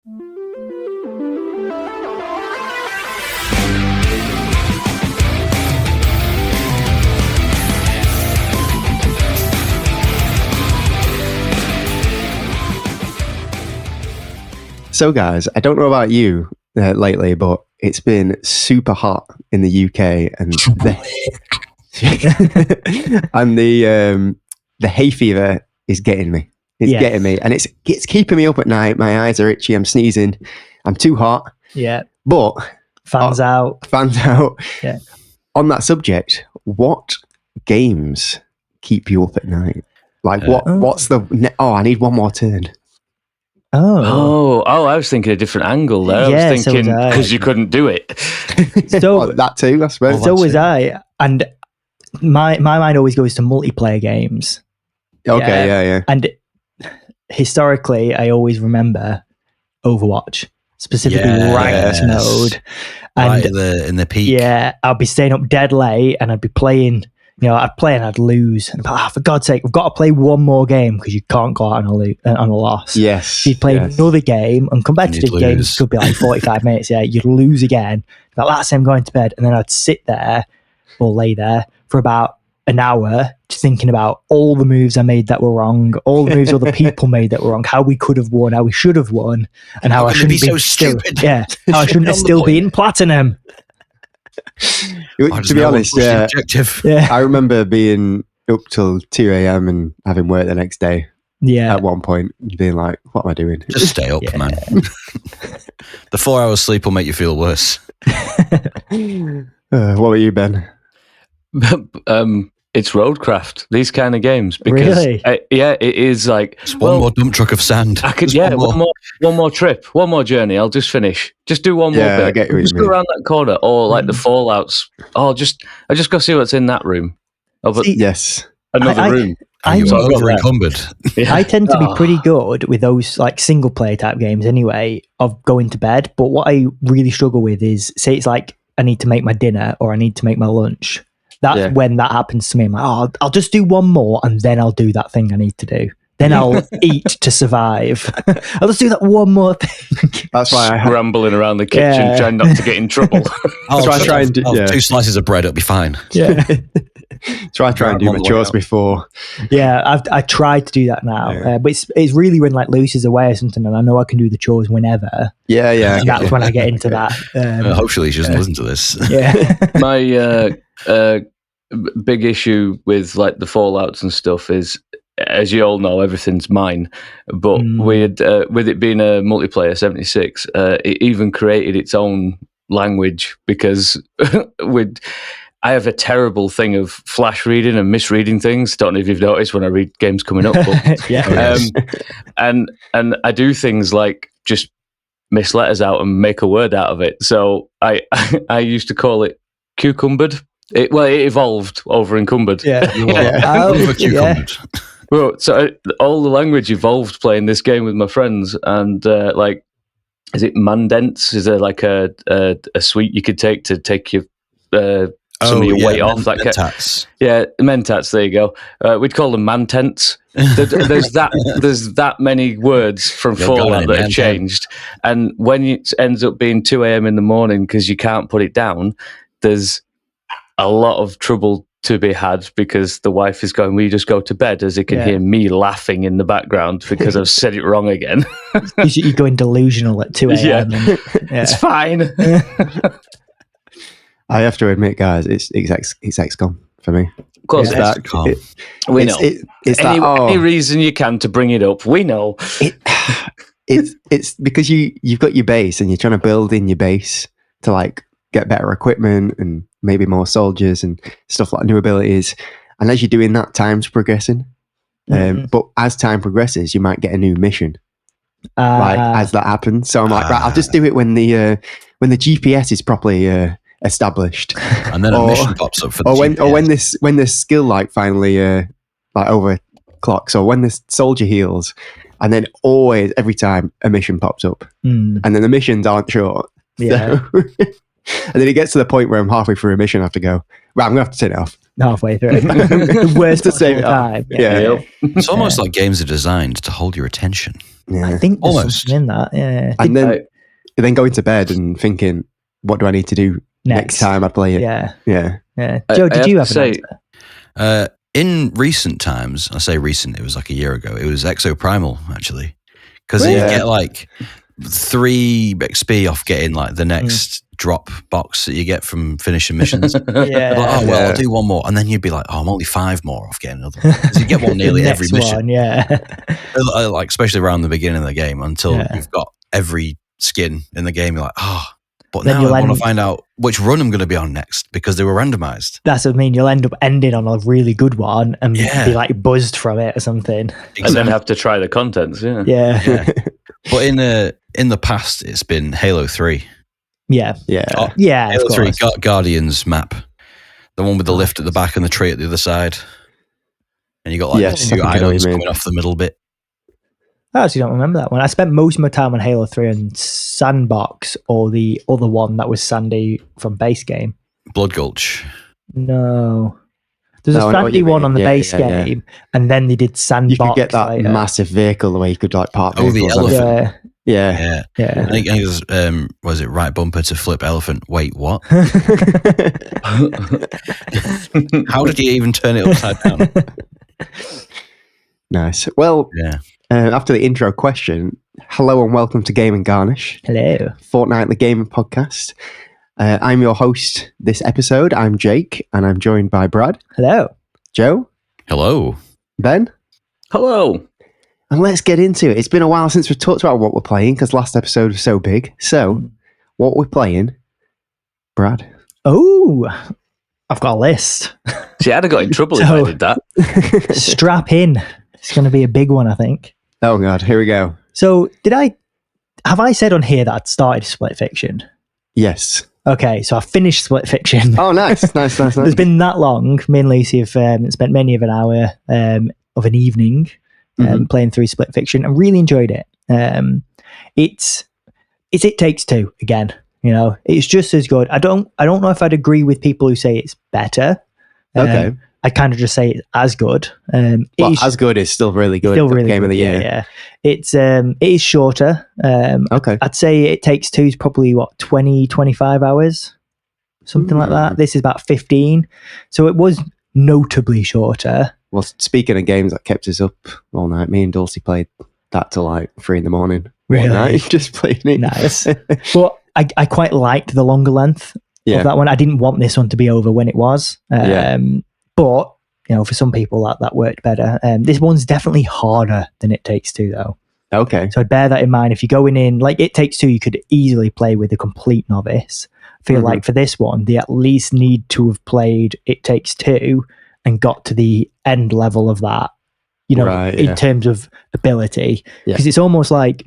So, guys, I don't know about you lately, but it's been super hot in the UK, and the hay fever is getting me. It's getting me, and it's keeping me up at night. My eyes are itchy. I'm sneezing. I'm too hot. Yeah, but fans out. Yeah. On that subject, what games keep you up at night? Like what's the? Oh, I need one more turn. Oh! I was thinking a different angle there. Yeah, I was thinking so because you couldn't do it. So that too, I suppose. So was I, and my mind always goes to multiplayer games. Okay, yeah. And historically, I always remember Overwatch, specifically ranked mode. And in the peak. Yeah, I'd be staying up dead late, and I'd be playing. I'd play and I'd lose. And for God's sake, we've got to play one more game because you can't go out on a loss. Yes. So you'd play another game, and competitive games could be like 45 minutes. Yeah, you'd lose again. Like, that's I'm going to bed. And then I'd sit there or lay there for about an hour just thinking about all the moves I made that were wrong, all the moves other people made that were wrong, how we could have won, how we should have won, and how I shouldn't be so stupid. How I shouldn't still be in platinum. To be honest, I remember being up till 2 a.m. and having work the next day. Yeah. At one point, being like, what am I doing? Just stay up, man. The 4 hours sleep will make you feel worse. What about you, Ben? It's roadcraft, these kind of games, because really? It is like just one more dump truck of sand. I could, one more trip, one more journey. I'll just finish. Just do one more bit. I get what just you go mean. around that corner, or like the Fallouts. I just go see what's in that room. Yes, another room. You're over-encumbered. Yeah. I tend to be pretty good with those like single player type games anyway, of going to bed. But what I really struggle with is, say it's like I need to make my dinner or I need to make my lunch. That's when that happens to me. I'm like, I'll just do one more and then I'll do that thing I need to do. Then I'll eat to survive. I'll just do that one more thing. That's why I rambling around the kitchen trying not to get in trouble. I'll try and do 2 slices of bread, it'll be fine. Yeah. try and do my chores before. Yeah, I tried to do that now. But it's really when like Lucy's away or something and I know I can do the chores whenever. Yeah. That's when I get into that. Hopefully she doesn't listen to this. Yeah. My big issue with like the Fallouts and stuff is, as you all know, everything's mine. But with it being a multiplayer 76, it even created its own language because I have a terrible thing of flash reading and misreading things. Don't know if you've noticed when I read games coming up. But, and I do things like just miss letters out and make a word out of it. So I used to call it cucumbered. It evolved over encumbered. Over-cucumbered. Well, so all the language evolved playing this game with my friends, and like, is it mandents? Is there like a sweet you could take to take your some of your weight off? Mentats. Mentats. There you go. We'd call them mantents. There's that many words from Fallout that have changed, and when it ends up being 2 a.m. in the morning because you can't put it down, there's a lot of trouble to be had because the wife is going, will you just go to bed, as it can hear me laughing in the background because I've said it wrong again. You're going delusional at 2 a.m. It's fine. I have to admit, guys, it's XCOM for me. Of course, we know. Any reason you can to bring it up, we know. It's because you've got your base and you're trying to build in your base to like get better equipment and maybe more soldiers and stuff like new abilities. And as you're doing that, time's progressing. But as time progresses, you might get a new mission. Like as that happens. So I'm like, right, I'll just do it when the GPS is properly established. And then a mission pops up for the GPS. when this skill like finally like overclocks, or when this soldier heals, and then always every time a mission pops up. And then the missions aren't short. Yeah. So, and then it gets to the point where I'm halfway through a mission, I have to go, right, I'm going to have to turn it off. halfway through. The worst To save it possible off. time. Yeah. It's almost like games are designed to hold your attention. Yeah. I think there's Almost. something in that. Yeah. And then going to bed and thinking, what do I need to do next time I play it? Yeah. Yeah. Joe, did you have an answer? In recent times, I say recent, it was like a year ago, it was Exoprimal, actually. Because you Yeah. get like 3 XP off getting like the next drop box that you get from finishing missions. I'll do one more. And then you'd be like, I'm only 5 more off getting another one. Because you get one nearly every mission. One, like, especially around the beginning of the game until you've got every skin in the game. You're like, but then now I want to find out which run I'm going to be on next because they were randomized. That's what I mean. You'll end up ending on a really good one and be like buzzed from it or something. Exactly. And then have to try the contents. Yeah. But in the past, it's been Halo 3. Yeah. Halo 3 Guardians map, the one with the lift at the back and the tree at the other side, and you got like 2 islands coming off the middle bit. I actually don't remember that one. I spent most of my time on Halo 3 and Sandbox, or the other one that was Sandy from base game. Blood Gulch. No. There's a Sandy one on the base game, and then they did Sandbox. You could get that massive vehicle where you could like park the elephant. Yeah. I think it was, was it right bumper to flip elephant? Wait, what? How did you even turn it upside down? Nice. Well, after the intro question, hello and welcome to Game and Garnish. Hello. Fortnightly gaming podcast. I'm your host this episode. I'm Jake, and I'm joined by Brad. Hello. Joe. Hello. Ben. Hello. And let's get into it. It's been a while since we've talked about what we're playing because last episode was so big. So, what we're playing, Brad? Oh, I've got a list. See, I'd have got in trouble if I did that. Strap in. It's going to be a big one, I think. Oh, God. Here we go. So, have I said on here that I'd started Split Fiction? Yes. Okay, so I finished Split Fiction. Oh, nice. It's been that long. Me and Lucy have spent many of an hour of an evening playing through Split Fiction and really enjoyed it. It's It Takes Two again. You know, it's just as good. I don't know if I'd agree with people who say it's better. Okay. I kind of just say it's as good. As good is still really good. Still really game good, of the year. Yeah. It is shorter. Okay. I'd say It Takes Two is probably 20-25 hours, something like that. This is about 15, so it was notably shorter. Well, speaking of games that kept us up all night, me and Dulcie played that till like 3 a.m. Really? Night, just playing it. Nice. But I quite liked the longer length of that one. I didn't want this one to be over when it was. But, you know, for some people that worked better. This one's definitely harder than It Takes Two, though. Okay. So bear that in mind. If you're going in, like It Takes Two, you could easily play with a complete novice. I feel like for this one, they at least need to have played It Takes Two and got to the end level of that, you know, in terms of ability. Because it's almost like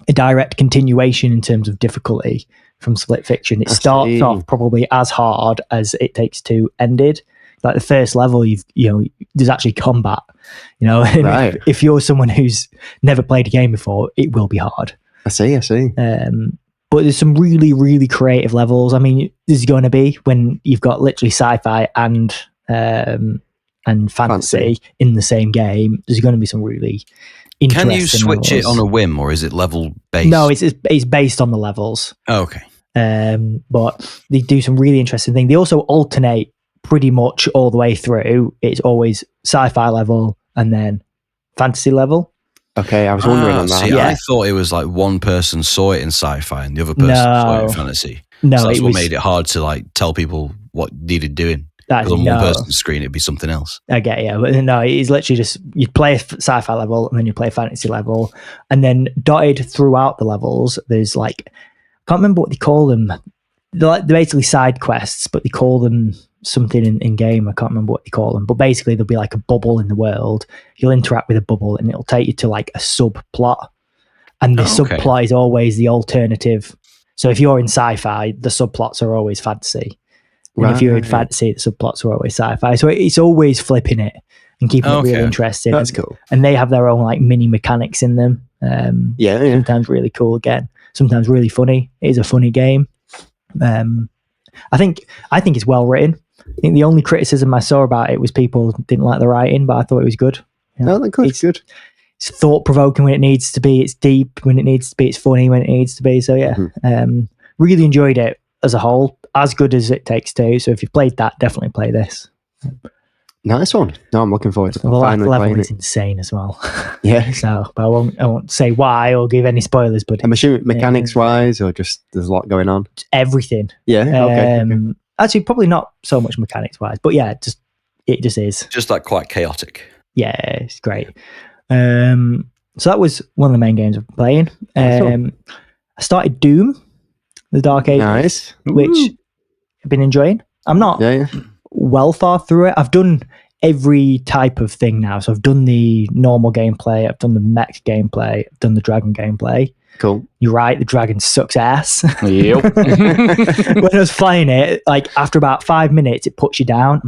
a direct continuation in terms of difficulty from Split Fiction. It starts off probably as hard as It Takes Two ended. Like the first level, there's actually combat, you know. And if you're someone who's never played a game before, it will be hard. I see. But there's some really, really creative levels. I mean, there's going to be when you've got literally sci-fi and fantasy in the same game. There's going to be some really interesting. Can you switch it on a whim, or is it level based? No, it's based on the levels. Oh, okay. But they do some really interesting things. They also alternate pretty much all the way through. It's always sci-fi level and then fantasy level. Okay, I was wondering on that. See, I thought it was like one person saw it in sci-fi and the other person saw it in fantasy. No, so that's what made it hard to like tell people what needed doing. Because on one person's screen, it'd be something else. I get you, but no, it's literally just you'd play a sci-fi level and then you play a fantasy level, and then dotted throughout the levels, there's like I can't remember what they call them. They're basically side quests, but they call them something in game. I can't remember what they call them, but basically there'll be like a bubble in the world. You'll interact with a bubble and it'll take you to like a subplot, and the subplot is always the alternative. So if you're in sci-fi, the subplots are always fantasy, and if you're in fantasy, the subplots are always sci-fi. So it's always flipping it and keeping it really interesting. That's cool. And they have their own like mini mechanics in them. Sometimes really cool. Again, sometimes really funny. It is a funny game. I think it's well written. I think the only criticism I saw about it was people didn't like the writing, but I thought it was good. No, they're good. Good. It's thought-provoking when it needs to be. It's deep when it needs to be. It's funny when it needs to be. So yeah, really enjoyed it as a whole. As good as It Takes Two. So if you've played that, definitely play this. Nice one. No, I'm looking forward to finally the level playing is insane as well. Yeah. So, but I won't say why or give any spoilers. But I'm assuming mechanics-wise, or just there's a lot going on. Everything. Yeah. Okay. Actually, probably not so much mechanics-wise, but yeah, it just is. Just like quite chaotic. Yeah, it's great. So that was one of the main games I've been playing. I started Doom, the Dark Ages, which I've been enjoying. I'm not well far through it. I've done every type of thing now. So I've done the normal gameplay, I've done the mech gameplay, I've done the dragon gameplay. Cool. You're right, the dragon sucks ass. Yep. When I was playing it, like after about 5 minutes, it puts you down.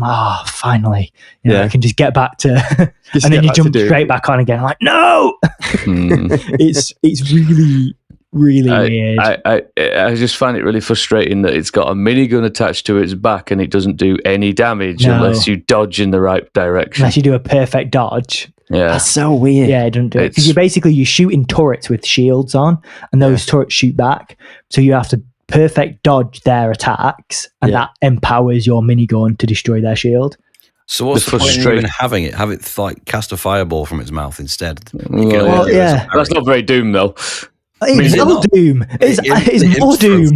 Finally. I can just get back to and then you jump straight back on again. I'm like, no! It's really, really weird. I just find it really frustrating that it's got a minigun attached to its back and it doesn't do any damage unless you dodge in the right direction. Unless you do a perfect dodge. Yeah. That's so weird. Yeah, it doesn't do it. Because you're shooting turrets with shields on, and those turrets shoot back. So you have to perfect dodge their attacks, and that empowers your minigun to destroy their shield. So what's the point in even having it? Have it like cast a fireball from its mouth instead. That's not very Doom though. It's not Doom. It's more Doom.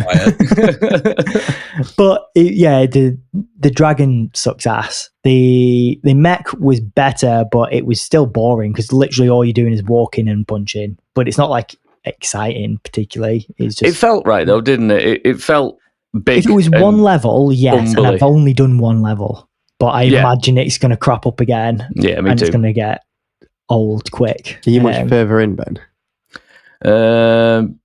But the dragon sucks ass. The mech was better, but it was still boring because literally all you're doing is walking and punching. But it's not like exciting particularly. It's just, it felt right though, didn't it? It felt big. If it was one level, yes, and I've only done one level. But I imagine it's going to crop up again. Yeah, me and too. It's going to get old quick. Are you much further in, Ben? 11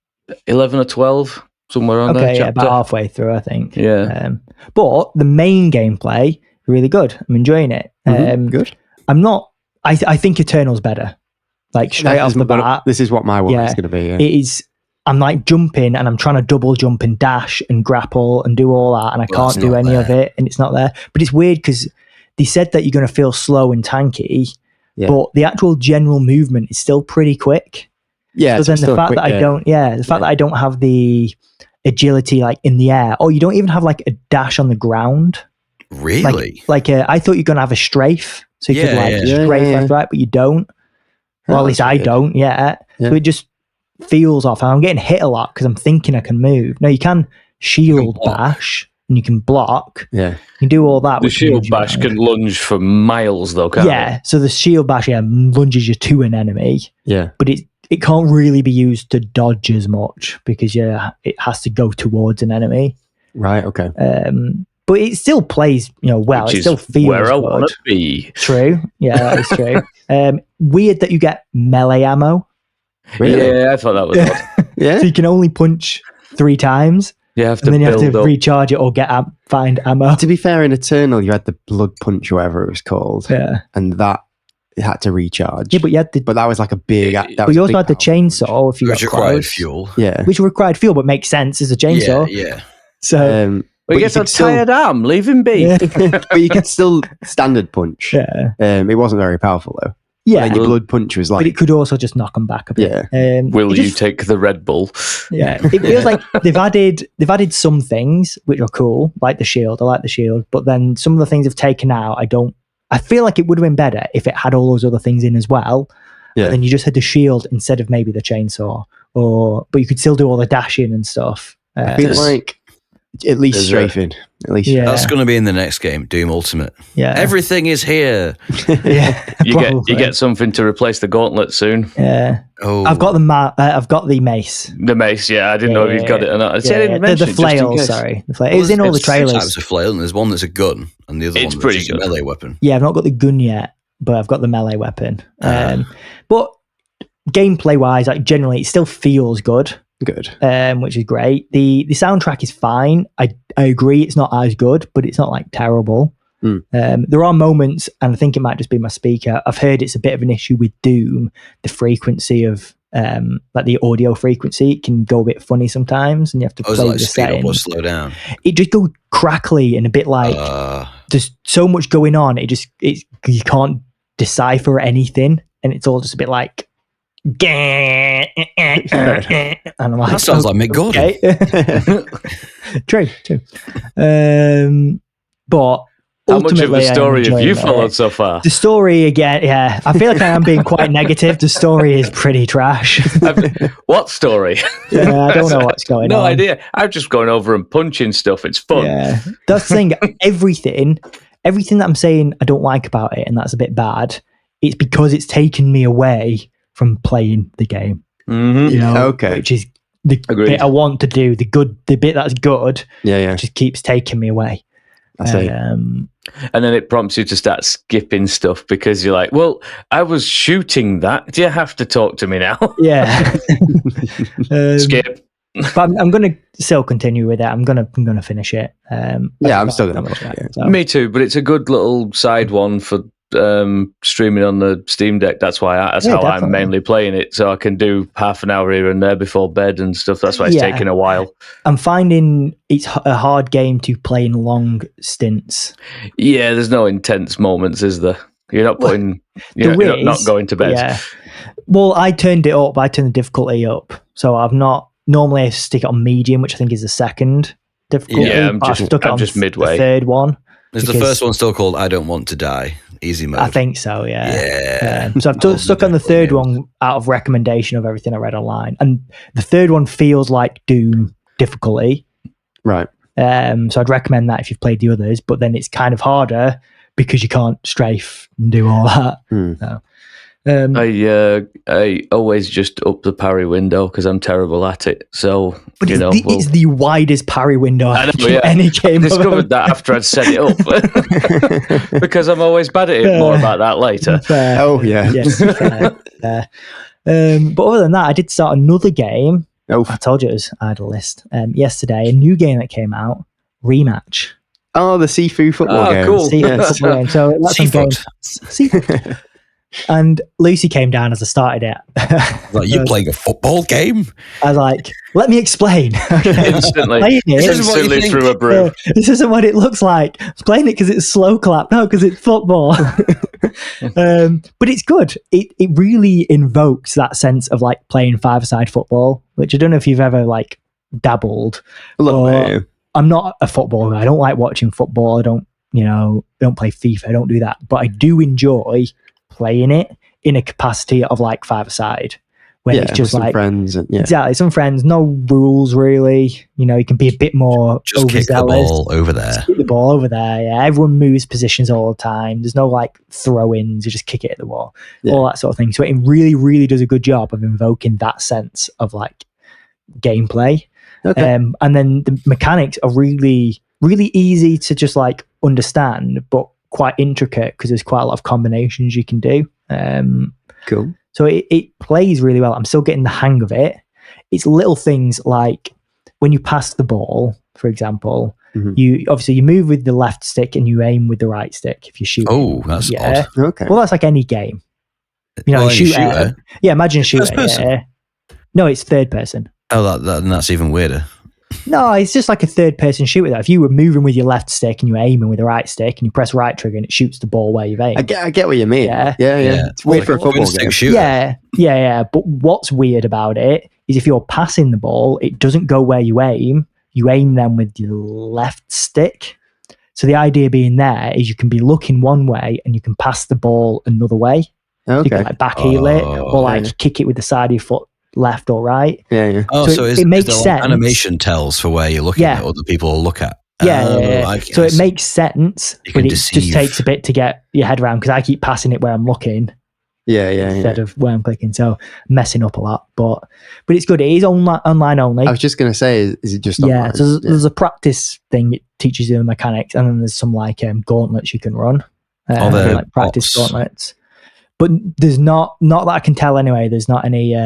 or 12, somewhere on there. Okay, about halfway through, I think. Yeah. But the main gameplay, really good. I'm enjoying it. Good. I'm not. I think Eternal's better. Like straight off the bat. This is what my one is going to be. Yeah. It is. I'm like jumping and I'm trying to double jump and dash and grapple and do all that, and I can't do any of it, and it's not there. But it's weird because they said that you're going to feel slow and tanky, but the actual general movement is still pretty quick. Yeah. So then the fact that I don't have the agility like in the air, or you don't even have like a dash on the ground. Really? I thought you're going to have a strafe, so you could strafe left, right, but you don't. Well, at least I don't yet. So it just feels off. And I'm getting hit a lot because I'm thinking I can move. No, you can shield bash and you can block. Yeah. You can do all that. The shield bash can lunge for miles though, can't it? So the shield bash lunges you to an enemy. Yeah. But it can't really be used to dodge as much because it has to go towards an enemy. Right, okay. But it still plays, well. Which it still feels where I good. want to be. True. Yeah, that is true. Weird that you get melee ammo. Really? Yeah, I thought that was odd. Yeah. So you can only punch 3 times. You have to and then you have build to up. recharge it or find ammo. To be fair, in Eternal, you had the blood punch, or whatever it was called. Yeah. And that it had to recharge. Yeah, but you had but that was like a big. But you also had the chainsaw if you got required close. fuel. Yeah. Which required fuel, but makes sense as a chainsaw. Yeah. So. But he gets a tired arm. Leave him be. Yeah. But you could still standard punch. Yeah. It wasn't very powerful though. Yeah. And your blood punch was like. But it could also just knock them back a bit. Yeah. Will you take the Red Bull? Yeah. It feels like they've added some things which are cool, like the shield. I like the shield, but then some of the things they've taken out, I feel like it would have been better if it had all those other things in as well. Yeah. And then you just had the shield instead of maybe the chainsaw, but you could still do all the dashing and stuff. I feel like at least strafing. At least that's going to be in the next game, Doom Ultimate. Yeah, everything is here. Yeah, you get something to replace the gauntlet soon. Yeah. Oh, I've got the mace. The mace, yeah. I didn't know if you've got it or not. The flail. Sorry, the flail. It was in all the trailers. Two types of flail, and there's one that's a gun, and the other one that's just a melee weapon. Yeah, I've not got the gun yet, but I've got the melee weapon. But gameplay wise, like generally, it still feels good. Good. Which is great. The soundtrack is fine. I agree it's not as good, but it's not like terrible. There are moments, and I think it might just be my speaker. I've heard it's a bit of an issue with Doom, the frequency of like the audio frequency, it can go a bit funny sometimes, and you have to play like the speed settings. up or slow down. It just goes crackly and a bit like there's so much going on. You can't decipher anything, and it's all just a bit like. And I'm like, that sounds like Mick Gordon. True. But how much of the story have you followed so far? The story, again, yeah. I feel like I am being quite negative. The story is pretty trash. What story? Yeah, I don't know what's going on. No idea. I'm just going over and punching stuff. It's fun. Yeah, that's the thing. Everything that I'm saying I don't like about it, and that's a bit bad, it's because it's taken me away from playing the game. Okay. Which is the bit I want to do, the bit that's good. Yeah. Just keeps taking me away. I see. And then it prompts you to start skipping stuff because you're like, well, I was shooting that. Do you have to talk to me now? Yeah. Skip. But I'm going to still continue with it. I'm going to finish it. I'm still going to play it. So. Me too, but it's a good little side one for streaming on the Steam Deck. That's how definitely. I'm mainly playing it, so I can do half an hour here and there before bed and stuff. That's why it's taking a while. I'm finding it's a hard game to play in long stints. Yeah, there's no intense moments, is there? You're not putting. You're not going to bed. Yeah. Well, I turned it up. I turned the difficulty up, so I've not. Normally, I stick it on medium, which I think is the second difficulty. Yeah, I'm just midway. The third one. Is the first one still called I Don't Want to Die? Easy mode. I think so, yeah. Yeah. So I've stuck on the third one out of recommendation of everything I read online. And the third one feels like Doom difficulty. Right. So I'd recommend that if you've played the others, but then it's kind of harder because you can't strafe and do all that. So, I always just up the parry window because I'm terrible at it. So, but it's the widest parry window I know, yeah. any game. I discovered that after I'd set it up because I'm always bad at it. More about that later. Fair. Oh, yeah. Yes, fair. But other than that, I did start another game. Oh. I told you it was idle list. Yesterday, a new game that came out, Rematch. Oh, the Sifu football game. Cool. Football game. So that's Seafood. Seafood. And Lucy came down as I started it. Like, you're playing a football game? I was like, let me explain. Instantly. Instantly through a brew. This isn't what it looks like. I was playing it because it's slow clap. No, because it's football. But it's good. It really invokes that sense of like playing five-a-side football, which I don't know if you've ever like dabbled. I'm not a football guy. I don't like watching football. I don't play FIFA. I don't do that. But I do enjoy playing it in a capacity of like five-a-side, where it's just like friends exactly some friends, no rules really. You can be a bit more just kick the ball over there. Just kick the ball over there. Yeah, everyone moves positions all the time. There's no like throw-ins. You just kick it at the wall, all that sort of thing. So it really, really does a good job of invoking that sense of like gameplay. Okay. And then the mechanics are really, really easy to just like understand, but quite intricate because there's quite a lot of combinations you can do. Cool. So it plays really well. I'm still getting the hang of it. It's little things like when you pass the ball, for example, you move with the left stick and you aim with the right stick if you shoot. Oh, that's odd. Okay. Well, that's like any game. Shooter. Yeah, imagine a shooter. Yeah. No, it's third person. Oh, that's even weirder. No, it's just like a third-person shooter. If you were moving with your left stick and you were aiming with the right stick and you press right trigger and it shoots the ball where you've aimed. I get what you mean. Yeah. It's weird for a football game. Shooter. Yeah. But what's weird about it is if you're passing the ball, it doesn't go where you aim. You aim them with your left stick. So the idea being there is you can be looking one way and you can pass the ball another way. Okay. So you can like back heel it or like kick it with the side of your foot, left or right. Yeah. Oh, so it makes sense. Animation tells for where you're looking at other people will look at. So it makes sense, but it just takes a bit to get your head around because I keep passing it where I'm looking. Instead of where I'm clicking, so messing up a lot. But it's good. It is online only. I was just going to say, is it just online? So there's a practice thing. It teaches you the mechanics, and then there's some like gauntlets you can run. Like practice gauntlets. But there's not that I can tell anyway. There's not any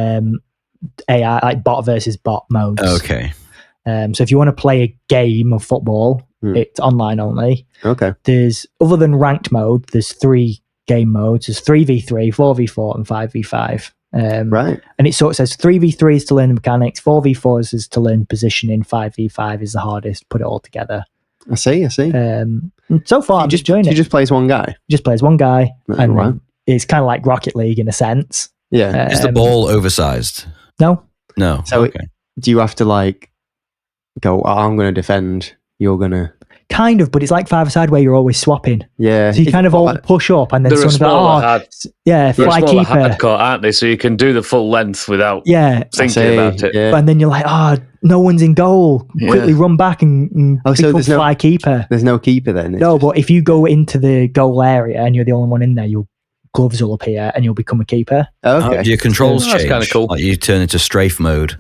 AI like bot versus bot modes. Okay. So if you want to play a game of football, it's online only. Okay. There's other than ranked mode, there's 3 game modes. There's 3v3, 4v4, and 5v5. Right. And it sort of says 3v3 is to learn the mechanics, 4v4 is to learn positioning, 5v5 is the hardest, put it all together. I see. So far, I'm enjoying it. You just play as one guy? Just plays one guy. Oh, and wow. it's kind of like Rocket League in a sense. Yeah. Is the ball oversized? No. So do you have to like go, I'm going to defend, you're going to... Kind of, but it's like five-a-side where you're always swapping. Yeah. So you kind of all push up and then someone's like, fly keeper. Hardcore, aren't they? So you can do the full length without thinking about it. Yeah. And then you're like, no one's in goal. Quickly run back and pick up fly keeper. There's no keeper then? No, but if you go into the goal area and you're the only one in there, your gloves will appear and you'll become a keeper. Okay. Your controls change. That's kind of cool. Like you turn into strafe mode.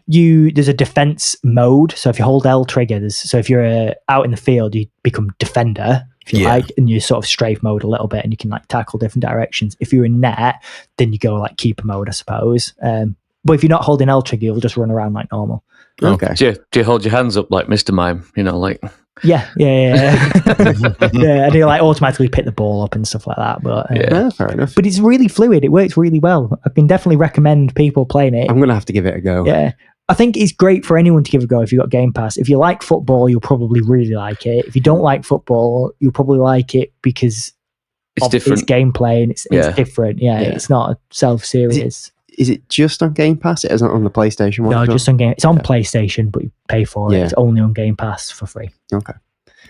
There's a defense mode, so if you hold L triggers, so if you're out in the field, you become defender, if you like, and you sort of strafe mode a little bit, and you can like tackle different directions. If you're in net, then you go like keeper mode, I suppose. But if you're not holding L trigger, you'll just run around like normal. Okay. Do you hold your hands up like Mr. Mime? You know, like yeah, and you like automatically pick the ball up and stuff like that. But fair enough. But it's really fluid. It works really well. I can definitely recommend people playing it. I'm gonna have to give it a go. Yeah, I think it's great for anyone to give a go if you've got Game Pass. If you like football, you'll probably really like it. If you don't like football, you'll probably like it because it's different. Its gameplay and it's different. Yeah, it's not a self-serious. Is it just on Game Pass? It isn't on the PlayStation one? No, just on Game. It's on PlayStation, but you pay for it. It's only on Game Pass for free. Okay.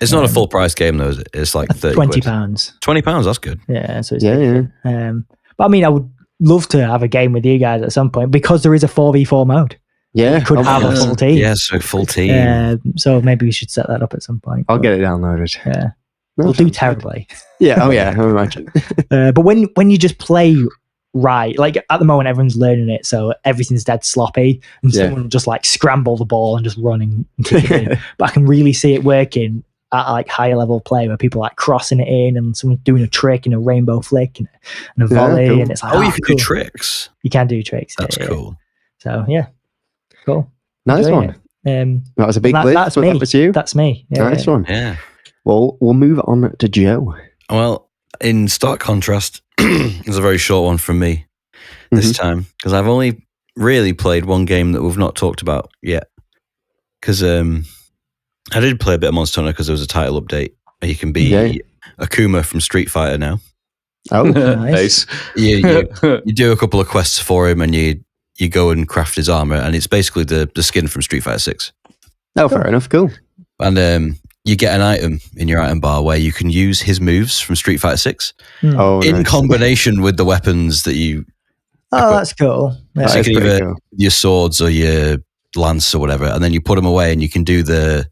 It's not a full price game though, is it? It's like £30. £20. £20, that's good. Yeah, so it's but I mean, I would love to have a game with you guys at some point because there is a 4v4 mode. Yeah. You could have a full team. Yeah, so full team. So maybe we should set that up at some point. I'll get it downloaded. Yeah. We'll do terribly. Yeah, I imagine. But when you just play right, like at the moment everyone's learning it, so everything's dead sloppy and someone will just like scramble the ball and just run and kick it in. But I can really see it working at like higher level play where people are like crossing it in and someone's doing a trick and a rainbow flick and a volley and it's like you can do tricks. You can do tricks. That's cool. So cool. Nice one. That was a big list. That's me. That was you. That's me. Nice one. Yeah. Well, we'll move on to Joe. Well, in stark contrast, it's a very short one from me this time because I've only really played one game that we've not talked about yet. Because I did play a bit of Monster Hunter because there was a title update. You can be Akuma from Street Fighter now. Oh, nice. You do a couple of quests for him and you go and craft his armor, and it's basically the skin from Street Fighter 6. Oh, fair enough. Cool. And you get an item in your item bar where you can use his moves from Street Fighter 6 in combination with the weapons that you equip. That's cool. Yeah. So you can either your swords or your lance or whatever, and then you put them away and you can do the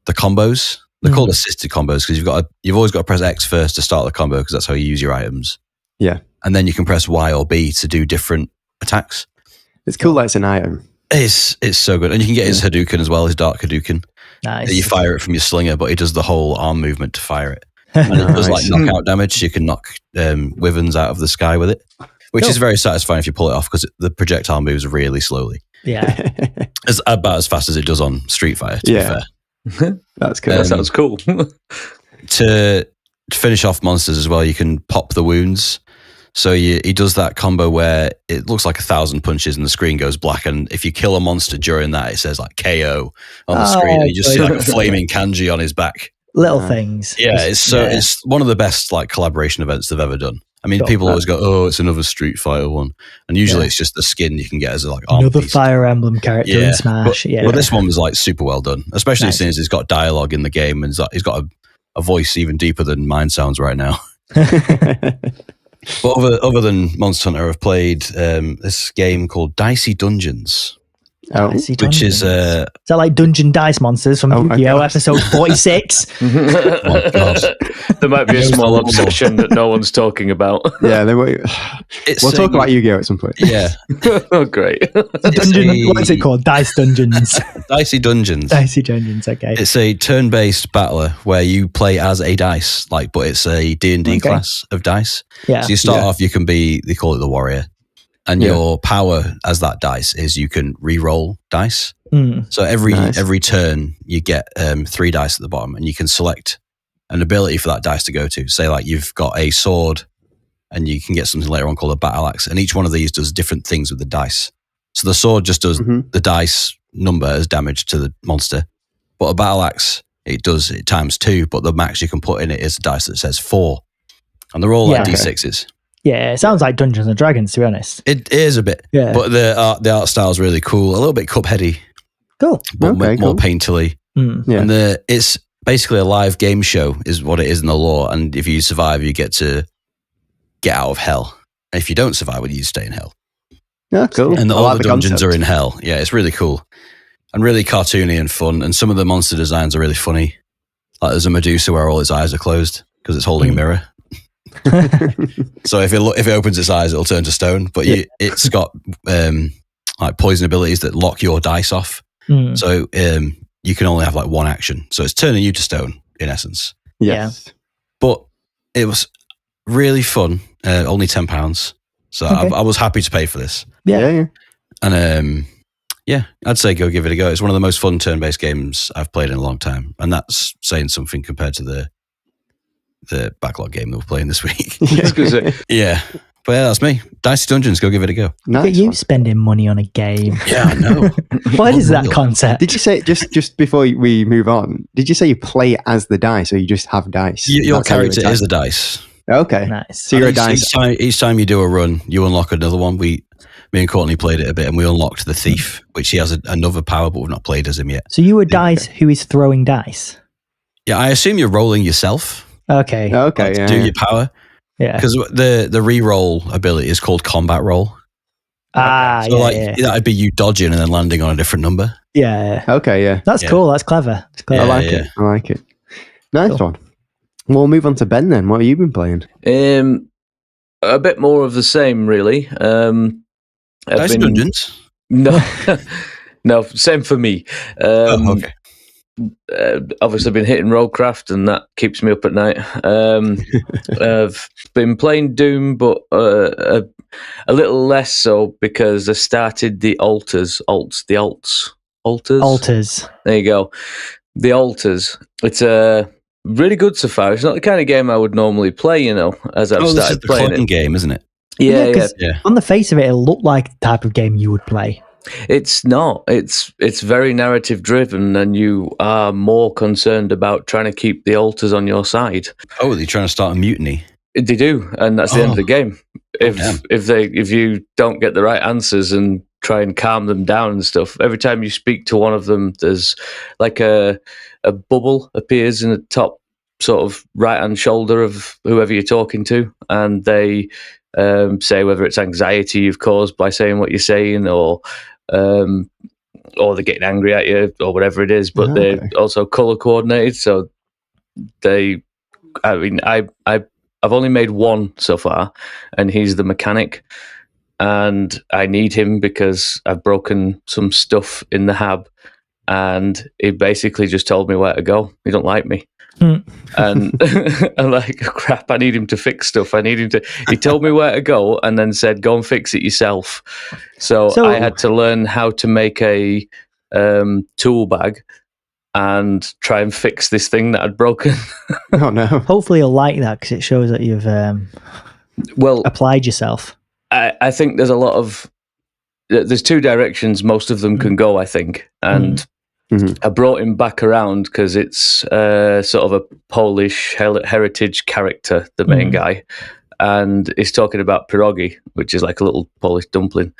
combos. They're called assisted combos because you've always got to press X first to start the combo because that's how you use your items. Yeah. And then you can press Y or B to do different attacks. It's cool that it's an item. It's so good. And you can get his Hadouken as well, his Dark Hadouken. Nice. You fire it from your slinger, but he does the whole arm movement to fire it. And it does like knockout damage. You can knock wyverns out of the sky with it, which is very satisfying if you pull it off because the projectile moves really slowly. Yeah. It's about as fast as it does on Street Fighter, to be fair. That's cool. That sounds cool. To finish off monsters as well, you can pop the wounds. So he does that combo where it looks like 1,000 punches and the screen goes black. And if you kill a monster during that, it says like KO on the screen. And you just see like a flaming kanji on his back. Little things. Yeah, it's one of the best like collaboration events they've ever done. I mean, people always go, "Oh, it's another Street Fighter one," and usually it's just the skin you can get as a like another Fire Emblem character in Smash. But this one was like super well done, especially since he's got dialogue in the game and he's got a voice even deeper than mine sounds right now. But other than Monster Hunter, I've played this game called Dicey Dungeons. Which is that like Dungeon Dice Monsters from Yu-Gi-Oh! Episode 46? Oh God. There might be a small obsession that no one's talking about. Yeah, we'll talk about Yu-Gi-Oh! At some point. Yeah. Oh, great. What is it called? Dice Dungeons. Dicey Dungeons. Dicey Dungeons, okay. It's a turn-based battler where you play as a dice, but it's a D&D class of dice. Yeah. So you start off, you can be, they call it the warrior. And your power as that dice is you can re-roll dice. So every turn you get 3 dice at the bottom, and you can select an ability for that dice to go to. Say like you've got a sword, and you can get something later on called a battle axe. And each one of these does different things with the dice. So the sword just does the dice number as damage to the monster. But a battle axe, it does it times 2, but the max you can put in it is a dice that says 4. And they're all like D6s. Yeah, it sounds like Dungeons and Dragons, to be honest. It is a bit. Yeah. But the art style is really cool. A little bit Cupheady. Cool. But more painterly. Yeah. And it's basically a live game show is what it is in the lore. And if you survive, you get to get out of hell. And if you don't survive, well, you stay in hell. Yeah, cool. And all the dungeons are in hell. Yeah, it's really cool. And really cartoony and fun. And some of the monster designs are really funny. Like there's a Medusa where all its eyes are closed because it's holding a mirror. So if it opens its eyes, it'll turn to stone. But it's got like poison abilities that lock your dice off. So you can only have like one action. So it's turning you to stone in essence. Yes. But it was really fun. Only £10. So I was happy to pay for this. Yeah. And I'd say go give it a go. It's one of the most fun turn-based games I've played in a long time. And that's saying something compared to the Backlog game that we're playing this week. Yeah. But yeah, that's me. Dicey Dungeons, go give it a go. Nice. Look at you spending money on a game. Yeah, I know. What is that concept? Did you say, just before we move on, did you say you play as the dice or you just have dice? Your character is the dice. Okay. Nice. So you're a dice. Each time you do a run, you unlock another one. Me and Courtney played it a bit and we unlocked the Thief, which he has another power, but we've not played as him yet. So you a dice who is throwing dice? Yeah, I assume you're rolling yourself. Okay. To do your power. Yeah. Because the re-roll ability is called combat roll. That'd be you dodging and then landing on a different number. Yeah. Okay, yeah. That's cool. That's clever. It's clever. I like it. Nice one. Well, we'll move on to Ben then. What have you been playing? A bit more of the same, really. Dicey Dungeons? No. No, same for me. Okay. Obviously been hitting Rollcraft and that keeps me up at night. I've been playing Doom, but a little less so because I started the Altars. There you go. The Altars. It's really good so far. It's not the kind of game I would normally play, as I've started playing it. This is the game, isn't it? Yeah. On the face of it, it looked like the type of game you would play. It's not. It's very narrative driven, and you are more concerned about trying to keep the altars on your side. Oh, they're trying to start a mutiny. They do, and that's the end of the game. If you don't get the right answers and try and calm them down and stuff, every time you speak to one of them, there's like a bubble appears in the top sort of right hand shoulder of whoever you're talking to, and they say whether it's anxiety you've caused by saying what you're saying, or they're getting angry at you, or whatever it is. But they're also color coordinated, so I've only made one so far, and he's the mechanic, and I need him because I've broken some stuff in the hab, and he basically just told me where to go. He don't like me. And I'm like, crap, I need him to fix stuff. He told me where to go and then said, go and fix it yourself. So I had to learn how to make a tool bag and try and fix this thing that I'd broken. Oh no. Hopefully you'll like that because it shows that you've applied yourself. I think there's a lot of, there's two directions most of them can go, I think. And I brought him back around because it's sort of a Polish heritage character, the main guy. And he's talking about pierogi, which is like a little Polish dumpling.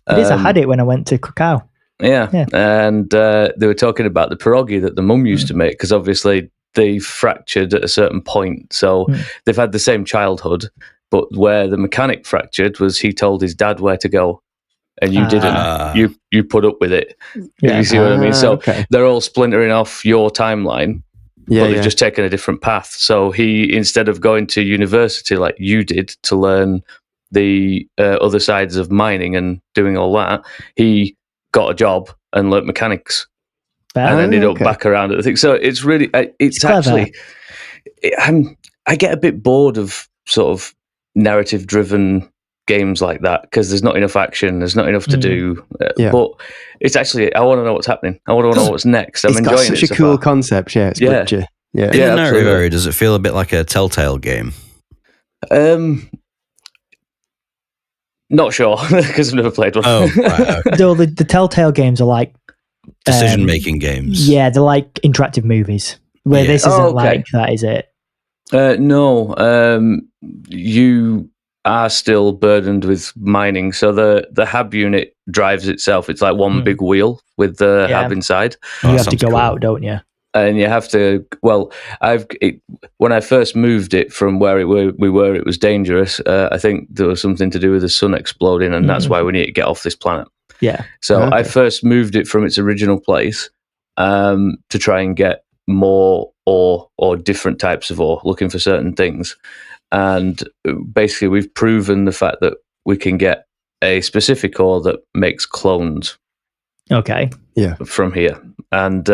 It is. I had it when I went to Krakow. Yeah. And they were talking about the pierogi that the mum used to make, because obviously they fractured at a certain point. So they've had the same childhood, but where the mechanic fractured was he told his dad where to go. And you didn't. You put up with it. If you see what I mean. So they're all splintering off your timeline, but they've just taken a different path. So he, instead of going to university like you did to learn the other sides of mining and doing all that, he got a job and learnt mechanics and ended up back around at the thing. So it's really, it's actually, I get a bit bored of sort of narrative-driven games like that because there's not enough action, there's not enough to do. But it's actually, I want to know what's happening. I want to know what's next. I'm enjoying it. It's such a cool concept. Yeah, it's good. In the narrative area, does it feel a bit like a Telltale game? Not sure, because I've never played one. Oh, right, okay. So the Telltale games are like Decision-making games. Yeah, they're like interactive movies. Where this isn't like that, is it? No. You are still burdened with mining. So the hab unit drives itself. It's like one big wheel with the hab inside. You have to go out, don't you? And you have to. Well, when I first moved it from where we were, it was dangerous. I think there was something to do with the sun exploding, and that's why we need to get off this planet. Yeah. So I first moved it from its original place to try and get more ore or different types of ore, looking for certain things. And basically, we've proven the fact that we can get a specific ore that makes clones. Okay. Yeah. From here, and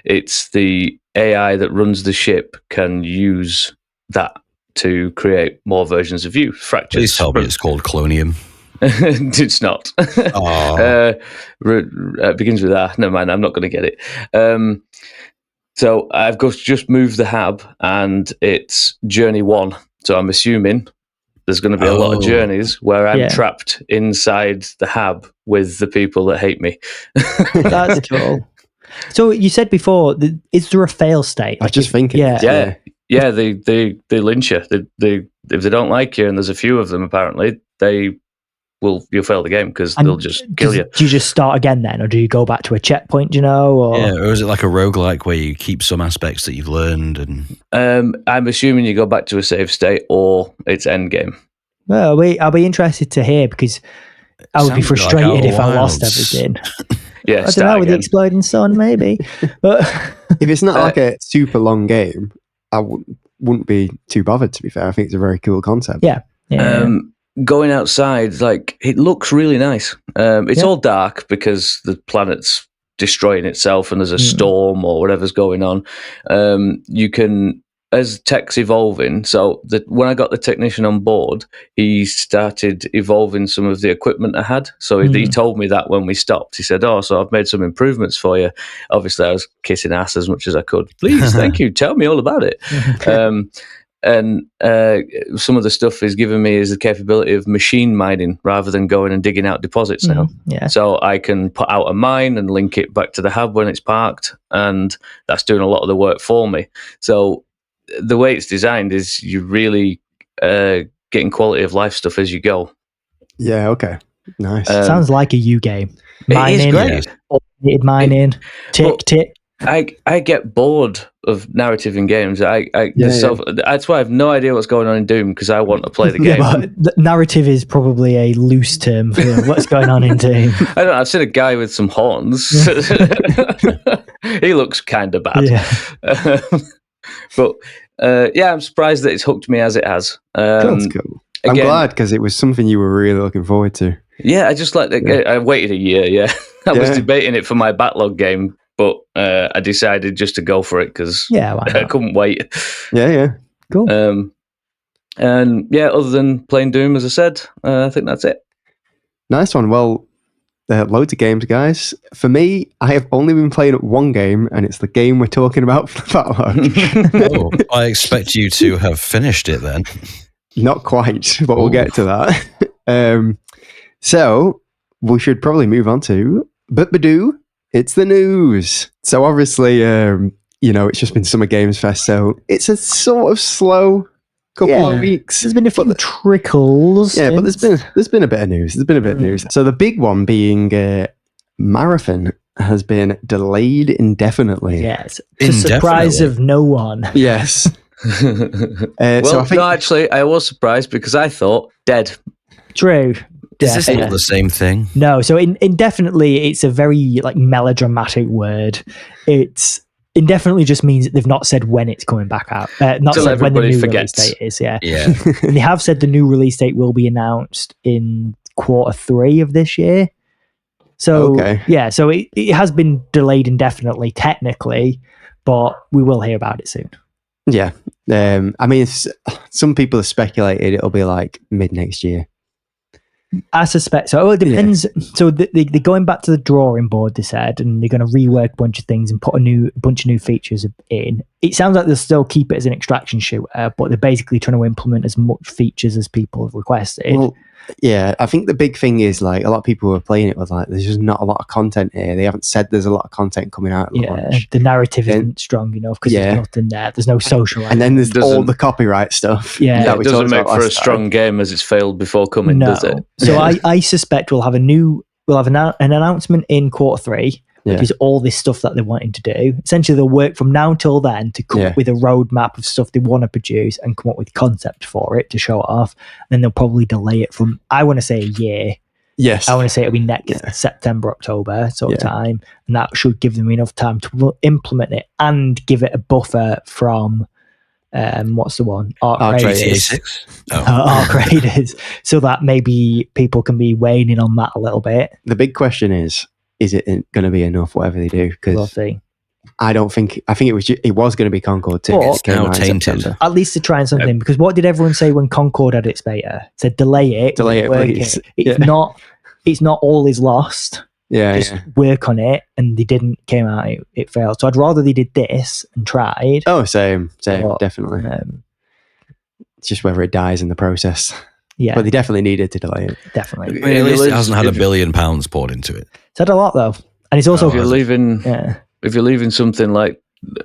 it's the AI that runs the ship can use that to create more versions of you. Fractures. Please tell me it's called Clonium. It's not. Begins with R. Never mind. I'm not going to get it. So I've just moved the hab, and it's journey 1. So I'm assuming there's going to be a lot of journeys where I'm trapped inside the hab with the people that hate me. That's cool. So you said before, is there a fail state? I was just thinking. Yeah. They lynch you. They if they don't like you, and there's a few of them apparently, you'll fail the game because they'll just kill you. Do you just start again then, or do you go back to a checkpoint? Do you know? Or? Yeah, or is it like a roguelike where you keep some aspects that you've learned? And I'm assuming you go back to a save state, or it's end game. Well, I'll be interested to hear, because I would be frustrated if I lost everything. Yeah, I don't know, with the exploding sun, maybe. But if it's not like a super long game, I wouldn't be too bothered. To be fair, I think it's a very cool concept. Yeah. Going outside, like, it looks really nice. It's all dark because the planet's destroying itself and there's a storm or whatever's going on. You can, as tech's evolving, so when I got the technician on board, he started evolving some of the equipment I had. So he told me that when we stopped. He said, so I've made some improvements for you. Obviously, I was kissing ass as much as I could. Please, thank you. Tell me all about it. And some of the stuff he's given me is the capability of machine mining rather than going and digging out deposits now. Yeah. So I can put out a mine and link it back to the hub when it's parked, and that's doing a lot of the work for me. So the way it's designed is you really getting quality of life stuff as you go. Yeah, okay. Nice. Sounds like a U game. Mining, automated mining, tick. I get bored of narrative in games. That's why I have no idea what's going on in Doom, because I want to play the game. But narrative is probably a loose term for what's going on in Doom. I don't know, I've seen a guy with some horns. He looks kind of bad. Yeah. But I'm surprised that it's hooked me as it has. That's cool. I'm glad, because it was something you were really looking forward to. Yeah, I just I waited a year. Yeah, I was debating it for my backlog game, but I decided just to go for it because I couldn't wait. Yeah. Cool. And other than playing Doom, as I said, I think that's it. Nice one. Well, loads of games, guys. For me, I have only been playing one game, and it's the game we're talking about for the Backlog. I expect you to have finished it then. Not quite, but we'll get to that. So we should probably move on to Badoo. It's the news. So obviously, it's just been Summer Games Fest, so it's a sort of slow couple of weeks. There's been a few trickles. Yeah, but there's been a bit of news. There's been a bit of news. So the big one being Marathon has been delayed indefinitely. Yes, to the surprise of no one. Yes. Actually, I was surprised because I thought dead. True. Is this not the same thing? No. So indefinitely, it's a very melodramatic word. It's indefinitely just means that they've not said when it's coming back out. Not said when the new release date is. Yeah. They have said the new release date will be announced in Q3 of this year. So so it has been delayed indefinitely, technically, but we will hear about it soon. Yeah. I mean, some people have speculated it'll be like mid next year. I suspect so. It depends. Yeah. So they're going back to the drawing board, they said, and they're going to rework a bunch of things and put a bunch of new features in. it sounds like they'll still keep it as an extraction shooter, but they're basically trying to implement as much features as people have requested. Well, yeah, I think the big thing is like a lot of people who are playing it was like, there's just not a lot of content here. They haven't said there's a lot of content coming out at launch. The narrative isn't strong enough because there's nothing there. There's no social. And then there's all the copyright stuff. Yeah, it doesn't make for a strong game as it's failed before coming, does it? So I suspect we'll have an announcement in Q3. Which is all this stuff that they're wanting to do. Essentially, they'll work from now till then to come up with a roadmap of stuff they want to produce and come up with concept for it to show it off. And then they'll probably delay it from, I want to say, a year. Yes. I want to say it'll be next September, October sort of time. And that should give them enough time to implement it and give it a buffer from, what's the one? Arc Raiders. Arc Raiders. So that maybe people can be waning on that a little bit. The big question is it going to be enough, whatever they do? Because I think it was going to be Concord 2. But it's now tainted. At least they're trying something, because what did everyone say when Concord had its beta? Said delay it, please. It's not all is lost. Just work on it, and they didn't. Came out, it failed. So I'd rather they did this and tried. Oh, same, definitely. It's just whether it dies in the process. Yeah, but they definitely needed to delay it. Definitely. I mean, at least it hasn't had £1 billion poured into it. It's had a lot though, and it's also if you're leaving something like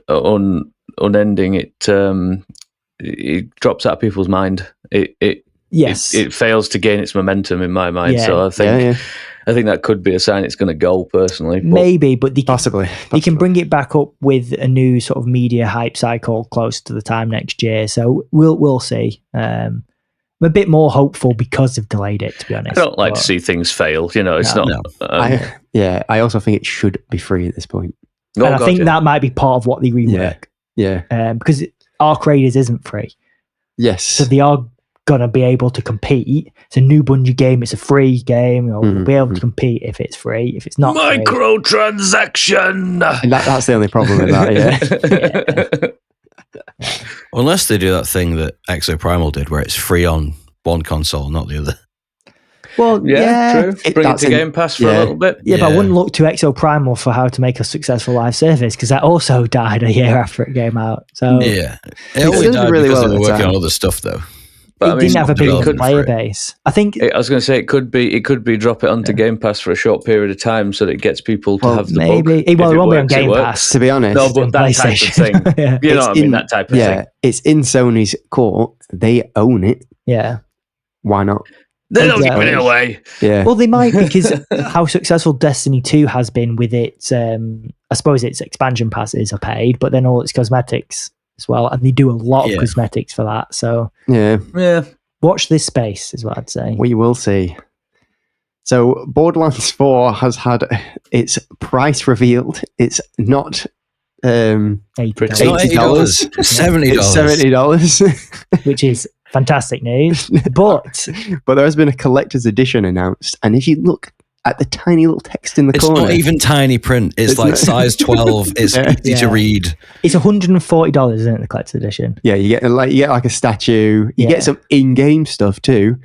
unending, it drops out of people's mind. It fails to gain its momentum in my mind. Yeah. So I think that could be a sign it's going to go. Personally, maybe, but possibly they can bring it back up with a new sort of media hype cycle close to the time next year. So we'll see. I'm a bit more hopeful because they've delayed it, to be honest. I don't like to see things fail. It's not. I also think it should be free at this point. And I think that might be part of what they rework. Yeah. Because Arc Raiders isn't free. Yes. So they are going to be able to compete. It's a new Bungie game. It's a free game. They'll be able to compete if it's free. If it's not microtransaction. And that's the only problem with that, Unless they do that thing that Exoprimal did, where it's free on one console, not the other. Well, true. Bring it to Game Pass for a little bit. Yeah, but I wouldn't look to Exoprimal for how to make a successful live service, because that also died a year after it came out. So it only died really because they were working on other stuff, though. But it didn't have a big player base. I think I was going to say it could be drop it onto Game Pass for a short period of time so that it gets people to have the bug. It won't be on Game Pass, to be honest. No, but that type of thing. You know what I mean? That type of thing. It's in Sony's court. They own it. Yeah. Why not? They don't give it away. Yeah. Well, they might, because how successful Destiny 2 has been with its, I suppose its expansion passes are paid, but then all its cosmetics as well, and they do a lot of cosmetics for that. So watch this space is what I'd say. We will see. So Borderlands 4 has had its price revealed. It's not $80. $70. $70. Which is fantastic news. But there has been a collector's edition announced, and if you look at the tiny little text in the corner. It's not even tiny print. It's like size 12. It's easy to read. It's $140, isn't it, the collector's edition? Yeah, you get like a statue. You get some in-game stuff too.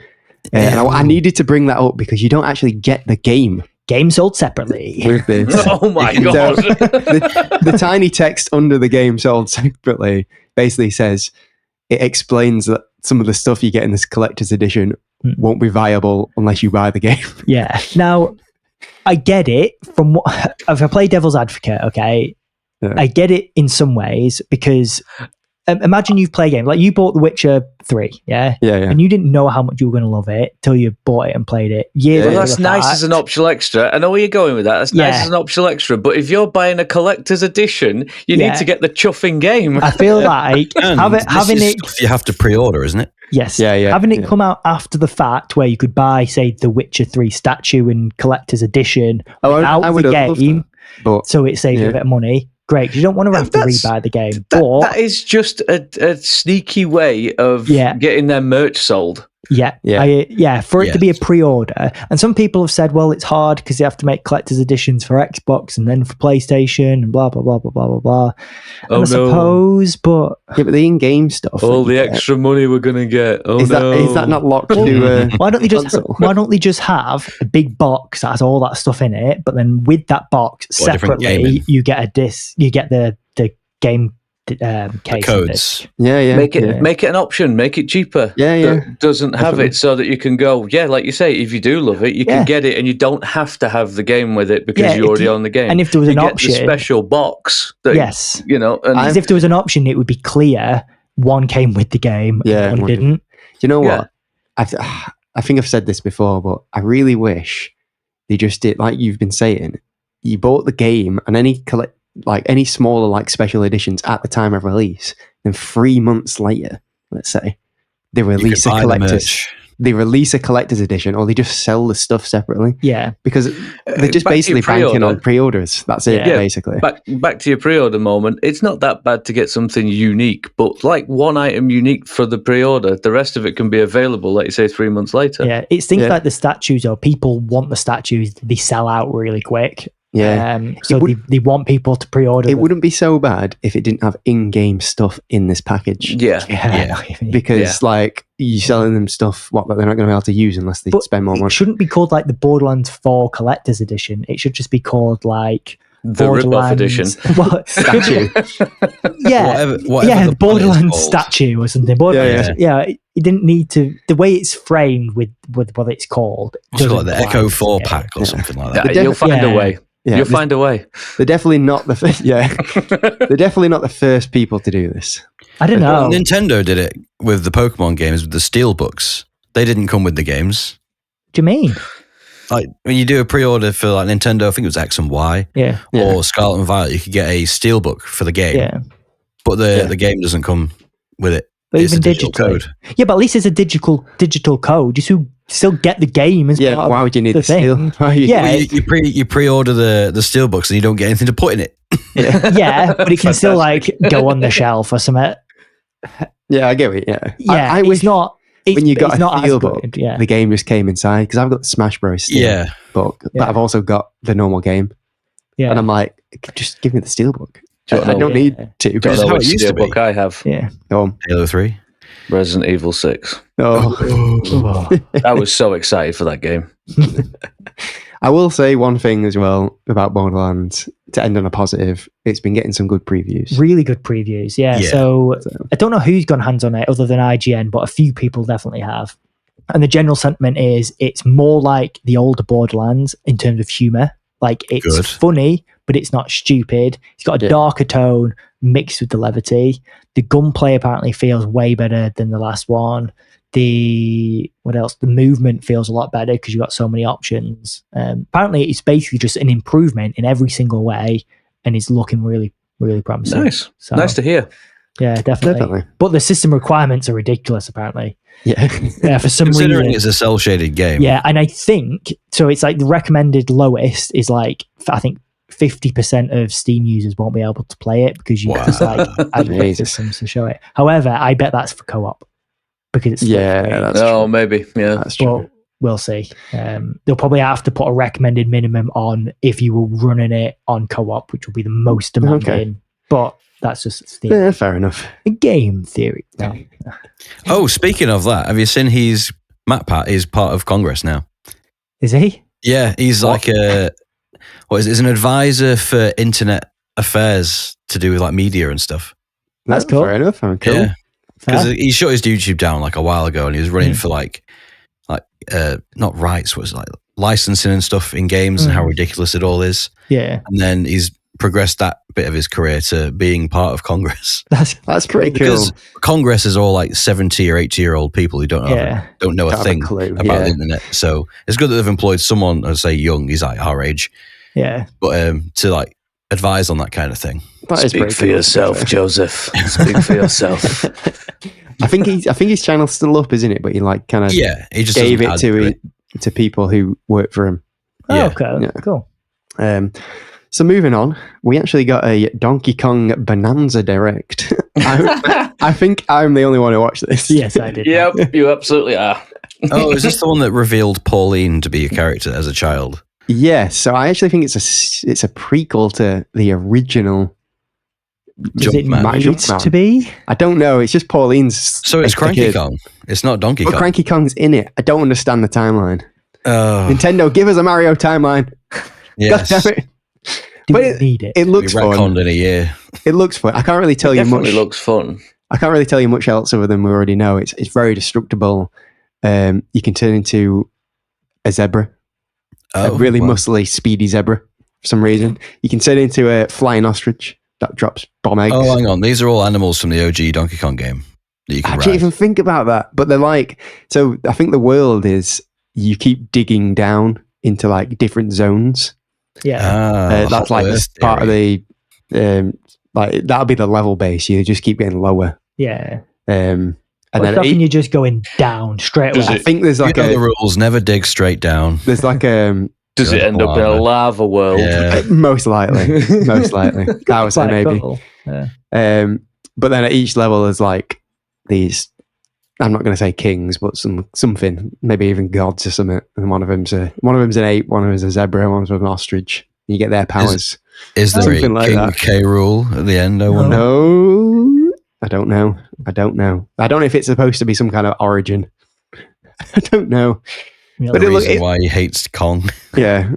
And I needed to bring that up because you don't actually get the game. Game sold separately. With this. Oh my God. The tiny text under the game sold separately basically says, it explains that some of the stuff you get in this collector's edition won't be viable unless you buy the game. Yeah. Now, I get it from what, if I play devil's advocate, okay, I get it in some ways, because imagine you've played a game, like you bought The Witcher 3, and you didn't know how much you were going to love it till you bought it and played it. Well, that's nice as an optional extra. I know where you're going with that. That's nice as an optional extra. But if you're buying a collector's edition, you need to get the chuffing game. I feel like having it, you have to pre-order, isn't it? Yes. Having it come out after the fact, where you could buy, say, The Witcher 3 statue in collector's edition without the game, so it saves you a bit of money. Great, because you don't want to have to rebuy the game. That is just a sneaky way of getting their merch sold. For it to be a pre-order. And some people have said, well, it's hard because they have to make collector's editions for Xbox and then for PlayStation and blah, blah, blah, blah, blah, blah, blah. And I suppose, but the in-game stuff. All the extra money we're going to get. Is that not locked to why don't they just have a big box that has all that stuff in it, but then with that box separately, you get a disc, you get the game case codes. Make it an option. Make it cheaper. That doesn't have it, so that you can go. Yeah, like you say, if you do love it, you can get it, and you don't have to have the game with it because you already own the game. And if there was an option, get the special box. That, because if there was an option, it would be clear. One came with the game, and one didn't. Do you know what? I think I've said this before, but I really wish they just did like you've been saying. You bought the game and any smaller like special editions at the time of release, then 3 months later, let's say, they release a collector's edition, or they just sell the stuff separately. Yeah, because they're just basically banking on pre-orders. That's it, basically. Back to your pre-order moment. It's not that bad to get something unique, but like one item unique for the pre-order, the rest of it can be available, like you say, 3 months later. Yeah, it's things like the statues, or people want the statues, they sell out really quick. Yeah. So they want people to pre-order. It wouldn't be so bad if it didn't have in-game stuff in this package. Yeah. Because like you're selling them stuff that they're not going to be able to use unless they spend more money. It shouldn't be called like the Borderlands 4 Collector's Edition. It should just be called like the rip-off edition. Statue. The Borderlands statue or something. It didn't need to. The way it's framed with what it's called. It's like the Echo 4 pack or something like that. You'll find a way. You'll find a way. They're definitely not They're definitely not the first people to do this. I don't know. Nintendo did it with the Pokemon games with the Steel books. They didn't come with the games. What do you mean? Like when you do a pre-order for like Nintendo, I think it was X and Y, or Scarlet and Violet, you could get a Steel book for the game, but the game doesn't come with it. But even digital code. Yeah, but at least it's a digital code. You still get the game as part why would you need the thing. Steel? You pre-order the Steel books and you don't get anything to put in it. But it can still like go on the shelf or something. Yeah, I get it. I wish not. When you got a Steelbook, the game just came inside, because I've got the Smash Bros. Steelbook, but I've also got the normal game. Yeah. And I'm like, just give me the Steelbook. I don't need to. That's how it used to be. I have. Yeah. Halo 3. Resident Evil 6. Oh. I was so excited for that game. I will say one thing as well about Borderlands, to end on a positive. It's been getting some good previews. Really good previews, yeah. So I don't know who's gone hands on it other than IGN, but a few people definitely have. And the general sentiment is it's more like the older Borderlands in terms of humour. Like it's funny, but it's not stupid. It's got a darker tone mixed with the levity. The gunplay apparently feels way better than the last one. The movement feels a lot better because you've got so many options. Apparently it's basically just an improvement in every single way, and it's looking really, really promising. Nice. So, nice to hear. Yeah, definitely. But the system requirements are ridiculous, apparently. Yeah. For some reason. Considering it's a cel-shaded game. Yeah, and I think, so it's like the recommended lowest is like, I think 50% of Steam users won't be able to play it because you just like add systems to show it. However, I bet that's for co-op. Because it's that's true. Maybe. Yeah, that's true. But we'll see. They'll probably have to put a recommended minimum on if you were running it on co-op, which will be the most demanding. Okay. But that's just fair enough. A game theory. No. Oh, speaking of that, have you seen MatPat is part of Congress now? Is he? Yeah, he's like he's an advisor for internet affairs to do with like media and stuff. That's cool. Fair enough. Cool. Yeah. Because he shut his YouTube down like a while ago, and he was running for like not rights, was like licensing and stuff in games and how ridiculous it all is. Yeah. And then he's progressed that bit of his career to being part of Congress. That's pretty cool. Because Congress is all like 70 or 80-year-old people who don't know a thing about the internet. So it's good that they've employed someone, I'd say young, he's like our age. Yeah. But to like advise on that kind of thing. Speak for yourself, Joseph. Speak for yourself. I think his channel's still up, isn't it? But he like kind of he just gave it to people who work for him. Oh, okay, cool. So moving on, we actually got a Donkey Kong Bananza Direct. I think I'm the only one who watched this. Yes, I did. Yep, you absolutely are. Oh, is this the one that revealed Pauline to be a character as a child? Yes. So I actually think it's a prequel to the original. Does it need to be? I don't know. It's just Pauline's. So it's Cranky Kong. It's not Donkey Kong. Cranky Kong's in it. I don't understand the timeline. Nintendo, give us a Mario timeline. Yes. God damn it. Do we need it? It looks fun. In a year. It looks fun. I can't really tell you much. It looks fun. I can't really tell you much else other than we already know. It's very destructible. You can turn into a zebra, a really muscly, speedy zebra for some reason. You can turn into a flying ostrich that drops bomb eggs. Oh, hang on. These are all animals from the OG Donkey Kong game that you can ride. I didn't even think about that. But they're like, so I think the world is you keep digging down into like different zones. Yeah. That's like part of the, like that'll be the level base. You just keep getting lower. Yeah. And then you're just going down straight away. I think there's like the rules, never dig straight down. There's like does it end up in a lava world? Yeah. Most likely. That was it, maybe. Cool. Yeah. But then at each level there's like these, I'm not going to say kings, but something, maybe even gods or something. And one of them's an ape, one of them's a zebra, one of them's an ostrich. You get their powers. Is there a like King that. K rule at the end? I wonder. No, I don't know. I don't know if it's supposed to be some kind of origin. I don't know. Really? But the reason why he hates Kong. Yeah,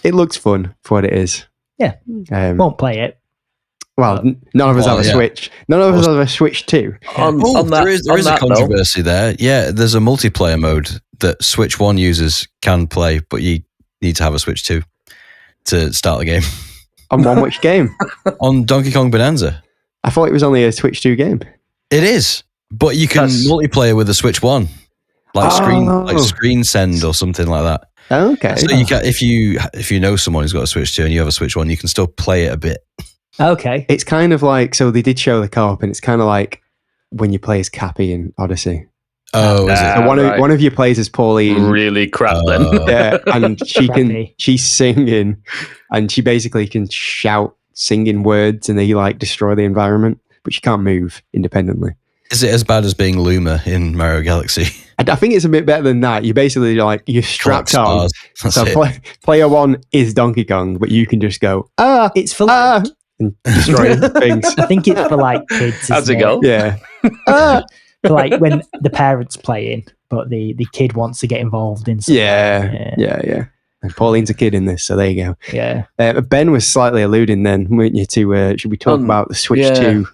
it looks fun for what it is. Yeah, won't play it. Well, none of us have a Switch. None of us have a Switch 2. There is a controversy there. Yeah, there's a multiplayer mode that Switch 1 users can play, but you need to have a Switch 2 to start the game. On which game? On Donkey Kong Bonanza. I thought it was only a Switch 2 game. It is, but you can multiplayer with the Switch 1. Like screen send or something like that. Oh, okay. So you can, if you know someone who's got a Switch 2 and you have a Switch 1, you can still play it a bit. Okay. It's kind of like, so they did show the co-op, and it's kind of like when you play as Cappy in Odyssey. Oh, is it? So one of you plays as Pauline. Really crap then. Yeah, and she's singing, and she basically can shout singing words, and they like destroy the environment, but she can't move independently. Is it as bad as being Luma in Mario Galaxy? I think it's a bit better than that. You basically you're strapped on. So player one is Donkey Kong, but you can just go, it's for and destroy things. I think it's for like kids. How's it go? Yeah. For like when the parents playing, but the kid wants to get involved in something. Yeah. And Pauline's a kid in this, so there you go. Yeah. Ben was slightly alluding then, weren't you, to should we talk about the Switch 2?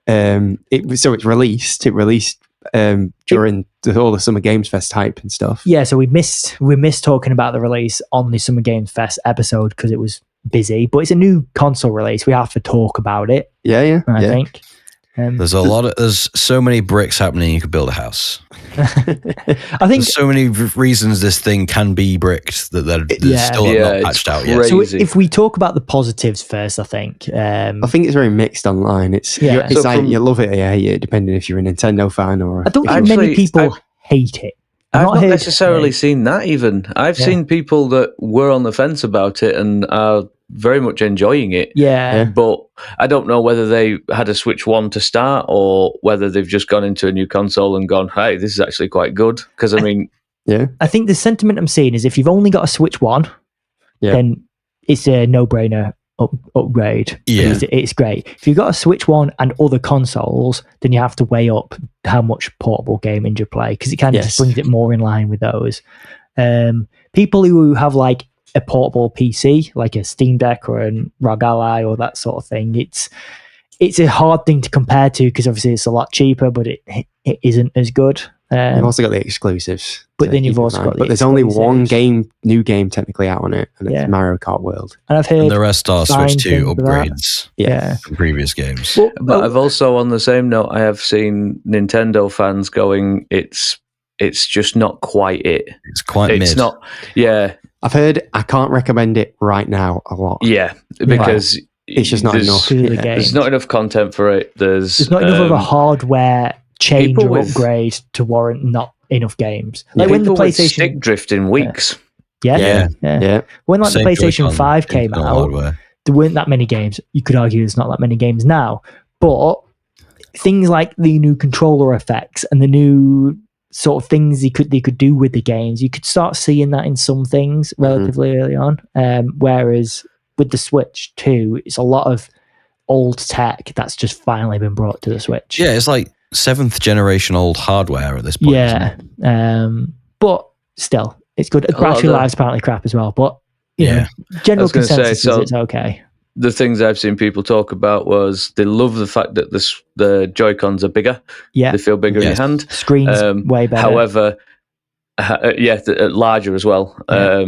It released during all the Summer Games Fest hype and stuff. Yeah, so we missed talking about the release on the Summer Games Fest episode because it was busy, but it's a new console release. We have to talk about it. I think. There's so many bricks happening. You could build a house. I think there's so many reasons this thing can be bricked that they're still not patched out yet. So if we talk about the positives first, I think it's very mixed online. It's you love it or you hate it, depending if you're a Nintendo fan or. I don't think many people hate it. I've not necessarily seen that even. I've seen people that were on the fence about it and are very much enjoying it. Yeah. But I don't know whether they had a Switch 1 to start or whether they've just gone into a new console and gone, hey, this is actually quite good. Because, I think the sentiment I'm seeing is if you've only got a Switch 1, then it's a no-brainer upgrade. Yeah. It's great. If you've got a Switch 1 and other consoles, then you have to weigh up how much portable gaming you play because it kind of just brings it more in line with those. People who have like a portable PC, like a Steam Deck or a ROG Ally or that sort of thing, it's a hard thing to compare to because obviously it's a lot cheaper, but it isn't as good. You've also got the exclusives. But then you've also got but there's only one new game technically out on it, and it's Mario Kart World. And I've heard the rest are Switch 2 upgrades from previous games. But I've also, on the same note, I have seen Nintendo fans going, it's just not quite it. It's quite mid. It's not, I've heard I can't recommend it right now a lot. Yeah, because it's just not enough. There's not enough content for it. There's not enough of a hardware change or upgrade to warrant not enough games. Like when the PlayStation stick drift in weeks. Yeah. When the PlayStation 5 came out, there weren't that many games. You could argue there's not that many games now, but things like the new controller effects and the new sort of things they could do with the games, you could start seeing that in some things relatively early on. Whereas with the Switch 2, it's a lot of old tech that's just finally been brought to the Switch. Yeah, it's like 7th generation old hardware at this point. Yeah, but still, it's good. Battery life's apparently crap as well, but you know, general consensus is it's okay. the things I've seen people talk about was they love the fact that the Joy-Cons are bigger. Yeah. They feel bigger in your hand. Screen's way better. However, larger as well. Yeah.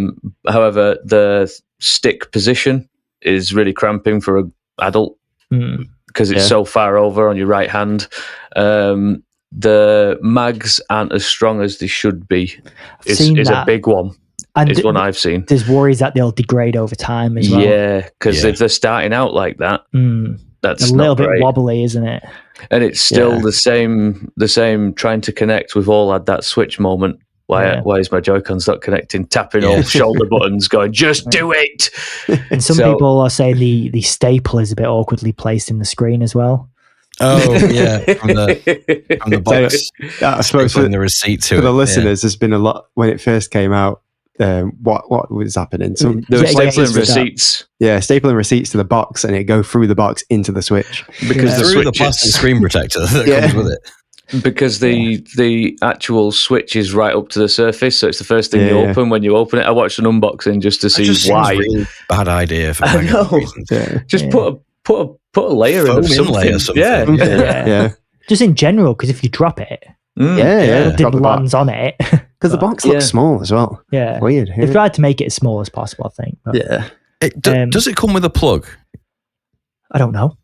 However, the stick position is really cramping for an adult because it's so far over on your right hand. The mags aren't as strong as they should be. Is a big one. And is one I've seen. There's worries that they'll degrade over time as well. Yeah, because if they're starting out like that, that's a little bit wobbly, isn't it? And it's still the same. Trying to connect. We've all had that switch moment. Why is my Joy-Cons not connecting? Tapping all shoulder buttons, going, just do it. And some people are saying the staple is a bit awkwardly placed in the screen as well. Oh yeah, from the box. I suppose putting the receipt to for the listeners, there's been a lot when it first came out. What was happening? So there were stapling receipts. Yeah, stapling receipts to the box, and it go through the box into the Switch because the plastic screen protector that comes with it. Because the actual Switch is right up to the surface, so it's the first thing you open when you open it. I watched an unboxing just to see why. Seems a really bad idea for reasons. Just put a layer of something. Yeah. Just in general, because if you drop it, it lands on it. Because the box looks small as well. Yeah, weird. They've tried to make it as small as possible, I think. But, does it come with a plug? I don't know.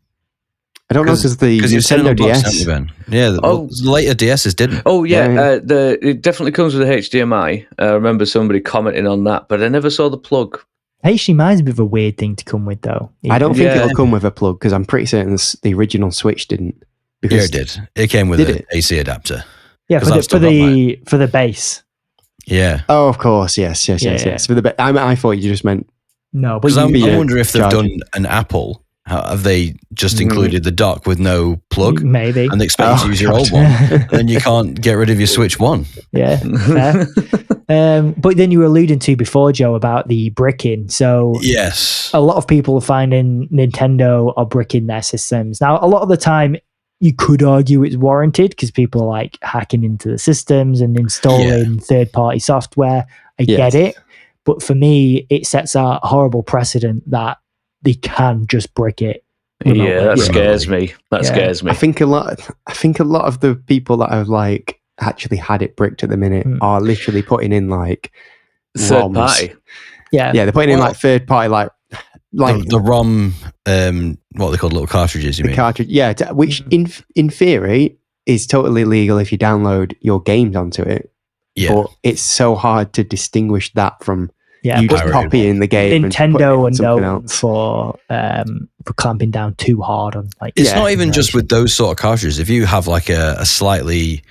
I don't know because the Nintendo DS. The later DSs didn't. Oh yeah, it definitely comes with a HDMI. I remember somebody commenting on that, but I never saw the plug. HDMI is a bit of a weird thing to come with, though. I don't think it'll come with a plug because I'm pretty certain the original Switch didn't. Yeah, it did. It came with an AC adapter. Yeah, for the base. Yeah. Oh, of course. Yes. For the I thought you just meant no, but I wonder if they've done an Apple. Have they just included the dock with no plug? Maybe. And they expect you to use your old one. And then you can't get rid of your Switch 1. Yeah. But then you were alluding to before, Joe, about the bricking. So yes, a lot of people are finding Nintendo are bricking their systems. Now, a lot of the time, you could argue it's warranted because people are like hacking into the systems and installing third-party software. I get it. But for me, it sets a horrible precedent that they can just brick it. That scares me. That scares me. I think a lot of the people that have like actually had it bricked at the minute are literally putting in like third ROMs. Party. Yeah, they're putting in like third party like the ROM, what they call little cartridges. You mean cartridge? Yeah, which in theory is totally legal if you download your games onto it. Yeah, but it's so hard to distinguish that from you just copying the game. Nintendo and known for clamping down too hard on like. It's not even just with those sort of cartridges. If you have like a slightly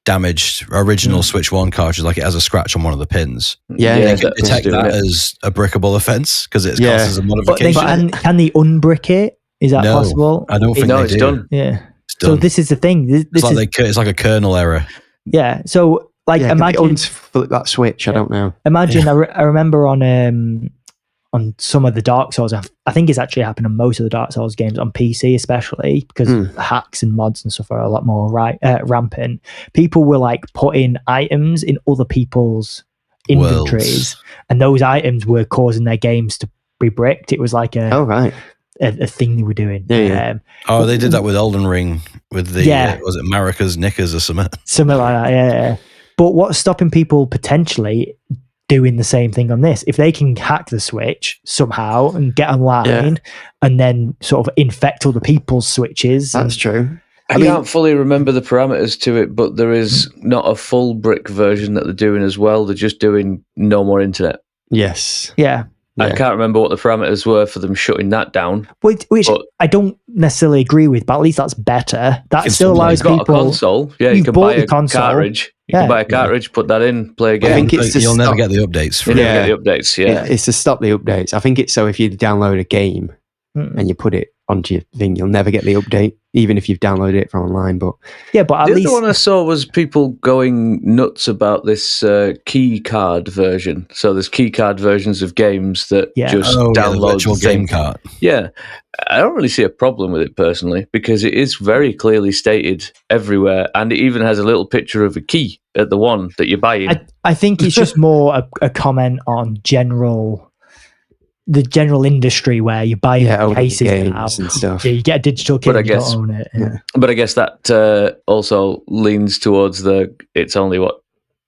damaged original Switch 1 cartridge, like it has a scratch on one of the pins, they can detect that as a brickable offense because it's classed as a modification. But can they unbrick it? Is that possible? I don't think it's done. Yeah. So this is the thing. It's like a kernel error. Yeah. So like imagine that Switch. I don't know. Imagine I remember on some of the Dark Souls. I think it's actually happened on most of the Dark Souls games on PC, especially because hacks and mods and stuff are a lot more rampant. People were like putting items in other people's inventories, and those items were causing their games to be bricked. It was like a thing they were doing. Yeah. They did that with Elden Ring with the was it Marika's Knickers or something? Something like that. Yeah. But what's stopping people potentially doing the same thing on this? If they can hack the Switch somehow and get online and then sort of infect other people's Switches. That's true. I can't fully remember the parameters to it, but there is not a full brick version that they're doing as well. They're just doing no more internet. Yes. Yeah. I can't remember what the parameters were for them shutting that down. Which I don't necessarily agree with, but at least that's better. That still allows people... You've got a console. Yeah, you can buy a cartridge. You can buy a cartridge, put that in, play a game. I think you'll never get the updates. You'll never get the updates, It's to stop the updates. I think it's so if you download a game and you put it onto your thing, you'll never get the update, even if you've downloaded it from online. But at least... The other one I saw was people going nuts about this key card version. So there's key card versions of games that just download the virtual game card. Yeah. I don't really see a problem with it personally because it is very clearly stated everywhere, and it even has a little picture of a key at the one that you're buying. I think it's just more a comment on general the general industry where you buy cases games and stuff. Yeah, you get a digital kit and you don't own it. Yeah. But I guess that also leans towards it's only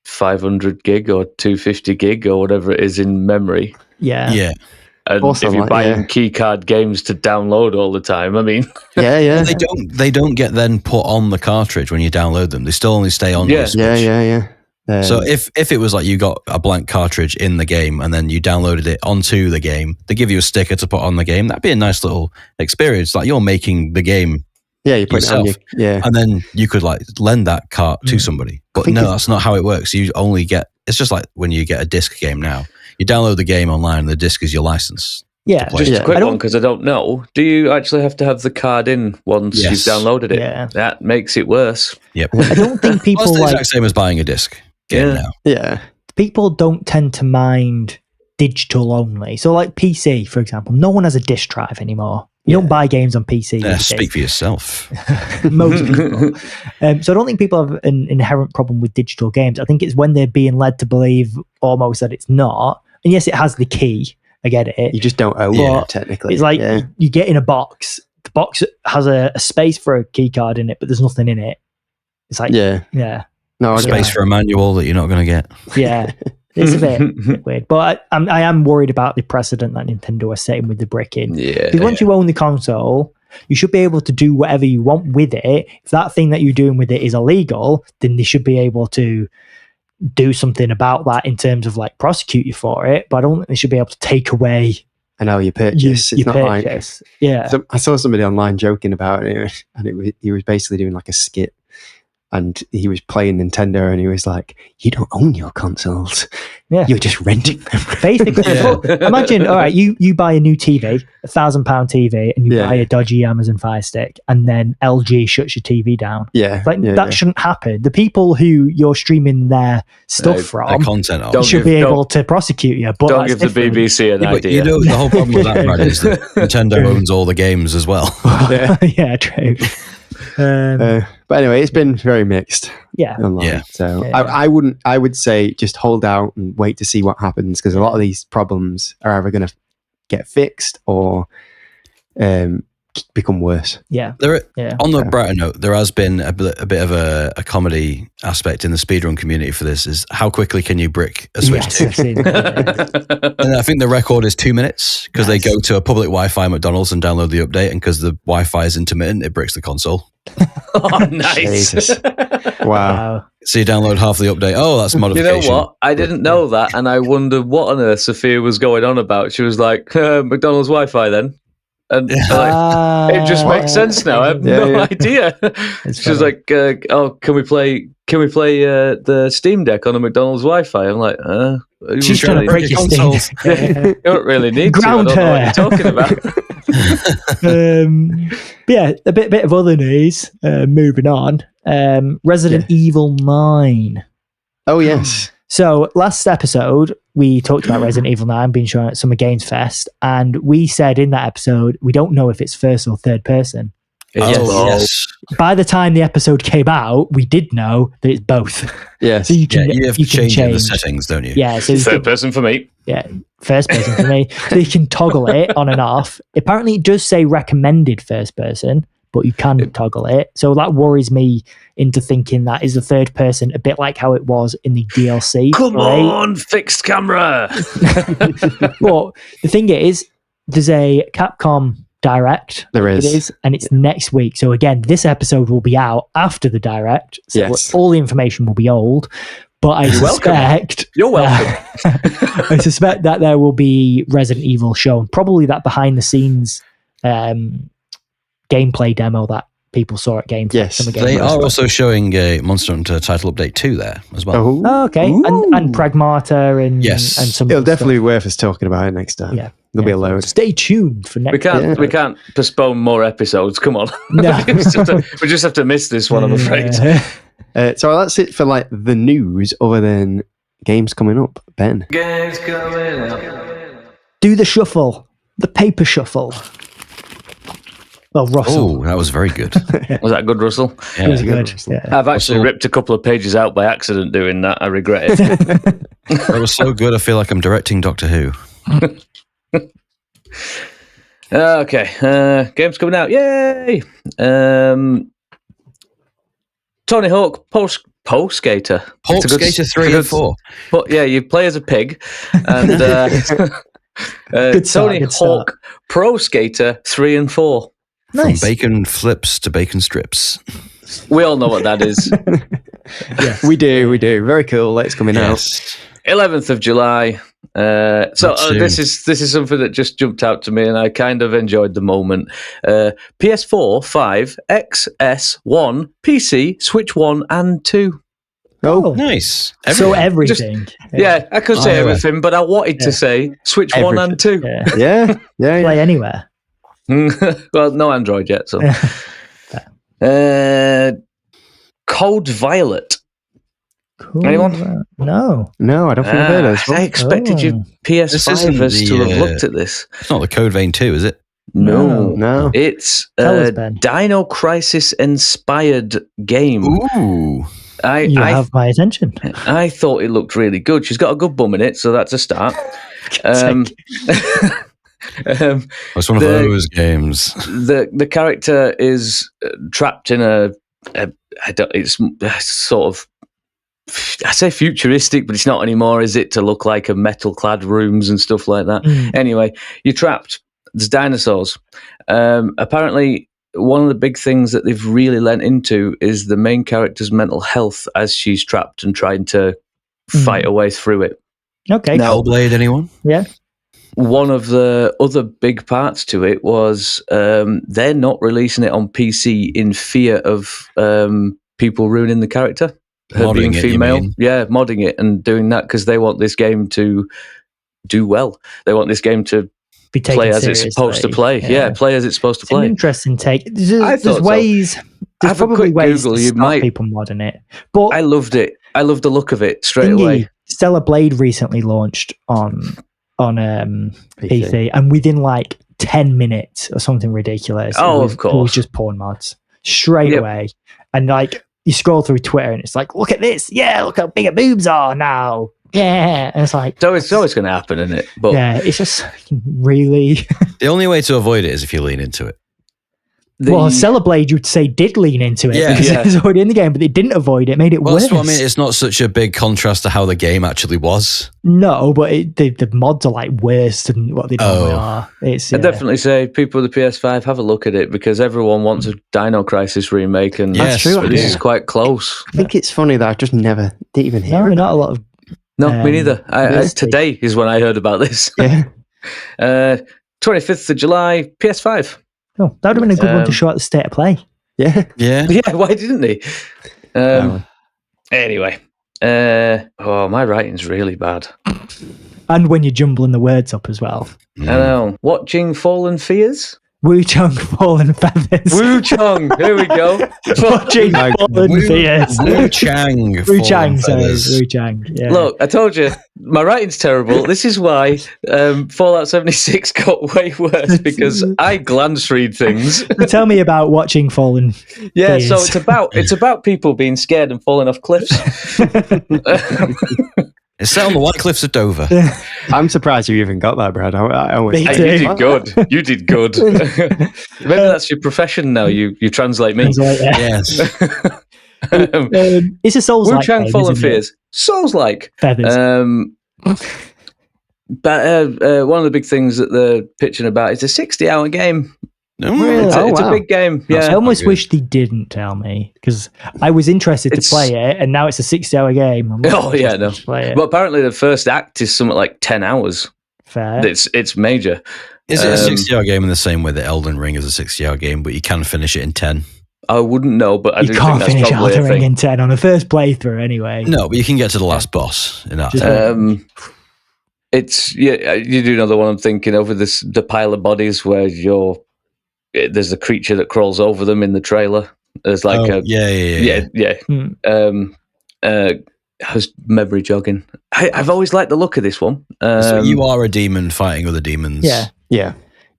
500 gig or 250 gig or whatever it is in memory. Yeah. And also, if you're buying keycard games to download all the time, I mean, well, they don't get then put on the cartridge when you download them. They still only stay on your Switch. Yeah. So if it was like you got a blank cartridge in the game and then you downloaded it onto the game, they give you a sticker to put on the game. That'd be a nice little experience. Like you're making the game. Yeah, you put yourself, it on and then you could like lend that cart to somebody. But no, that's not how it works. You only get. It's just like when you get a disc game now. You download the game online, and the disc is your license. Yeah, just a quick one because I don't know. Do you actually have to have the card in once you've downloaded it? Yeah, that makes it worse. Yep. I don't think people it's the exact same as buying a disc game now. Yeah, people don't tend to mind digital only. So, like PC, for example, no one has a disc drive anymore. You don't buy games on PC. Speak for yourself. Most people. So I don't think people have an inherent problem with digital games. I think it's when they're being led to believe almost that it's not. And yes, it has the key. I get it. You just don't own it, technically. It's like you get in a box. The box has a space for a key card in it, but there's nothing in it. It's like, no space for a manual that you're not going to get. Yeah. It's a bit weird, but I am worried about the precedent that Nintendo are setting with the bricking. Yeah, because once you own the console, you should be able to do whatever you want with it. If that thing that you're doing with it is illegal, then they should be able to do something about that in terms of like prosecute you for it. But I don't think they should be able to take away. I know your purchase. It's not purchase. Like So I saw somebody online joking about it, and he was basically doing like a skit. And he was playing Nintendo, and he was like, "You don't own your consoles. Yeah, you're just renting them." Basically, imagine, all right, you buy a new TV, £1,000 TV, and you buy a dodgy Amazon Fire Stick, and then LG shuts your TV down. That shouldn't happen. The people who you're streaming their stuff from, their content, should be able to prosecute you. But don't give the BBC an idea. You know, the whole problem with that, Brad, is that Nintendo owns all the games as well. Yeah, true. But anyway, it's been very mixed. Online. So I would say just hold out and wait to see what happens, because a lot of these problems are either going to get fixed or become worse. Yeah. On the brighter note, there has been a bit of a comedy aspect in the speedrun community for this. Is how quickly can you brick a Switch 2? And I think the record is 2 minutes because they go to a public Wi-Fi McDonald's and download the update, and because the Wi-Fi is intermittent, it bricks the console. Oh, nice. Jesus. Wow. So you download half the update. Oh, that's a modification. You know what? I didn't know that, and I wondered what on earth Sophia was going on about. She was like, McDonald's Wi-Fi then? And it just makes sense now. I have no idea. She was like, "Oh, can we play the Steam Deck on a McDonald's Wi-Fi?" I'm like, she's trying to break your consoles. You don't really need Ground to. I don't know what you're talking about. Yeah, a bit of other news. Moving on. Resident Evil 9. Oh yes. So last episode, we talked about Resident Evil 9 being shown at Summer Games Fest, and we said in that episode, we don't know if it's first or third person. Yes. By the time the episode came out, we did know that it's both. Yes. So you can change the settings, don't you? Yeah. So third person for me. Yeah, first person for me. So you can toggle it on and off. Apparently, it does say recommended first person, but you can toggle it. So that worries me into thinking that is the third person, a bit like how it was in the DLC. Come on, fixed camera. Well, the thing is, there's a Capcom Direct. There is. It is, and it's next week. So again, this episode will be out after the Direct. So all the information will be old. But I suspect... You're welcome. I suspect that there will be Resident Evil shown. Probably that behind-the-scenes gameplay demo that people saw at Game Yes, they are also showing a Monster Hunter title update 2 there as well. Oh, okay. And Pragmata and some. It'll definitely be worth us talking about it next time. Yeah, there'll be a load. Stay tuned for next. We can't postpone more episodes. Come on, no. we just have to miss this one. I'm afraid. So that's it for like the news. Other than games coming up, Ben. Games coming up. Do the shuffle, the paper shuffle. Well, Russell. Oh, that was very good. Was that good, Russell? Yeah, it was good. Yeah. I've actually ripped a couple of pages out by accident doing that. I regret it. That was so good. I feel like I'm directing Doctor Who. Okay, games coming out. Yay! Tony Hawk Pro Skater. Hulk Skater 3 and 4. But yeah, you play as a pig. And Tony Hawk Pro Skater 3 and 4. Nice. From bacon flips to bacon strips. We all know what that is. Yes. We do. Very cool. It's coming out. 11th of July. This is something that just jumped out to me, and I kind of enjoyed the moment. PS4, 5, XS, 1, PC, Switch 1 and 2. Oh, nice. So everything. I could say everything, but I wanted to say Switch everything. 1 and 2. Yeah. Play anywhere. Well, no Android yet, so. Code Violet. Cool. Anyone? No, I don't think I've heard of this. I expected you PS5ers to have looked at this. It's not the Code Vein 2, is it? No. It's a Dino Crisis inspired game. Ooh. You have my attention. I thought it looked really good. She's got a good bum in it, so that's a start. It's one of those games. The character is trapped in it's sort of, I say futuristic, but it's not anymore, is it? To look like a metal-clad rooms and stuff like that. Anyway, you're trapped. There's dinosaurs. Apparently, one of the big things that they've really lent into is the main character's mental health as she's trapped and trying to fight her way through it. Okay. Hellblade, anyone? Yeah. One of the other big parts to it was they're not releasing it on PC in fear of people ruining the character. Her modding being female. Modding it and doing that because they want this game to do well. They want this game to be taken play as seriously. it's supposed to play. Yeah, play as it's supposed to play. An interesting take. There's ways. There's probably ways to stop people modding it. But I loved it. I loved the look of it straight away. Stellar Blade recently launched on PC, and within like 10 minutes or something ridiculous. Of course. It was just porn mods straight away. And like you scroll through Twitter and it's like, look at this. Yeah, look how big her boobs are now. Yeah. And it's like, so it's always going to happen, isn't it? But yeah, it's just really. The only way to avoid it is if you lean into it. Well, Stellar Blade, you'd say, did lean into it because it was already in the game, but it didn't avoid it, made it worse. That's what I mean. It's not such a big contrast to how the game actually was. No, but the mods are like worse than what they normally are. I definitely say people with the PS5 have a look at it because everyone wants a Dino Crisis remake, and that's true. This is quite dose. I think it's funny that I just never didn't even hear. No, not a lot of. No, me neither. Today is when I heard about this. Yeah. 25th of July, PS5. Oh, that would have been a good one to show at the state of play. Yeah. Why didn't they? Anyway, my writing's really bad. And when you're jumbling the words up as well. I know. Watching Fallen Fears. Wu-Chang Fallen Feathers. Wu-Chang, here we go. Watching Fallen Fears. Wu-Chang. Wu-Chang, Wu-Chang, yeah. Look, I told you, my writing's terrible. This is why Fallout 76 got way worse, because I glance read things. Tell me about Watching Fallen Fears. So it's about people being scared and falling off cliffs. It's set on the White Cliffs of Dover. I'm surprised you even got that, Brad. You did good. You did good. Maybe that's your profession now. You translate me. Yes. It's a Souls-like Wu-Chang Fallen Fears. Souls-like. Feathers. But one of the big things that they're pitching about is a 60-hour game. Really? It's a big game. Yeah. I almost wish they didn't tell me because I was interested to play it, and now it's a 60-hour game. But apparently the first act is something like 10 hours. Fair. It's major. Is it a 60-hour game in the same way that Elden Ring is a 60-hour game, but you can finish it in 10? I wouldn't know, but I do think that's probably finish Elden Ring in 10 on the first playthrough anyway. No, but you can get to the last boss in that. You do know the one I'm thinking of with the pile of bodies where there's a creature that crawls over them in the trailer. There's like I was memory jogging. I've always liked the look of this one. So you are a demon fighting other demons. Yeah.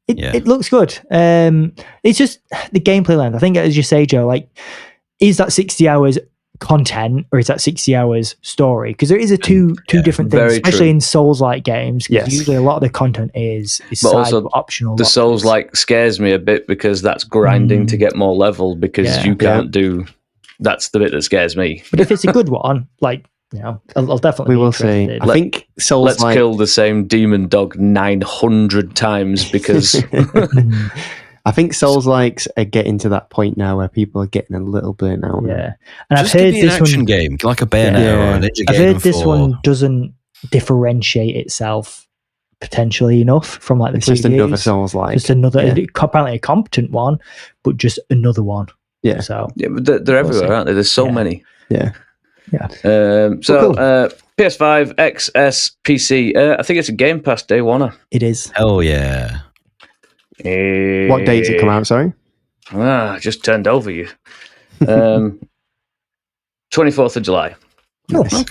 It looks good. It's just the gameplay length. I think, as you say, Joe, like, is that 60 hours content or is that 60 hours story? Because there is a two different things, especially in Souls-like games. Yes. Usually a lot of the content is But side also optional. The Souls-like scares me a bit because that's grinding to get more level because you can't do. That's the bit that scares me. But if it's a good one, like, you know, I'll definitely. We will see. I think Souls. Let's kill the same demon dog 900 times because. I think Souls-likes are getting to that point now where people are getting a little burnt out. Yeah, and just I've heard give me this an action one game, like a Bayonetta or a Ninja I've game. heard this one doesn't differentiate itself potentially enough from like the it's previous. just another Souls-like. Just another, apparently a competent one, but just another one. Yeah. So but they're everywhere, aren't they? There's so many. Yeah. Yeah. PS5, XS, PC. I think it's a Game Pass day one. It is. Hell yeah. What date does it come out, sorry? Just turned over you. 24th of July. Nice.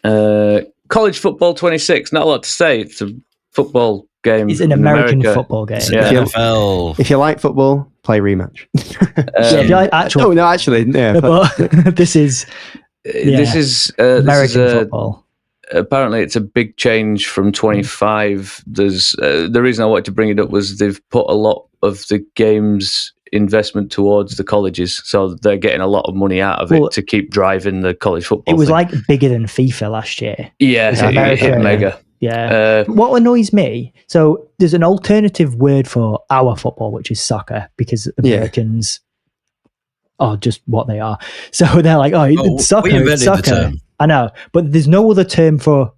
Okay. College football 26. Not a lot to say. It's a football game. It's an American football game. It's NFL. If you like football, play Rematch. If you like actual. No, actually, yeah. But this is American football. Apparently, it's a big change from 25. There's the reason I wanted to bring it up was they've put a lot of the game's investment towards the colleges, so they're getting a lot of money out of it to keep driving the college football. It was thing. like bigger than FIFA last year. Yeah, it hit mega. Yeah. What annoys me, so there's an alternative word for our football, which is soccer, because Americans are just what they are. So they're like, it's soccer. We invented soccer. the term. I know, but there's no other term for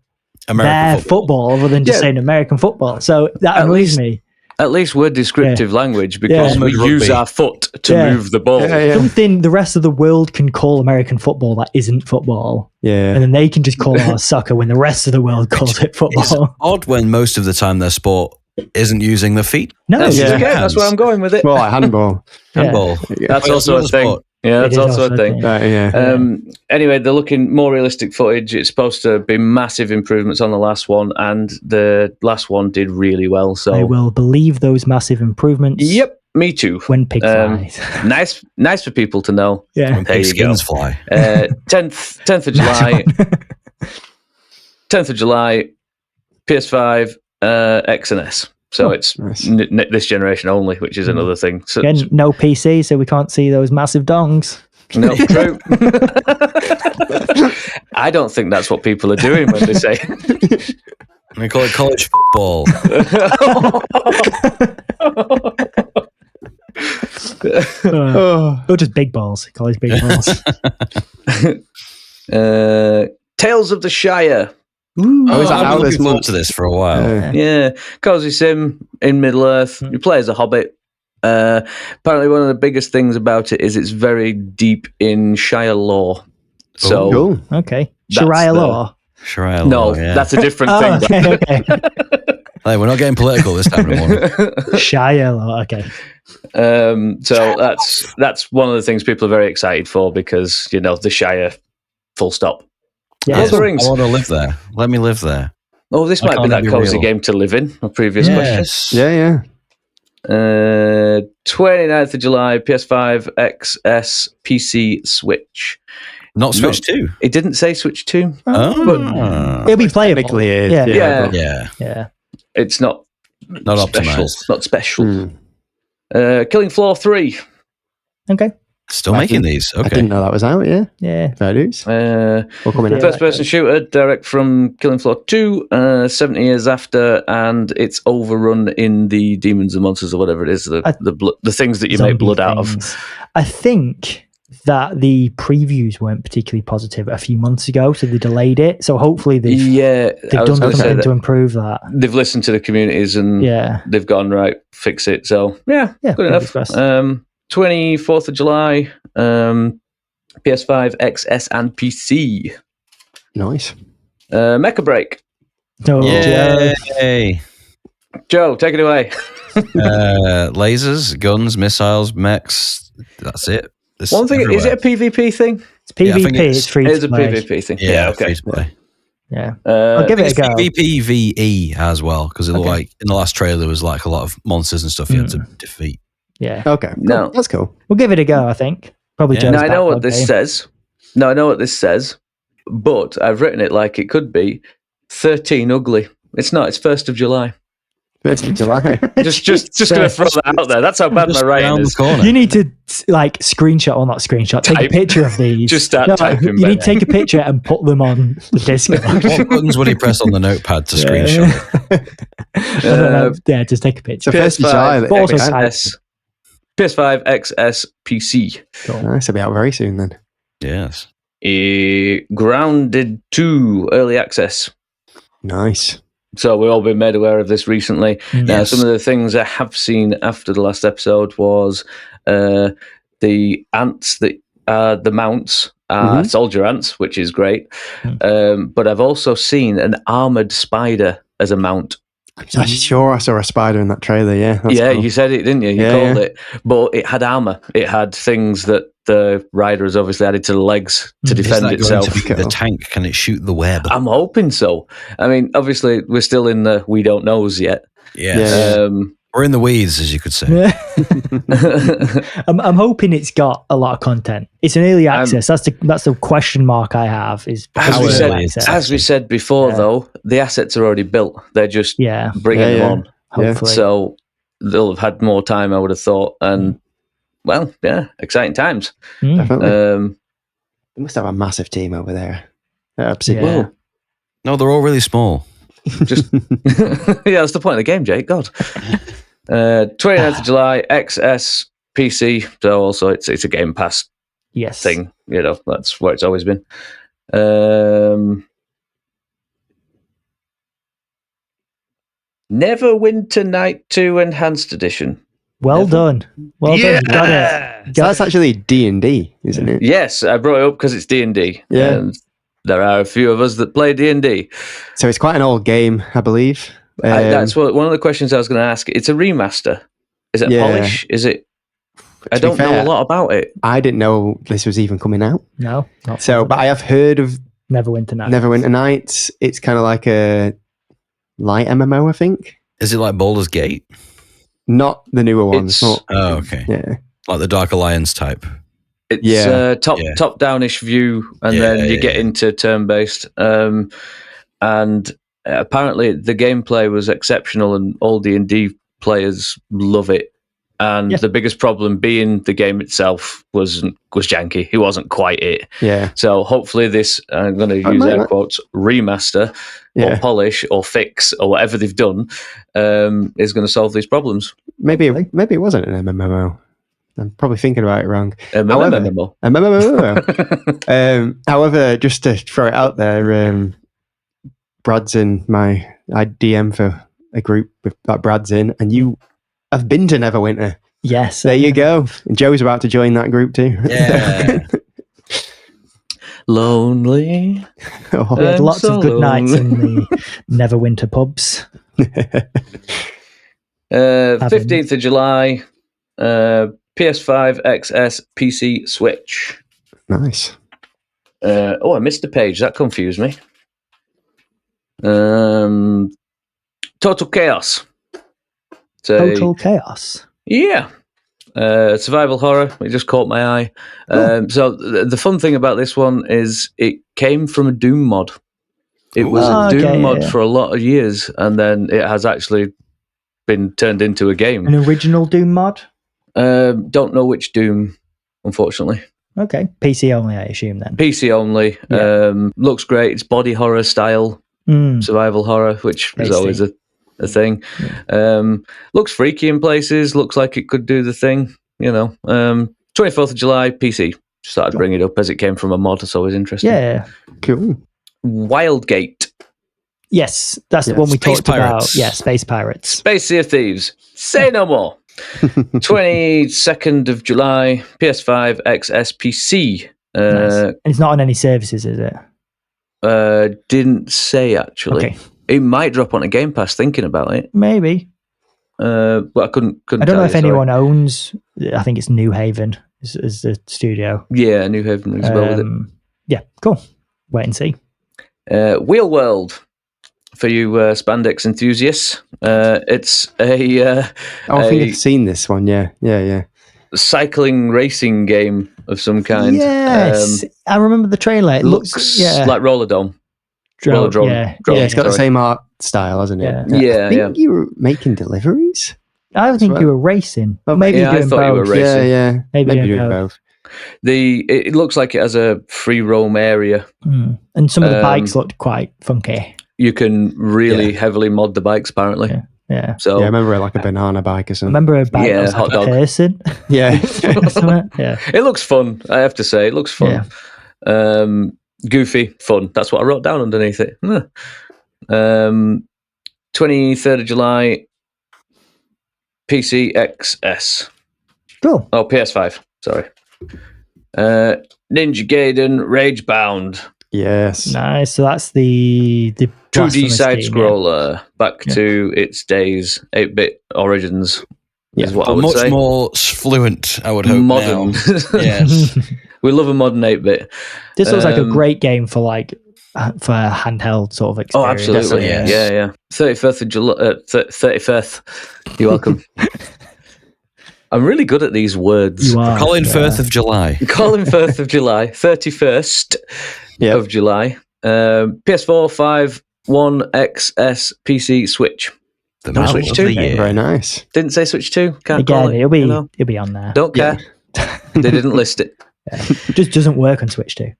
their football other than just saying American football. So that annoys me. At least we're descriptive language because we use our foot to move the ball. Something the rest of the world can call American football that isn't football. Yeah. And then they can just call ours soccer when the rest of the world calls it football. It's odd when most of the time their sport isn't using the feet. No, that's where I'm going with it. Well, like handball. Handball. That's also a thing. Yeah, that's also a thing. Anyway, they're looking more realistic footage. It's supposed to be massive improvements on the last one, and the last one did really well. So I will believe those massive improvements. Yep, me too. When pig flies. Nice for people to know. Yeah, when pig skins fly. 10th of July. 10th of July. PS5, X and S. So it's this generation only, which is another thing. So, again, no PC, so we can't see those massive dongs. No, true. I don't think that's what people are doing when they say. We call it college football. Or just big balls. College big balls. Tales of the Shire. I've been looking forward to this for a while. Yeah, cozy sim in Middle Earth. You play as a hobbit. Apparently, one of the biggest things about it is it's very deep in Shire lore. So, cool. Okay, Sharia law. Sharia law. No, that's a different thing. Okay. Hey, we're not getting political this time anymore. Shire law. Okay. So that's one of the things people are very excited for because the Shire. Full stop. Yeah, I want to live there. Let me live there. Oh, this might be that cozy game to live in. A previous question. Yeah. 29th of July, PS5, XS, PC, Switch. Not Switch 2. It didn't say Switch 2. But it'll be playable. Yeah. It's not optimized. Special. Not special. Killing Floor 3. Okay. Still making these. Okay. I didn't know that was out, Yeah. Fair dues. First-person shooter, direct from Killing Floor 2, 70 years after, and it's overrun in the Demons and Monsters or whatever it is, the things that you make blood out of. I think that the previews weren't particularly positive a few months ago, so they delayed it. So hopefully they've done something to improve that. They've listened to the communities and they've gone, right, fix it. So, good enough. 24th of July, PS5, XS, and PC. Nice. Mecha Break. Yay! Joe, take it away. Lasers, guns, missiles, mechs. That's it. One thing, is it a PvP thing? It's PvP. It's free to play. It's a PvP thing. Yeah, okay. Free to play. Yeah, I'll give it a go. PvP VE as well, because it looked like in the last trailer there was like a lot of monsters and stuff you had to defeat. Yeah. Okay. No, that's cool. We'll give it a go, I think. Probably Joe's Now I know what backlog this game. says. No, I know what this says, but I've written it like it could be 13 ugly. It's not. It's 1st of July. 1st of July. Just going to throw that out there. That's how bad my writing around is. the corner. You need to screenshot, or not screenshot, take a picture of these. Just start typing. You need to take a picture and put them on the Discord. What buttons would he press on the notepad to screenshot it? Yeah, just take a picture. So 1st of July. PS5, But also XS, PS5, XS, PC. Cool. Nice, it'll be out very soon then. Yes. Grounded 2 early access. Nice. So we've all been made aware of this recently. Now, Yes. some of the things I have seen after the last episode was the ants, the mounts, soldier ants, which is great. But I've also seen an armored spider as a mount. I'm sure I saw a spider in that trailer. Yeah. That's cool. You said it, didn't you? You called it. But it had armor. It had things that the rider has obviously added to the legs to defend Is that itself. going to be the tank? Can it shoot the web? I'm hoping so. I mean, obviously, we're still in the we don't knows yet. Yes. We're in the weeds, as you could say. I'm hoping it's got a lot of content. It's an early access. That's the question mark I have. Is as we said before, though, the assets are already built. They're just bringing them on. Hopefully. So they'll have had more time, I would have thought. And well, exciting times. Definitely. They must have a massive team over there. Absolutely. No, they're all really small. Just that's the point of the game, Jake. God. 29th of July, XS, PC. So also it's a Game Pass thing. You know, that's where it's always been. Neverwinter Night 2 Enhanced Edition. Well done. Well done. Got it. So that's actually D&D, isn't it? Yes, I brought it up because it's D&D. Yeah. And there are a few of us that play D&D. So it's quite an old game, I believe. That's one of the questions I was going to ask. It's a remaster. Is it a polish? Is it? I don't know a lot about it. I didn't know this was even coming out. No. So, but I have heard of Neverwinter Nights. Neverwinter Nights. It's kind of like a light MMO, I think. Is it like Baldur's Gate? Not the newer ones. Okay. Yeah. Like the Dark Alliance type. It's top-downish view, and then you get into turn-based. And apparently the gameplay was exceptional, and all D&D players love it. And the biggest problem being the game itself was janky. It wasn't quite it. Yeah. So hopefully this, I'm going to use air quotes, remaster or polish or fix or whatever they've done is going to solve these problems. Maybe it wasn't an MMO. I'm probably thinking about it wrong. MMO. However, just to throw it out there, Brad's in I DM for a group that Brad's in, and you have been to Neverwinter. Yes. There you go. And Joe's about to join that group too. Yeah. Lonely. We had lots of good nights in the Neverwinter pubs. 15th of July, PS5, XS, PC, Switch. Nice. I missed a page. That confused me. Total Chaos. Total Chaos? Yeah. Survival horror. It just caught my eye. So the fun thing about this one is it came from a Doom mod. It was a Doom mod for a lot of years, and then it has actually been turned into a game. An original Doom mod? Don't know which Doom, unfortunately. Okay. PC only, I assume then. PC only. Yeah. Looks great. It's body horror style survival horror, which is always a thing. Yeah. Looks freaky in places. Looks like it could do the thing. 24th of July, PC. Just thought I'd bring it up as it came from a mod. It's always interesting. Yeah. Cool. Wildgate. Yes, that's the one we talked about. Yeah, Space Pirates. Space Sea of Thieves. Say no more. 22nd of July, PS5, XS, PC. Nice. And it's not on any services, is it? Didn't say, actually. Okay. It might drop on a Game Pass, thinking about it. Maybe. But I couldn't I don't know if anyone owns, I think it's New Haven is the studio. Yeah, New Haven rings a bell with it. Yeah, cool. Wait and see. Wheel World. For you spandex enthusiasts, it's a... I think I've seen this one, yeah. Cycling racing game of some kind. Yes, I remember the trailer. It looks like Roller Dome. It's got the same art style, hasn't it? Yeah. I think you were making deliveries. I think you were racing. Maybe you're doing I thought both. you were racing. Yeah. Maybe doing both. It looks like it has a free roam area. And some of the bikes looked quite funky. You can really heavily mod the bikes, apparently. Yeah. So I remember like a banana bike or something. I remember a bike that was like a person. Yeah. It looks fun, I have to say. It looks fun. Yeah. Goofy, fun. That's what I wrote down underneath it. 23rd of July, PC XS. Cool. Oh, PS5. Sorry. Ninja Gaiden Ragebound. Yes. Nice. So that's the 2D side scroller back to its days, 8-bit origins. Is what I would say. Much more fluent, I would hope. Modern. Yes. We love a modern 8-bit. This looks like a great game for for a handheld sort of experience. Oh, absolutely. Yeah. 31st of July. 31st. You're welcome. I'm really good at these words. You are. Colin Firth of July. Colin Firth of July. 31st of July. PS4, 5, 1, XS, PC, Switch. The Switch 2. Very nice. Didn't say Switch 2. Can't Again, call it. It'll be on there. Don't care. They didn't list it. It just doesn't work on Switch 2.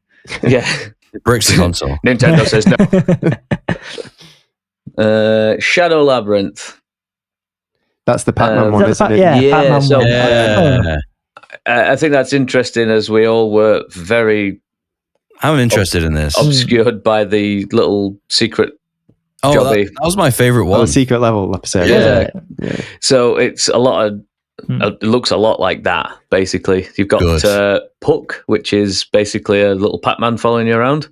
Yeah. It breaks the console. Nintendo says no. Shadow Labyrinth. That's the Pac-Man one, isn't it? Yeah. So, I think that's interesting, as we all were very... I'm interested in this. Obscured by the little secret jobby. That was my favourite one. The secret level episode. Yeah. So it's a lot of... It looks a lot like that, basically. You've got Puck, which is basically a little Pac-Man following you around.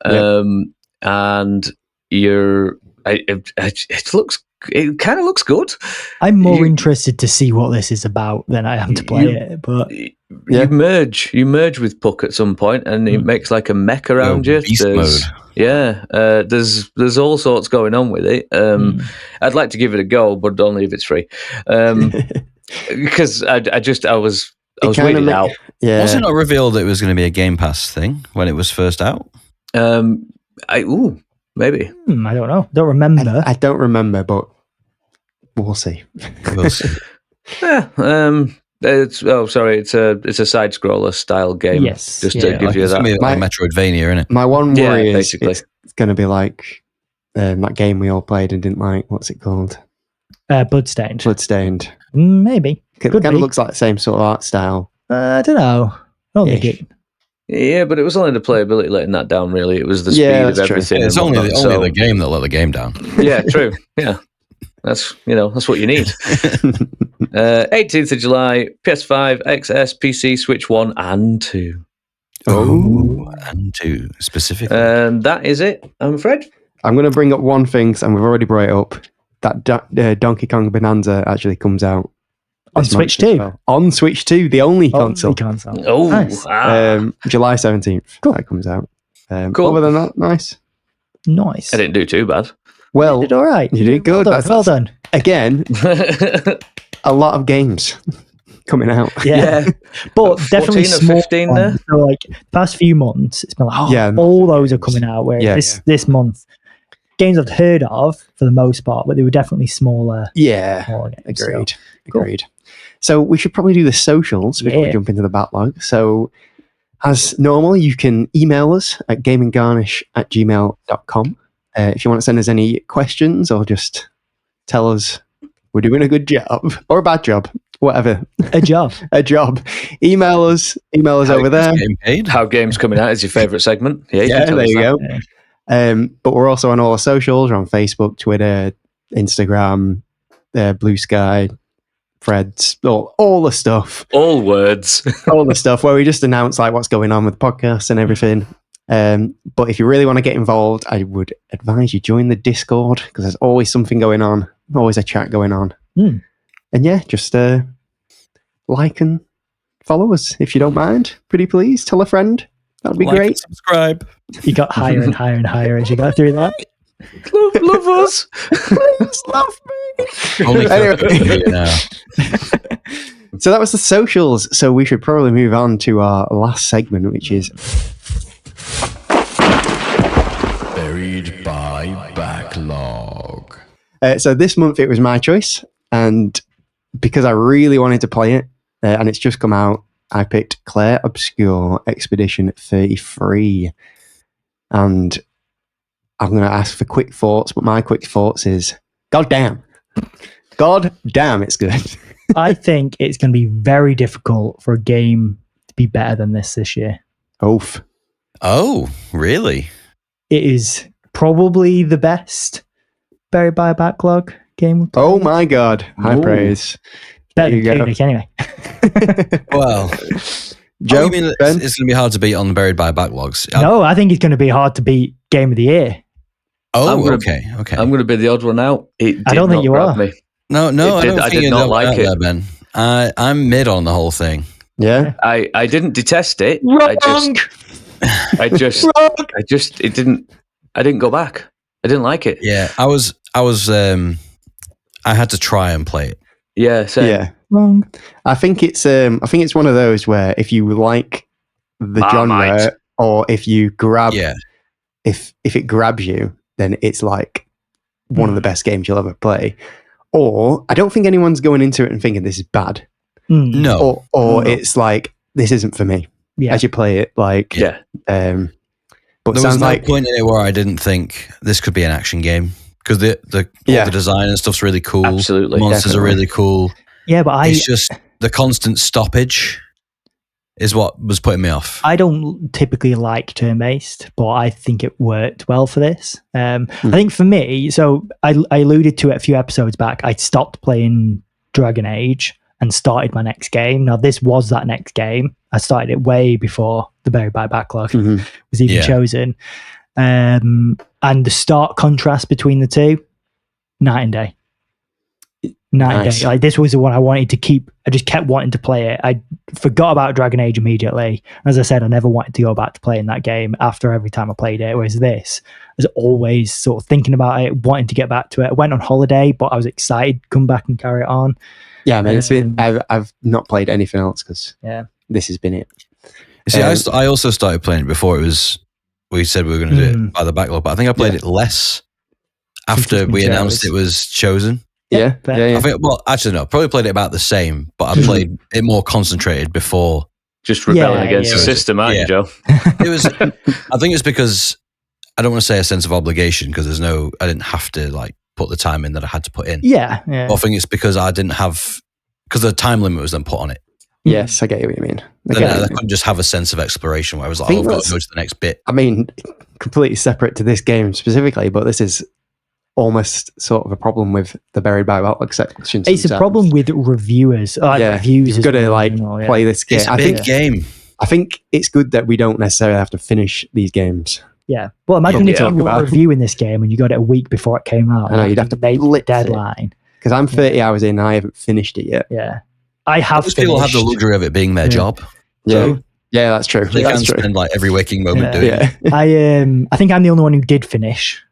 And you're... It kind of looks good. I'm more interested to see what this is about than I am to play it. But you merge with Puck at some point, and it makes like a mech around you. Beast mode. Yeah, there's all sorts going on with it. I'd like to give it a go, but only if it's free. Because I was weirded out. Yeah. Wasn't it revealed that it was going to be a Game Pass thing when it was first out? Maybe. I don't know. Don't remember. I don't remember, but we'll see. Yeah. It's a side scroller style game. Yes. Just to give you that. It's like Metroidvania, isn't it? My one worry is basically. It's going to be like that game we all played and didn't like. What's it called? Bloodstained. Maybe. It kind of looks like the same sort of art style. I don't know. I don't think it. Yeah, but it was only the playability letting that down, really. It was the speed of everything. It's only the game that let the game down. Yeah, true. Yeah. That's what you need. 18th of July, PS5, XS, PC, Switch 1 and 2. Oh, and 2 specifically. And that is it, I'm afraid. I'm going to bring up one thing, and we've already brought it up. That Donkey Kong Bonanza actually comes out on Switch 2. Well. On Switch 2, the only console. Oh, nice. July 17th. Cool. That comes out. Cool. Other than that, nice. I didn't do too bad. Well, you did all right. You did good. Well done. Again, a lot of games coming out. Yeah. But definitely 14 or small 15 there. So like past few months, it's been like, all those are coming out. Where this month, games I've heard of for the most part, but they were definitely smaller. Yeah. Games, Agreed. So we should probably do the socials before we jump into the backlog. So as normal, you can email us at gaminggarnish@gmail.com. If you want to send us any questions or just tell us we're doing a good job or a bad job, whatever. A job. Email us over there. How games coming out is your favourite segment. Yeah, there you go. But we're also on all the socials. We're on Facebook, Twitter, Instagram, Blue Sky, Threads, all the stuff. All words. All the stuff where we just announce like what's going on with podcasts and everything. But if you really want to get involved, I would advise you join the Discord because there's always something going on, always a chat going on. And just like and follow us if you don't mind. Pretty please. Tell a friend. That'd be great. Subscribe. You got higher and higher and higher as you got through that. Love us. Please love me. Only Anyway. So that was the socials. So we should probably move on to our last segment, which is Buried by Backlog. So this month it was my choice, and because I really wanted to play it, and it's just come out, I picked Clair Obscur Expedition 33. And I'm going to ask for quick thoughts, but my quick thoughts is, God damn, it's good. I think it's going to be very difficult for a game to be better than this year. Oof. Oh, really? It is probably the best Buried by Backlog game. Oh my God. High praise. Better than Tunic anyway. Joe, Well, you mean it's going to be hard to beat on Buried by Backlogs? No, I think it's going to be hard to beat Game of the Year. Oh, okay. I'm going to be the odd one out. I don't think you are. Me. No, I did not like it. there, Ben. I'm mid on the whole thing. Yeah, I didn't detest it. Wrong. I didn't go back. I didn't like it. Yeah, I had to try and play it. Yeah, same. yeah. Wrong. I think it's one of those where if you like the genre, or if you grab, if it grabs you, then it's like one of the best games you'll ever play. Or I don't think anyone's going into it and thinking this is bad. No. Or it's like, this isn't for me. Yeah. As you play it, like, yeah. But there was no point in it where I didn't think this could be an action game, because all the design and stuff's really cool. Absolutely, monsters are really cool. Yeah, but it's just the constant stoppage is what was putting me off. I don't typically like turn-based, but I think it worked well for this. I think for me, so I alluded to it a few episodes back, I stopped playing Dragon Age and started my next game. Now, this was that next game. I started it way before the Buried by Backlog was even chosen. And the stark contrast between the two, night and day. Night and day. Like, this was the one I wanted to keep. I just kept wanting to play it. I forgot about Dragon Age immediately. As I said, I never wanted to go back to playing that game after every time I played it. Whereas this, I was always sort of thinking about it, wanting to get back to it. I went on holiday, but I was excited to come back and carry it on. Yeah, man, it's been, I've not played anything else because this has been it. You see, I also started playing it before we said we were going to do it by the Backlog, but I think I played it less after we announced it was chosen. Yeah. I think, well, actually, no, probably played it about the same, but I played it more concentrated before. Just rebelling against the system, aren't you, Joe? It was. I think it's because I don't want to say a sense of obligation, because I didn't have to like put the time in that I had to put in. Yeah. But I think it's because I didn't have, because the time limit was then put on it. Yes, I get what you mean. I couldn't just have a sense of exploration where I was like, I've got to go to the next bit. I mean, completely separate to this game specifically, but this is almost sort of a problem with the Buried by Backlog section. It's a problem with reviewers. Reviews. You've got to play this game. It's a big game. I think it's good that we don't necessarily have to finish these games. Yeah. Well, imagine if you were reviewing this game and you got it a week before it came out. I know, you'd have to make the deadline. Because I'm 30 hours in and I haven't finished it yet. Yeah. I have. Most people have the luxury of it being their job. Yeah. So yeah, that's true. They can spend like every waking moment doing it. I think I'm the only one who did finish.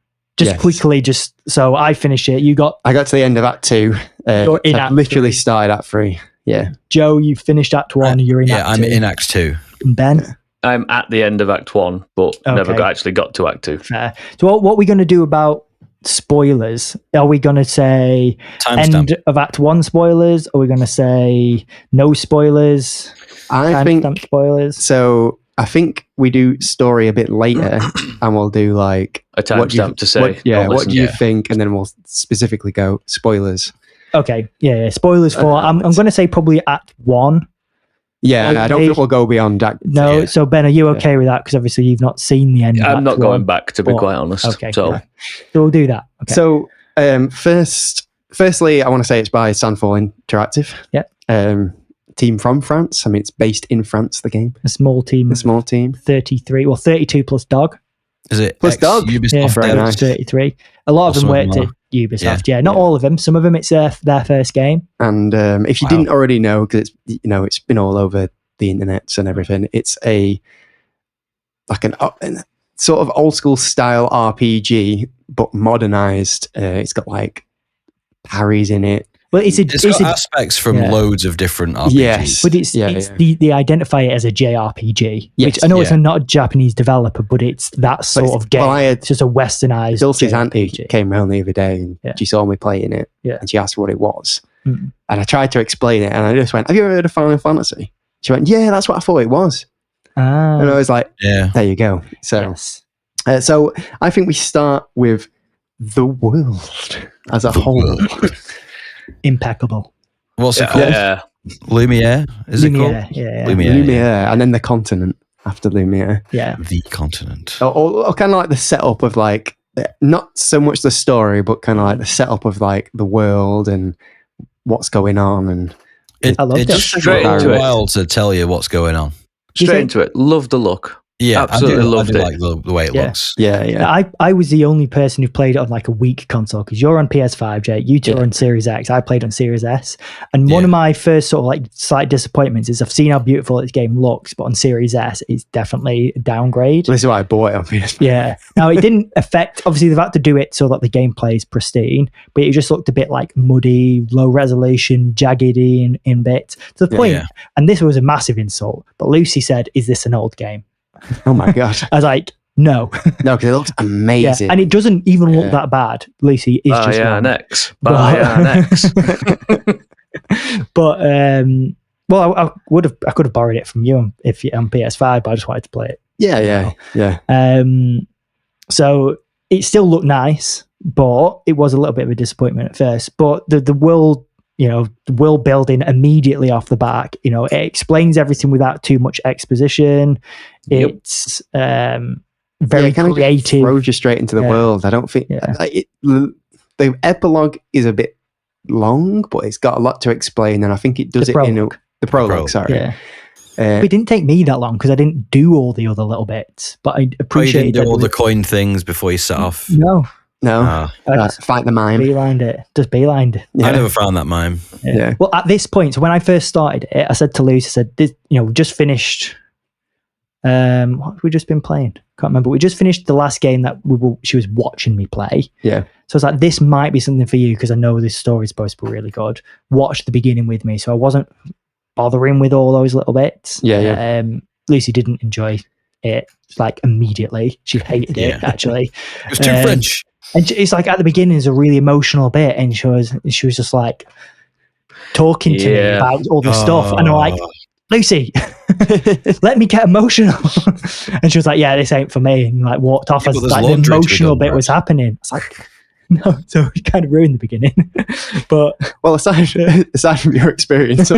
Quickly, so I finished it. I got to the end of Act 2. You're in Act literally 3. Started Act 3. Yeah. Joe, you finished Act 1. You're in Act 2. Yeah, I'm in Act 2. And Ben? I'm at the end of Act 1, but never actually got to Act 2. Fair. So what are we going to do about spoilers? Are we going to say end of Act 1 spoilers? Are we going to say no spoilers? I think spoilers. So I think we do story a bit later, and we'll do like a timestamp to say, what do you think, and then we'll specifically go spoilers. Okay, yeah. Spoilers for I'm going to say probably Act 1. Yeah, I don't think we'll go beyond Act. No, yeah. So Ben, are you okay with that? Because obviously you've not seen the end. I'm not going back, to be quite honest. Okay, so we'll do that. Okay. So firstly, I want to say it's by Sandfall Interactive. Yeah. Team from France. I mean, it's based in France, the game. A small team. 32 plus Dog. Is it plus Dog? Ubisoft, very nice. 33. A lot of them worked at Ubisoft. Yeah, not all of them. Some of them, it's their first game. And if you didn't already know, because it's been all over the internet and everything, it's an sort of old school style RPG, but modernized. It's got like parries in it. Well, it's got aspects from loads of different RPGs. Yes, but they identify it as a JRPG, yes, which I know it's not a Japanese developer, but it's that sort of game. It's just a westernized. Dulce's JRPG. auntie came round the other day and she saw me playing it, and she asked what it was, and I tried to explain it, and I just went, "Have you ever heard of Final Fantasy?" She went, "Yeah, that's what I thought it was," and I was like, "There you go." So, so I think we start with the world as a whole. Impeccable. What's it called? Yeah. Lumiere, is it called? Yeah. Lumiere, and then the continent after Lumiere. Yeah. The continent. Or kind of like the setup of like, not so much the story, but kind of like the setup of like the world and what's going on. And it just takes a while to tell you what's going on. Straight into it. Love the look. Yeah, absolutely loved it. Like the way it looks. Yeah. I was the only person who played it on like a weak console, because you're on PS5, Jay. You two are on Series X. I played on Series S. And one of my first sort of like slight disappointments is I've seen how beautiful this game looks, but on Series S, it's definitely a downgrade. This is why I bought it on PS5. Yeah. Now, it didn't affect, obviously, they've had to do it so that the gameplay is pristine, but it just looked a bit like muddy, low resolution, jaggedy in bits. To the point, and this was a massive insult, but Lucy said, "Is this an old game?" Oh my god! I was like, no, because it looks amazing, and it doesn't even look that bad. Lucy is just wrong. Next. But I could have borrowed it from you on PS5, but I just wanted to play it. Yeah. So it still looked nice, but it was a little bit of a disappointment at first. But the world, the world building immediately off the back, it explains everything without too much exposition. It's very creative. Throws you straight into the world. I don't think the epilogue is a bit long, but it's got a lot to explain, and I think it does it in the prologue. Sorry, it didn't take me that long because I didn't do all the other little bits, but I appreciate. You didn't do all the coin things before you set off. No. Fight the mime. Beelined it. Just beelined it. I never found that mime. Yeah. Well, at this point, so when I first started it, I said to Lucy, we just finished. What have we just been playing? Can't remember. We just finished the last game that she was watching me play. Yeah. So I was like, this might be something for you because I know this story is supposed to be really good. Watch the beginning with me. So I wasn't bothering with all those little bits. Yeah. Lucy didn't enjoy it like immediately. She hated it actually. It was too French. And it's like at the beginning is a really emotional bit, and she was just like talking to me about all this stuff, and I'm like, Lucy, let me get emotional. And she was like, "Yeah, this ain't for me," and like walked off as like the emotional bit was happening. It's like, no, so it kind of ruined the beginning. But aside from your experience,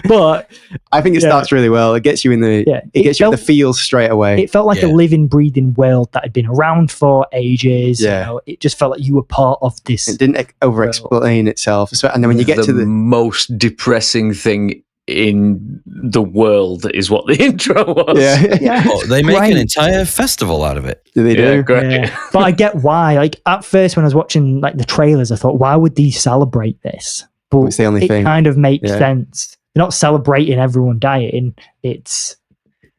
but I think it starts really well. It gets you in the it gets you in the feels straight away. It felt like a living, breathing world that had been around for ages. It just felt like you were part of this. It didn't over-explain itself, and then when you get to the most depressing thing in the world is what the intro was. Well, they make an entire festival out of it. Do they do? Great. Yeah. But I get why. Like at first when I was watching like the trailers, I thought, why would these celebrate this? But it's the only thing. It kind of makes sense. They're not celebrating everyone dying. It's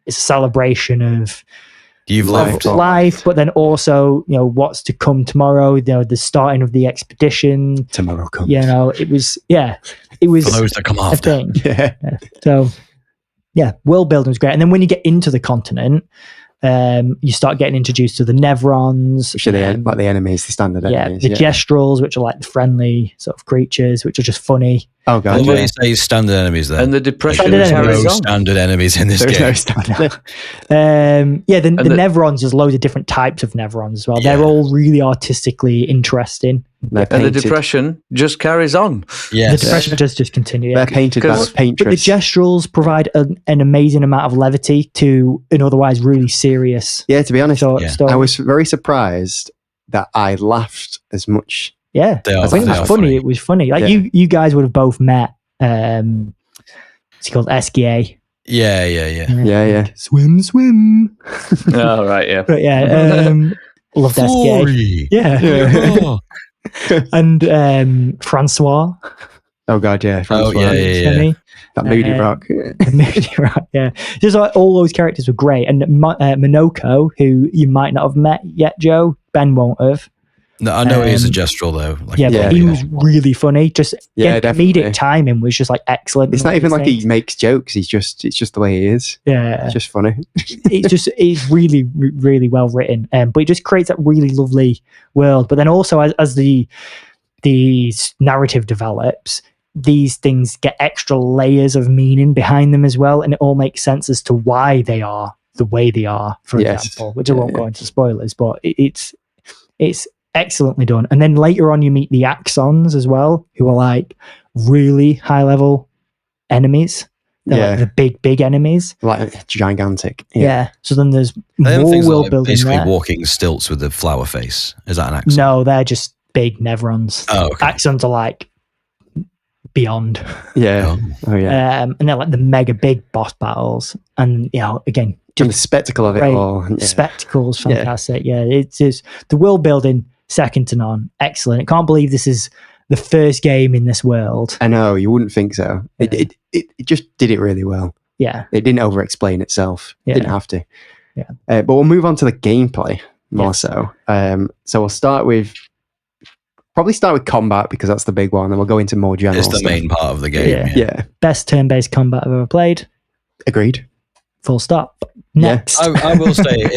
a celebration of life, but then also, what's to come tomorrow, the starting of the expedition. Tomorrow comes. It was for those that come after. So world building was great. And then when you get into the continent, you start getting introduced to the Nevrons, which are like the enemies, the standard enemies. The Gestrels, which are like the friendly sort of creatures, which are just funny. Oh god! When you say standard enemies, there and the depression. There's no standard enemies in this game. No standard. The Nevrons. There's loads of different types of Nevrons as well. They're all really artistically interesting. And the depression just carries on. The depression just continues. They're painted by paintress. But the Gestrels provide an amazing amount of levity to an otherwise really serious. Yeah, to be honest, story. I was very surprised that I laughed as much. Yeah, I think it was funny. It was funny. Like you guys would have both met. It's called SGA. Yeah. Swim. Oh right, yeah. But loved SGA. Yeah. And Francois. Oh god, yeah. Francois. Oh yeah. That moody rock. Moody rock, yeah. Just like all those characters were great. And Minoko, who you might not have met yet, Joe. Ben won't have. No, I know he's a gestural though. But he was really funny. Just comedic timing was just like excellent. It's not even like he makes jokes. It's just the way he is. Yeah, it's just funny. it's really really well written. But it just creates that really lovely world. But then also as the narrative develops, these things get extra layers of meaning behind them as well, and it all makes sense as to why they are the way they are. For example, which I won't go into spoilers, but it's excellently done. And then later on you meet the Axons as well, who are like really high level enemies. They're like the big enemies, like gigantic. So then there's more world building basically there. walking stilts with the flower face. Is that an Axon? No, they're just big Nevrons. Axons are like beyond. And they're like the mega big boss battles, and again, just and the spectacle of it all. Spectacle's fantastic. It's just the world building second to none. Excellent. I can't believe this is the first game in this world. I know, you wouldn't think so. It just did it really well. It didn't over explain itself. It didn't have to. But we'll move on to the gameplay more so. So we'll probably start with combat, because that's the big one, and we'll go into more general It's the stuff. main part of the game. Best turn-based combat I've ever played. Agreed. Full stop. Next. I will say it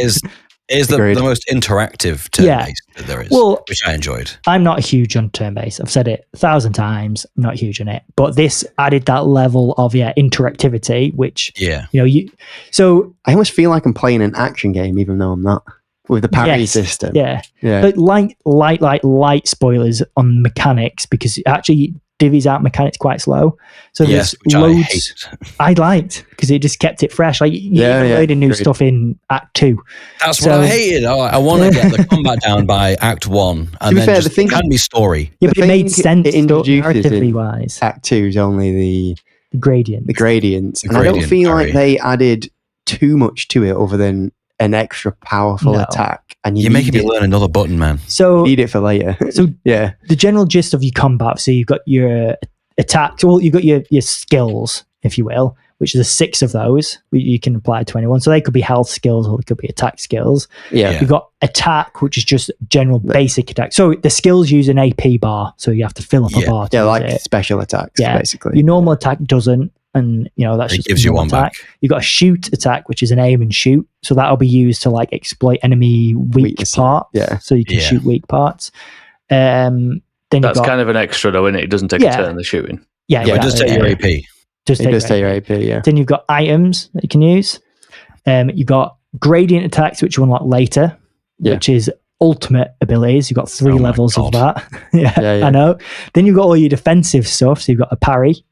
is the most interactive turn-based that there is, which I enjoyed. I'm not huge on turn-based. I've said it 1,000 times. I'm not huge on it, but this added that level of interactivity, which so I almost feel like I'm playing an action game, even though I'm not, with the parry system. But light spoilers on mechanics, because it actually divvies out mechanics quite slow. So there's loads I liked, because it just kept it fresh. Like you learned new stuff in Act 2. That's what I hated. I want to get the combat down by Act 1, and then just hand me story. Yeah, but it made sense narratively wise. Act 2 is only the gradient. And I don't feel like they added too much to it other than an extra powerful attack. And you're making me learn another button, man. So you need it for later. So the general gist of your combat, so you've got your attacks, well, you've got your skills, if you will, which there's 6 of those you can apply to anyone. So they could be health skills, or they could be attack skills. You've got attack, which is just general basic attack. So the skills use an AP bar, so you have to fill up a bar. Like special attacks, basically. Your normal attack doesn't, and that's just gives you one attack. back. You've got a shoot attack, which is an aim and shoot. So that'll be used to like exploit enemy weak parts. So you can shoot weak parts. Then that's kind of an extra though, isn't it? It doesn't take a turn the shooting. It does take your AP. It does take your AP, Then you've got items that you can use. You've got gradient attacks, which you unlock later, which is ultimate abilities. You've got 3 levels of that. I know. Then you've got all your defensive stuff. So you've got a parry.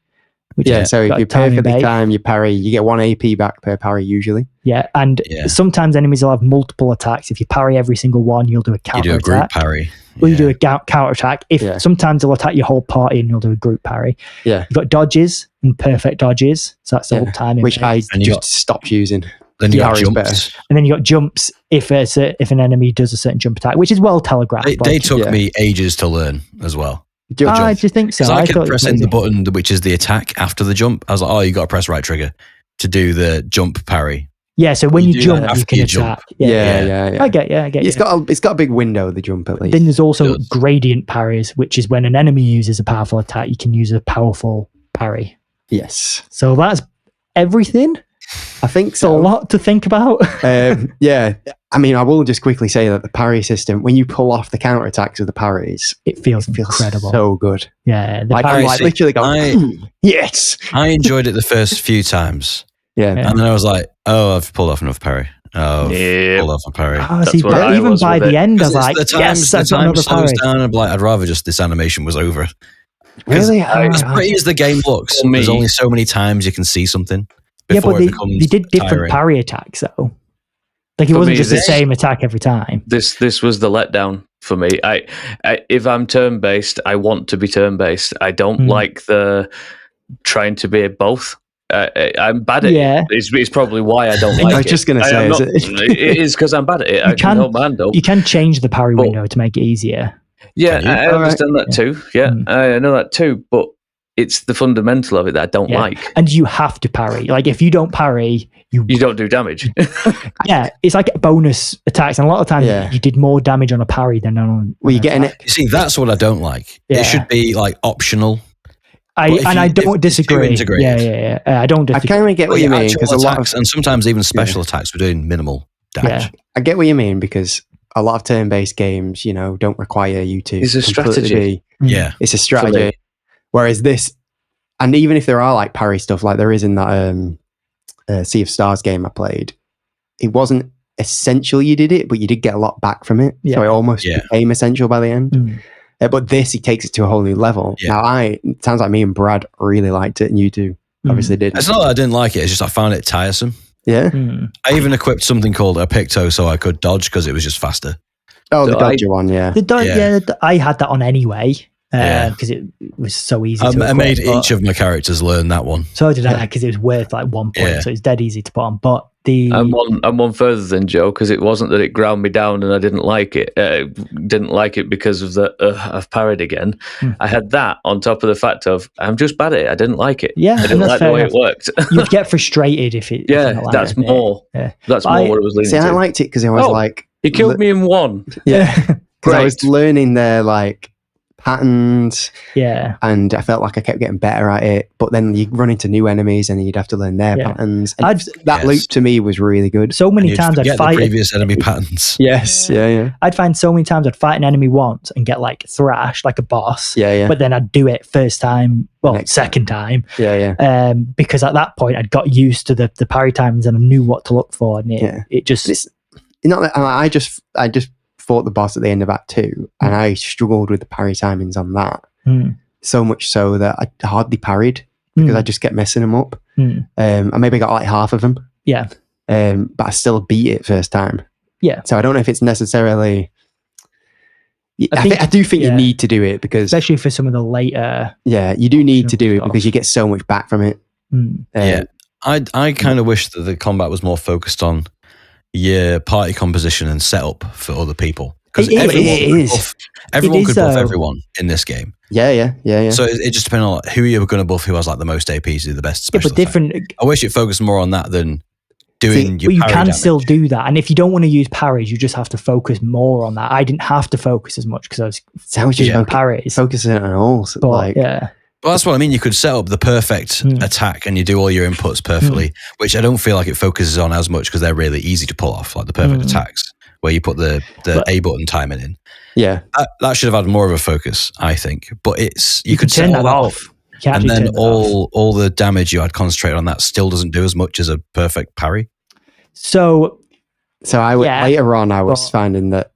So if you perfectly time your parry, you get 1 AP back per parry usually. And sometimes enemies will have multiple attacks. If you parry every single one, you'll do a counter attack. You do a group parry. Well, you do a counter attack. Sometimes they'll attack your whole party and you'll do a group parry. You've got dodges and perfect dodges. So that's the whole timing. Which I just stopped using. Then you got jumps. And then you got jumps if an enemy does a certain jump attack, which is well telegraphed. They took me ages to learn as well. I just think so. I kept pressing the button, which is the attack after the jump. I was like, you got to press right trigger to do the jump parry. Yeah, so when you jump, you can attack. Yeah. I get you. It's got a big window, the jump, at least. Then there's also gradient parries, which is when an enemy uses a powerful attack, you can use a powerful parry. Yes. So that's everything. I think so. It's a lot to think about. I mean, I will just quickly say that the parry system, when you pull off the counter attacks with the parries, it feels incredible. So good. Yeah. I literally go, yes. I enjoyed it the first few times. And then I was like, I've pulled off enough parry. Pulled off a parry. Even by the end, I was like, yes, I've got another parry. Down, I'm like, I'd rather just this animation was over. Really? As pretty as the game looks, there's only so many times you can see something. But they did different parry attacks, though. Like it wasn't just the same attack every time. This was the letdown for me. I if I'm turn based, I want to be turn based. I don't like the trying to be both. I'm bad at it. It's probably why I don't like it. I was just going to say, it is because I'm bad at it. You can change the parry window to make it easier. Yeah, I understand that too. Yeah, I know that too. But it's the fundamental of it that I don't like. And you have to parry. Like if you don't parry, you don't do damage. Yeah, it's like bonus attacks, and a lot of times you did more damage on a parry than on. Well, you getting it. You see, that's what I don't like. It should be like optional. I don't disagree. Yeah. I don't disagree. I kind of get what you mean, because a lot of, and sometimes even special attacks were doing minimal damage. Yeah. I get what you mean, because a lot of turn-based games, don't require you to. It's a strategy. It's a strategy. Whereas this, and even if there are like parry stuff, like there is in that Sea of Stars game I played, it wasn't essential you did it, but you did get a lot back from it. So it almost became essential by the end. But this, he takes it to a whole new level. Now, it sounds like me and Brad really liked it, and you two obviously didn't. It's not that I didn't like it, it's just I found it tiresome. Yeah. I even equipped something called a Picto so I could dodge because it was just faster. Oh, the dodger one, yeah. I had that on anyway. Because it was so easy to equip, I made each of my characters learn that one. So did I, because it was worth like 1 point, so it's dead easy to put on. But I'm one further than Joe, because it wasn't that it ground me down and I didn't like it. Didn't like it because of the I've parried again. I had that on top of the fact of I'm just bad at it. I didn't like it. Yeah, I didn't like the way it worked. You'd get frustrated if it. That's more. Yeah. That's more what it was leading to. I liked it because I was like, he killed me in one. Yeah, because I was learning their like patterns, and I felt like I kept getting better at it. But then you run into new enemies, and you'd have to learn their patterns. And that loop to me was really good. So many times I'd fight the previous enemy patterns. Yes, yeah. I'd find so many times I'd fight an enemy once and get like thrashed like a boss. Yeah. But then I'd do it first time, second time. Yeah. Because at that point I'd got used to the parry times and I knew what to look for, and it just. I just fought the boss at the end of Act 2, and I struggled with the parry timings on that. So much so that I hardly parried because I just kept messing them up. I maybe got like half of them. Yeah. But I still beat it first time. Yeah. So I don't know if it's necessarily. I do think you need to do it, because especially for some of the later. Yeah, you do need to do it because you get so much back from it. I kind of wish that the combat was more focused on your party composition and setup for other people, because everyone could buff everyone in this game. Yeah. So it just depends on who you're going to buff, who has like the most APs, do the best special effect. I wish it focused more on that than doing your parry But you can damage. still do that, and if you don't want to use parries, you just have to focus more on that. I didn't have to focus as much because I was using parries. Focusing on all, Well, that's what I mean. You could set up the perfect attack and you do all your inputs perfectly, which I don't feel like it focuses on as much because they're really easy to pull off, like the perfect attacks, where you put the A button timing in. Yeah. That should have had more of a focus, I think. But you could turn set that all off. And then all the damage you had concentrated on that still doesn't do as much as a perfect parry. So later on, I was finding that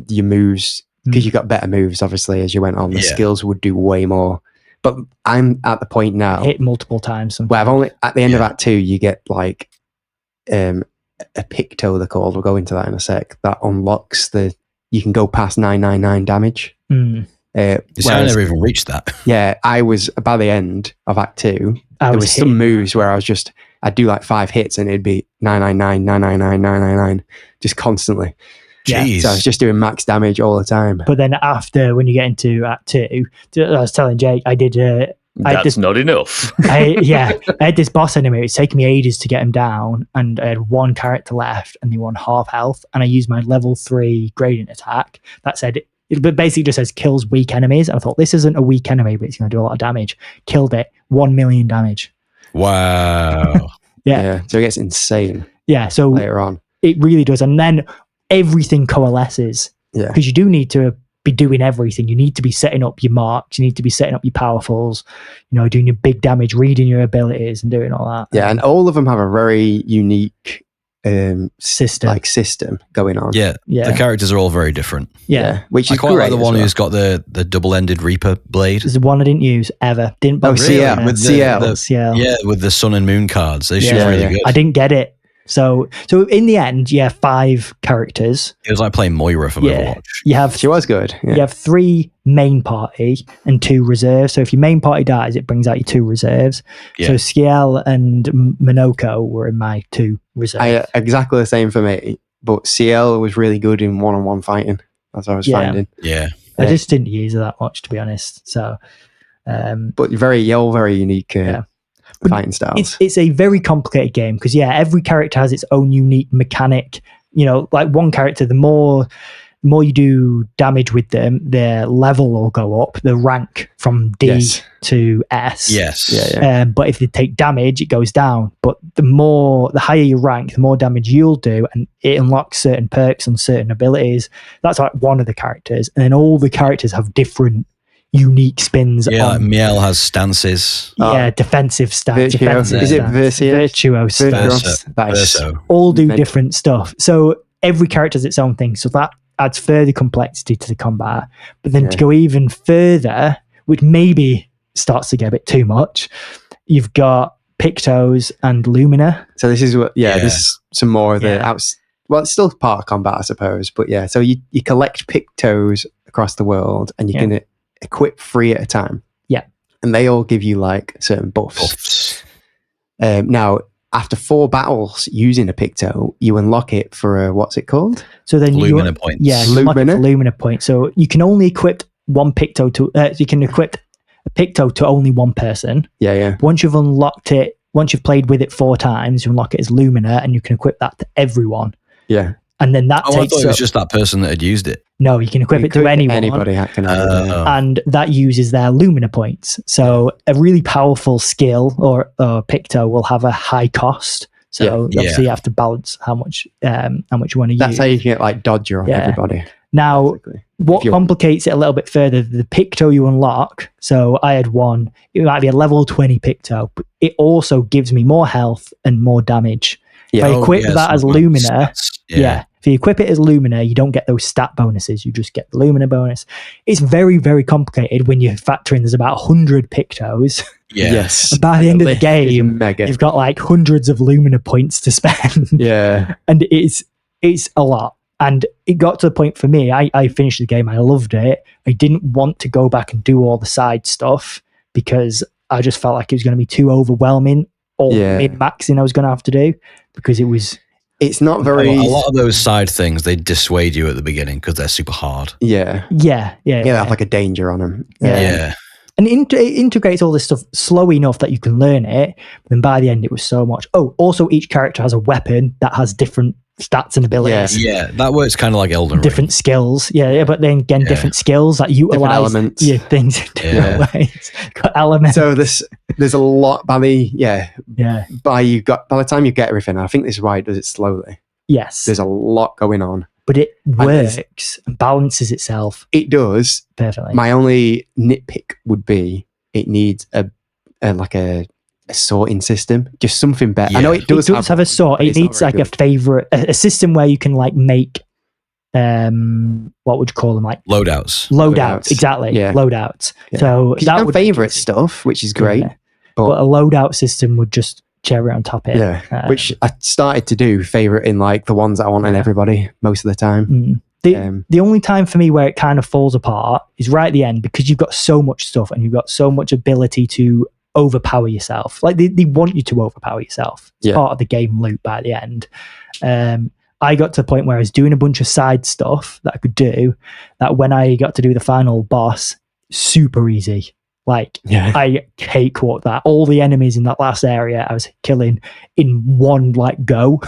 your moves, because you got better moves, obviously, as you went on, the skills would do way more. But I'm at the point now. Hit multiple times. Where I've only, at the end of Act 2, you get like a Picto, they're called. We'll go into that in a sec. That unlocks you can go past 999 damage. I never even reached that. Yeah, I was, by the end of Act 2, there was some moves where I'd do like 5 hits and it'd be 999, 999, 999, just constantly. Jeez. So I was just doing max damage all the time. But then after, when you get into Act 2, I was telling Jake, I did... That's not enough. I had this boss enemy. It was taking me ages to get him down, and I had one character left, and they were on half health, and I used my level 3 gradient attack. That said, it basically just says kills weak enemies. And I thought, this isn't a weak enemy, but it's going to do a lot of damage. Killed it. 1 million damage. Wow. Yeah. So it gets insane. Yeah. So later on, it really does. And then everything coalesces. Yeah. Because you do need to be doing everything. You need to be setting up your marks. You need to be setting up your powerfuls, doing your big damage, reading your abilities and doing all that. Yeah. And all of them have a very unique system going on. Yeah. The characters are all very different. Yeah. Which is quite like the one who's got the double-ended Reaper blade. There's the one I didn't use ever. Didn't bother. CL. With CL. Yeah, with the sun and moon cards. They should really good. I didn't get it. So in the end, 5 characters. It was like playing Moira from Overwatch. She was good. Yeah. You have 3 main party and 2 reserves. So if your main party dies, it brings out your 2 reserves. Yeah. So Ciel and Minoko were in my 2 reserves. Exactly the same for me. But Ciel was really good in one-on-one fighting, as I was finding. Yeah. I just didn't use her that much, to be honest. So But you're all very unique fighting styles. It's a very complicated game because every character has its own unique mechanic. Like one character, the more you do damage with them, their level will go up, the rank from D to S. Yes. But if they take damage, it goes down. But the higher you rank, the more damage you'll do, and it unlocks certain perks and certain abilities. That's like one of the characters. And then all the characters have different unique spins. Like Miel has stances. Defensive stance. Is it Virtuo stance? Verso. All do different stuff. So every character has its own thing. So that adds further complexity to the combat. But then to go even further, which maybe starts to get a bit too much, you've got Pictos and Lumina. So this is this is some more of the well, it's still part of combat, I suppose. But so you collect Pictos across the world, and you can equip 3 at a time. Yeah. And they all give you like certain buffs. Now, after 4 battles using a Picto, you unlock it for a, what's it called? So then Lumina points. Yeah, Lumina points. So you can only equip one Picto to. You can equip a Picto to only one person. Yeah. Once you've unlocked it, once you've played with it 4 times, you unlock it as Lumina, and you can equip that to everyone. Yeah. And then that takes. I thought it was just that person that had used it. No, you can equip it to anyone. Anybody can have it. And that uses their Lumina points. So a really powerful skill or Picto will have a high cost. So obviously you have to balance how much you want to use. That's how you can get like dodger on everybody. Now, what complicates it a little bit further, the Picto you unlock, so I had one, it might be a level 20 Picto, but it also gives me more health and more damage. If I equip that as Lumina, if you equip it as Lumina, you don't get those stat bonuses, you just get the Lumina bonus. It's very, very complicated when you factor in there's about 100 Pictos. Yes. And by the end of the game, you've got like hundreds of Lumina points to spend. Yeah. And it's a lot. And it got to the point for me, I finished the game, I loved it. I didn't want to go back and do all the side stuff because I just felt like it was going to be too overwhelming, all the min-maxing I was going to have to do, because it's not very... A lot of those side things, they dissuade you at the beginning because they're super hard. Yeah. Yeah. They have like a danger on them. Yeah. And it integrates all this stuff slow enough that you can learn it. But then by the end, it was so much. Oh, also each character has a weapon that has different stats and abilities. Yeah, that works kind of like Elden Ring. Different skills. Yeah, but then again, different skills that utilize things in different ways. Got elements. So there's a lot by the time you get everything, I think this ride does it slowly. Yes. There's a lot going on. But it works and balances itself. It does. Perfectly. My only nitpick would be it needs a sorting system, just something better. I know it does have a sort. It needs like a system where you can like make what would you call them, like loadouts. Exactly. Loadouts. So that would favorite stuff, which is great. But a loadout system would just cherry on top it. Yeah. Which I started to do favorite in like the ones that I want in everybody most of the time. The only time for me where it kind of falls apart is right at the end, because you've got so much stuff and you've got so much ability to overpower yourself. Like they want you to overpower yourself. It's part of the game loop by the end. I got to the point where I was doing a bunch of side stuff that I could do, that when I got to do the final boss, super easy. I cakewalked that. All the enemies in that last area I was killing in one go.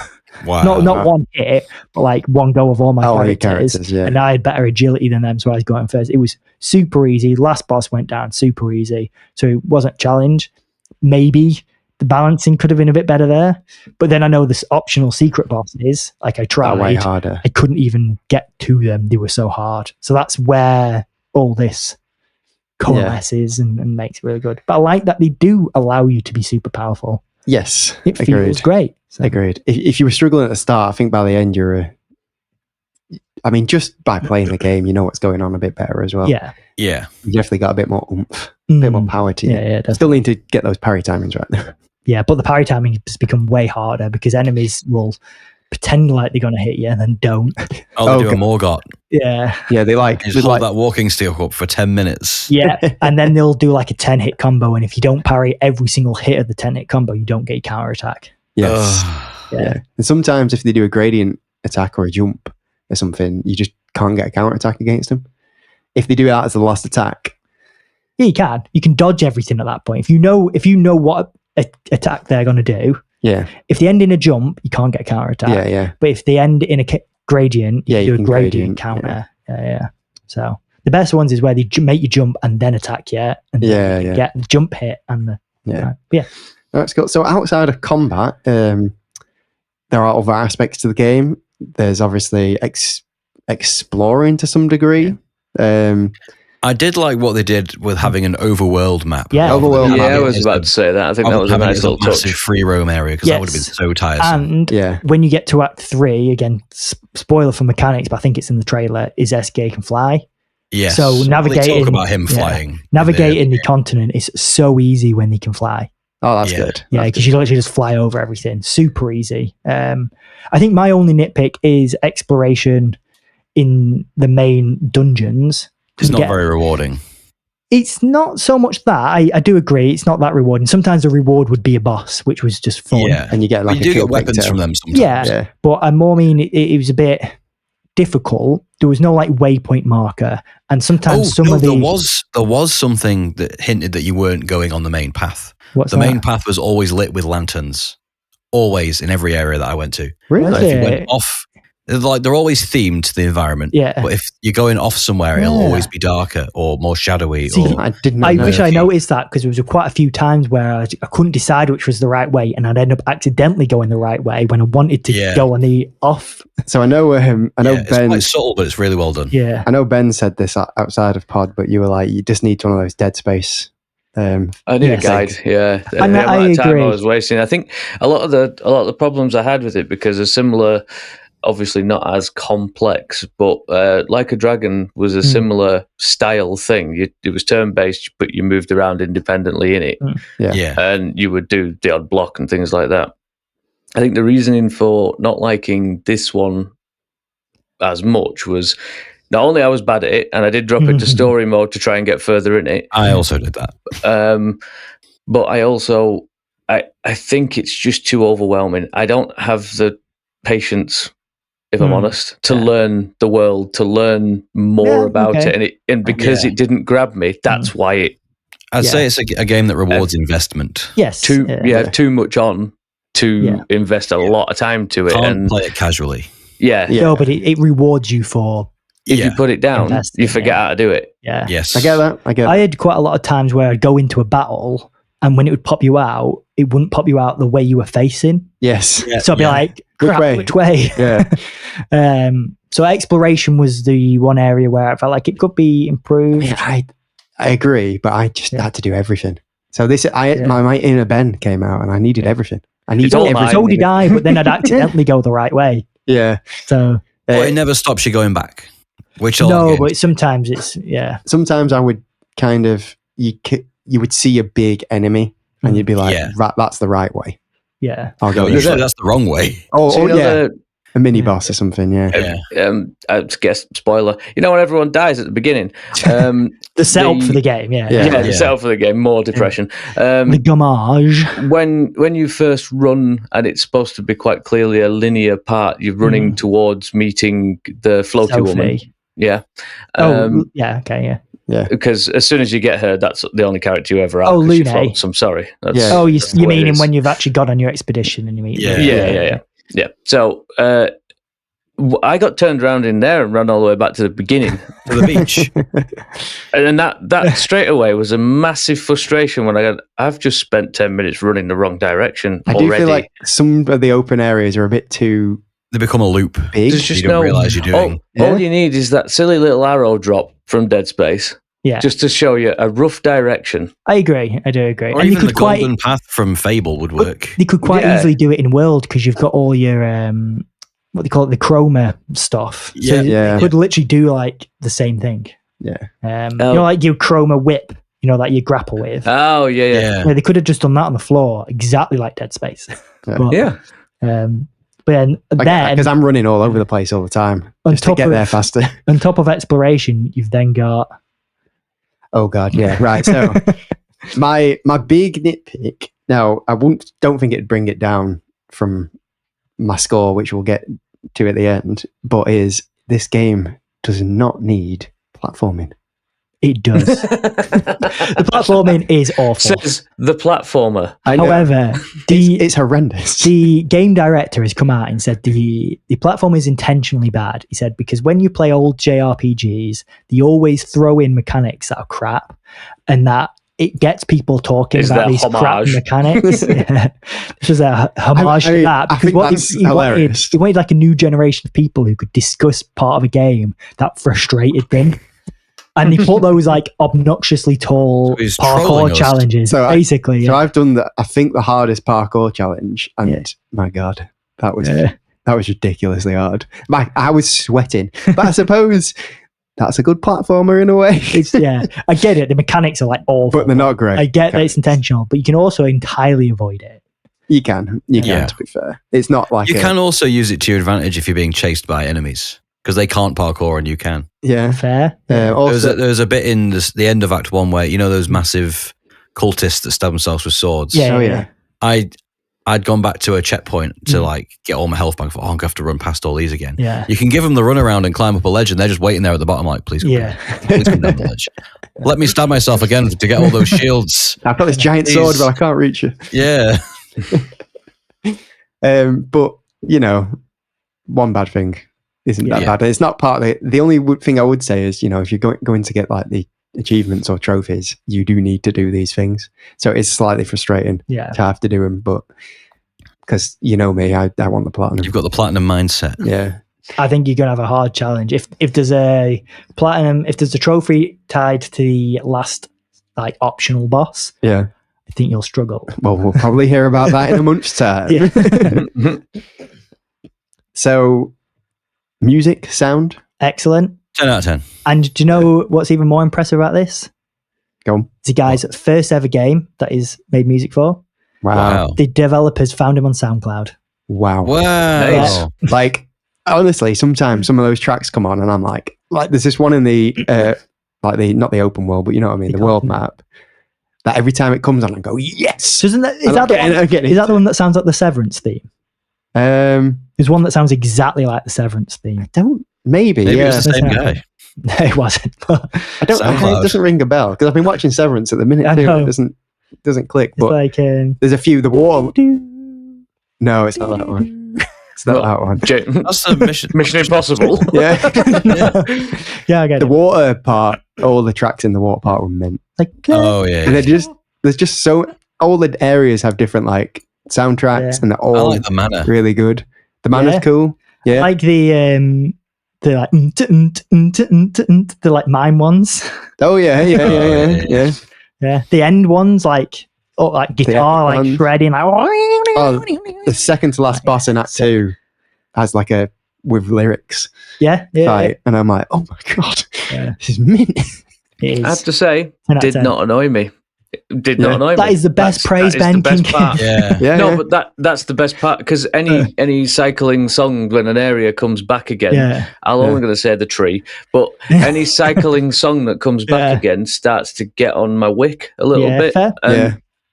Wow. Not one hit, but like one go of all my characters. And I had better agility than them, so I was going first. It was super easy. Last boss went down super easy, so it wasn't a challenge. Maybe the balancing could have been a bit better there, but then I know this optional secret bosses, like I tried, way harder. I couldn't even get to them. They were so hard. So that's where all this coalesces and makes it really good. But I like that they do allow you to be super powerful. Yes, it feels great. So. Agreed. If you were struggling at the start, I think by the end just by playing the game, you know what's going on a bit better as well. Yeah. You definitely got a bit more oomph, a bit more power to you. Yeah, still need to get those parry timings right. Yeah, but the parry timing has become way harder because enemies will pretend like they're going to hit you and then don't. Oh, they do a Morgott. Yeah. Yeah, they just hold that walking stick up for 10 minutes. Yeah, and then they'll do like a 10-hit combo, and if you don't parry every single hit of the 10-hit combo, you don't get your counterattack. Yes. Yeah. And sometimes if they do a gradient attack or a jump or something, you just can't get a counterattack against them. If they do that as the last attack, Yeah, you can. You can dodge everything at that point. If you know what attack they're going to do. Yeah. If they end in a jump, you can't get a counter attack. Yeah. But if they end in a gradient, you can do a gradient counter. Yeah. So the best ones is where they make you jump and then attack you, and then you can get the jump hit and the That's cool. So outside of combat, there are other aspects to the game. There's obviously exploring to some degree. I did like what they did with having an overworld map. Yeah, overworld map. I was about to say that. I think that was a nice little touch. Free roam area, because that would have been so tiresome. And when you get to Act 3, again, spoiler for mechanics, but I think it's in the trailer, is SK can fly. Yes. So navigating, they talk about him flying. Navigating the continent is so easy when he can fly. Oh, that's good. Yeah, because you literally just fly over everything. Super easy. I think my only nitpick is exploration in the main dungeons. It's not very rewarding. It's not so much that. I do agree. It's not that rewarding. Sometimes the reward would be a boss, which was just fun. Yeah, and you get like you do get weapons from them sometimes. Yeah. But I more mean it was a bit difficult. There was no like waypoint marker, and sometimes there was something that hinted that you weren't going on the main path. What's the main path was always lit with lanterns, always in every area that I went to. Really? So if you went off, they're always themed to the environment. Yeah. But if you're going off somewhere, it'll always be darker or more shadowy. I wish I noticed that, because there was quite a few times where I couldn't decide which was the right way, and I'd end up accidentally going the right way when I wanted to go on the off. So I know Ben. It's quite subtle, but it's really well done. Yeah. I know Ben said this outside of pod, but you were like, you just need one of those Dead Space. I need a guide. Yeah, and I agree. Time I was wasting. I think a lot of the problems I had with it, because a similar, obviously not as complex, but Like a Dragon was a similar style thing. It was turn-based, but you moved around independently in it. Yeah. And you would do the odd block and things like that. I think the reasoning for not liking this one as much was, not only I was bad at it, and I did drop into story mode to try and get further in it. I also did that. But I also, I think it's just too overwhelming. I don't have the patience, if I'm honest, to learn the world, to learn more about it. And because it didn't grab me, that's why it... I'd say it's a game that rewards investment. Yes. Too much on to invest a lot of time to it. Can't play it casually. Yeah. No, but it rewards you for... If you put it down, you forget how to do it. Yeah. Yes. I get that. I had quite a lot of times where I'd go into a battle, and when it would pop you out, it wouldn't pop you out the way you were facing. Yes. Yeah. So I'd be like, crap, which way? Yeah. So exploration was the one area where I felt like it could be improved. Yeah, I agree, but I just had to do everything. So my inner Ben came out, and I needed everything. I needed everything. So did I, but then I'd accidentally go the right way. Yeah. So. But it never stops you going back. But sometimes it's Sometimes I would kind of you would see a big enemy and you'd be like, that's the right way. Yeah, I'll go. Usually that's the wrong way. A mini boss or something. I guess spoiler. You know when everyone dies at the beginning. The setup for the game. The setup for the game. More depression. The gommage. When you first run, and it's supposed to be quite clearly a linear part. You're running towards meeting the floaty woman. Yeah. Okay. Yeah. Because as soon as you get her, that's the only character you ever are. Lune. She floats. I'm sorry. You mean when you've actually got on your expedition and you meet? Yeah. So I got turned around in there and ran all the way back to the beginning to the beach, and then that straight away was a massive frustration when I've just spent 10 minutes running the wrong direction. I do feel like some of the open areas are a bit too. They become a loop. Big. Just you don't realize you're doing. All you need is that silly little arrow drop from Dead Space. Yeah. Just to show you a rough direction. I agree. I do agree. Or and even the golden path from Fable would work. You could quite easily do it in World, because you've got all your what they call it, the chroma stuff. So you could literally do like the same thing. Yeah. Like your chroma whip. That you grapple with. Oh yeah. They could have just done that on the floor, exactly like Dead Space. But then because I'm running all over the place all the time just to get there faster. On top of exploration, you've then got. Oh God, yeah, right. So my big nitpick. Now I don't think it'd bring it down from my score, which we'll get to at the end. But is this game does not need platforming. It does. The platforming is awful. Says the platformer. However, it's horrendous. The game director has come out and said the platform is intentionally bad. He said because when you play old JRPGs, they always throw in mechanics that are crap, and that it gets people talking about these crap mechanics. This was a homage to that, because what he wanted like a new generation of people who could discuss part of a game that frustrated them. And he put those like obnoxiously tall parkour challenges, basically. So I've done I think the hardest parkour challenge, and my God, that was ridiculously hard. I was sweating, but I suppose that's a good platformer in a way. I get it. The mechanics are like awful, but they're not great. I get that it's intentional, but you can also entirely avoid it. You can. To be fair, it's not like you can also use it to your advantage if you're being chased by enemies. Because they can't parkour and you can. Yeah. Fair. Also, there was a bit in the end of Act 1 where, you know, those massive cultists that stab themselves with swords? Yeah. I'd gone back to a checkpoint to like get all my health back. I thought, I'm going to have to run past all these again. Yeah. You can give them the run around and climb up a ledge and they're just waiting there at the bottom like, please come down the ledge. Let me stab myself again to get all those shields. I've got this giant sword, but I can't reach it. Yeah. But, you know, one bad thing isn't that bad. It's not part of it. The only thing I would say is, you know, if you're going to get like the achievements or trophies, you do need to do these things. So it's slightly frustrating to have to do them, but because you know me, I want the platinum. You've got the platinum mindset. Yeah. I think you're going to have a hard challenge. If there's a platinum, if there's a trophy tied to the last like optional boss, I think you'll struggle. Well, we'll probably hear about that in a month's time. So, music, sound? Excellent. 10 out of 10. And do you know what's even more impressive about this? Go on. It's the guy's first ever game that he's made music for. Wow. The developers found him on SoundCloud. Wow. Nice. Like, honestly, sometimes some of those tracks come on and I'm like there's this one in the, not the open world, but you know what I mean, the world map, that every time it comes on I go, yes! So is that the one that sounds like the Severance theme? There's one that sounds exactly like the Severance theme. Maybe it was the same guy. No, it wasn't. It doesn't ring a bell because I've been watching Severance at the minute too. It doesn't click. But like, there's a few. The water. No, it's not that one. It's not that one. That's the Mission Impossible. Yeah. I get the water part. All the tracks in the water part were mint. Like, and there's just so all the areas have different like soundtracks, and they're all I like the manor. Really good. The manor's cool. Yeah, like the like the like mime ones. Oh yeah. The end ones like guitar like shredding like. The second to last boss in Act 2 has like a with lyrics. Yeah. And I'm like, oh my God, this is mint. I have to say, did not annoy me. Did not annoy me. That is the best praise Ben can give. But that's the best part because any cycling song when an area comes back again, I'm only going to say the tree, but any cycling song that comes back again starts to get on my wick a little bit,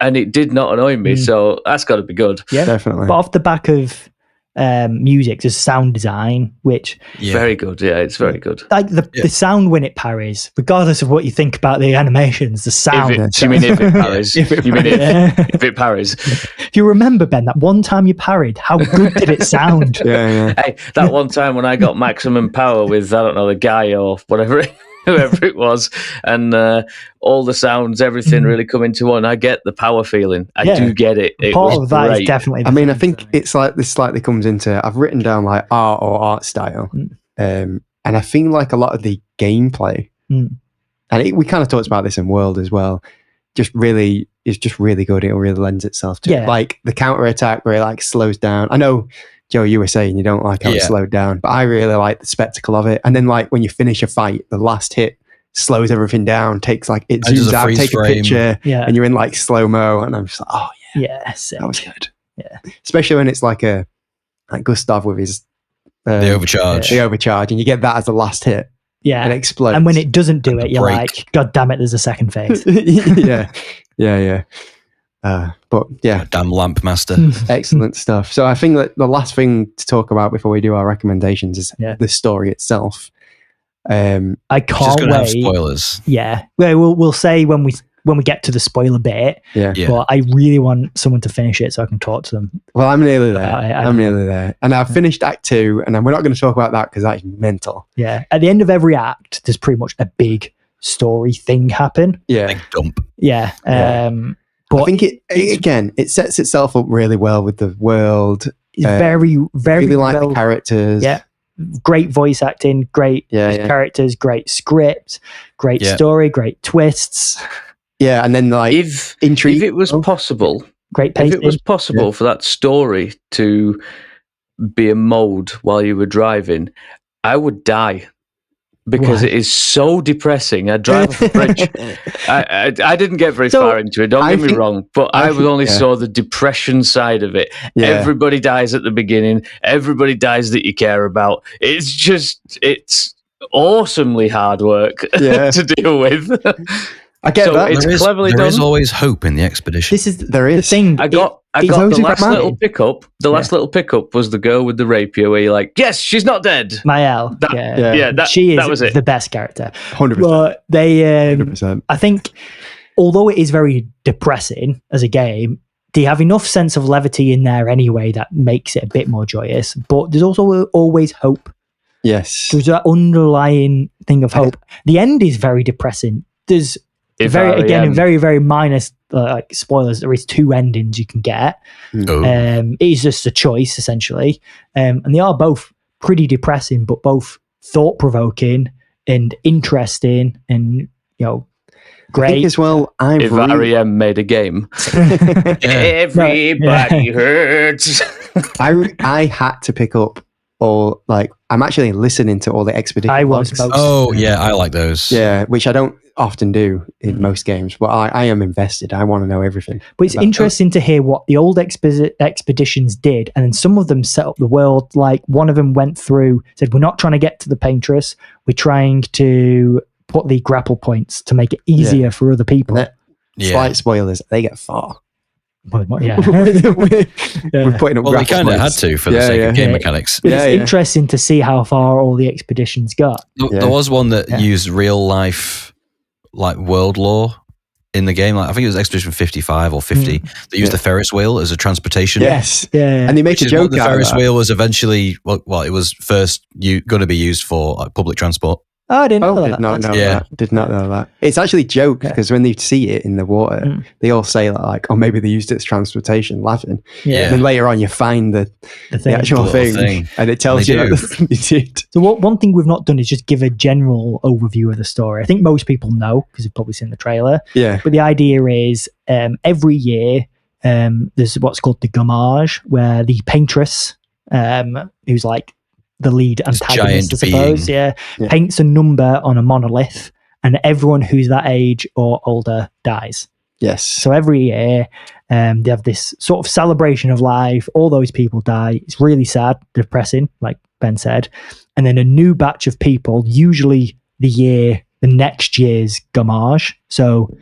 and it did not annoy me, so that's got to be good. Yeah, definitely. But off the back of music, there's sound design, which very good. Yeah, it's very good. Like the sound when it parries, regardless of what you think about the animations, the sound. You mean if it parries? If it parries? If you remember, Ben, that one time you parried, how good did it sound? Hey, that one time when I got maximum power with I don't know the guy or whatever. Whoever it was, and all the sounds, everything really come into one. I get the power feeling. I do get it. Part of that is definitely. I mean, I think it's like this slightly comes into. I've written down like art or art style, and I feel like a lot of the gameplay, and we kind of talked about this in World as well. It's just really good. It really lends itself to like the counter attack where it like slows down. I know. Joe, you were saying you don't like how it slowed down, but I really like the spectacle of it. And then like when you finish a fight, the last hit slows everything down, takes like it zooms out, take a picture, and you're in like slow-mo, and I'm just like, oh yeah, that was good. Yeah. Especially when it's like Gustav with his the overcharge. And you get that as the last hit. Yeah. And it explodes. And when it doesn't do it, you're like, God damn it, there's a second phase. Yeah. But yeah, damn lamp master. Excellent stuff. So I think that the last thing to talk about before we do our recommendations is the story itself. I can't just gonna wait. have spoilers. Yeah, we'll say when we get to the spoiler bit. Yeah. But I really want someone to finish it so I can talk to them. Well, I'm nearly there. I'm nearly there, and I've finished Act 2, and we're not going to talk about that because that is mental. Yeah, at the end of every act, there's pretty much a big story thing happen. Yeah, Big dump. Yeah. But I think it sets itself up really well with the world. It's very really like well, the characters. Yeah, great voice acting, great characters, great script, great story, great twists. Yeah, and then like if it was possible, great pacing. If it was possible for that story to be a mode while you were driving, I would die. Because it is so depressing. I drive off a bridge. I didn't get very far into it, don't get me wrong, but I only saw the depression side of it. Yeah. Everybody dies at the beginning. Everybody dies that you care about. It's awesomely hard work to deal with. I get that. It's cleverly done. There is always hope in the expedition. There is. The thing. I got the last little pickup. The last little pickup was the girl with the rapier where you're like, yes, she's not dead. Mael. She is that was it. The best character. 100%. But they, 100%. I think, although it is very depressing as a game, they have enough sense of levity in there anyway that makes it a bit more joyous. But there's also always hope. Yes. There's that underlying thing of hope. The end is very depressing. There's very, very minor like spoilers. There is 2 endings you can get. It is just a choice essentially, and they are both pretty depressing, but both thought provoking and interesting, and great. I think as well. If R.E.M. made a game, everybody hurts. I had to pick up. Or like, I'm actually listening to all the expedition. I was. I like those. Yeah, which I don't often do in most games, but I am invested. I want to know everything. But it's interesting to hear what the old expeditions did, and then some of them set up the world. Like one of them went through, said, "We're not trying to get to the paintress. We're trying to put the grapple points to make it easier for other people." Slight spoilers: they get far. We're putting up. Well, they kind of had to for the sake of game mechanics. But it's interesting to see how far all the expeditions got. There was one that used real life, like world lore in the game. Like I think it was Expedition 55 or 50 that used the Ferris wheel as a transportation. Yes, and they make a joke. The Ferris wheel was eventually it was first going to be used for like public transport. Oh, I didn't know that. Did not know that. It's actually a joke because when they see it in the water, they all say like, "Oh, maybe they used it as transportation," laughing. Yeah. And then later on, you find the actual thing, and it tells you that they did. So one thing we've not done is just give a general overview of the story. I think most people know because they've probably seen the trailer. Yeah. But the idea is every year there's what's called the Gommage, where the paintress, who's like the lead antagonist, I suppose, paints a number on a monolith, and everyone who's that age or older dies. Yes. So every year, they have this sort of celebration of life. All those people die. It's really sad, depressing, like Ben said. And then a new batch of people, usually the next year's Gommage. So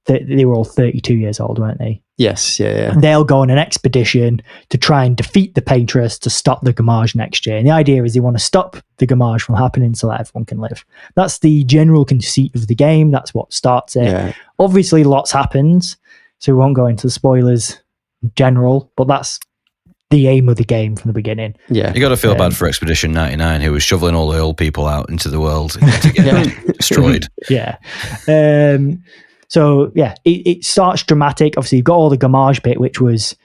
they were all 32 years old, weren't they? Yes, yeah. They'll go on an expedition to try and defeat the paintress to stop the Gommage next year. And the idea is they want to stop the Gommage from happening so that everyone can live. That's the general conceit of the game. That's what starts it. Yeah. Obviously, lots happens, so we won't go into the spoilers in general, but that's the aim of the game from the beginning. Yeah. You got to feel bad for Expedition 99, who was shoveling all the old people out into the world to get destroyed. Yeah. So yeah, it starts dramatic. Obviously, you've got all the Gommage bit, which was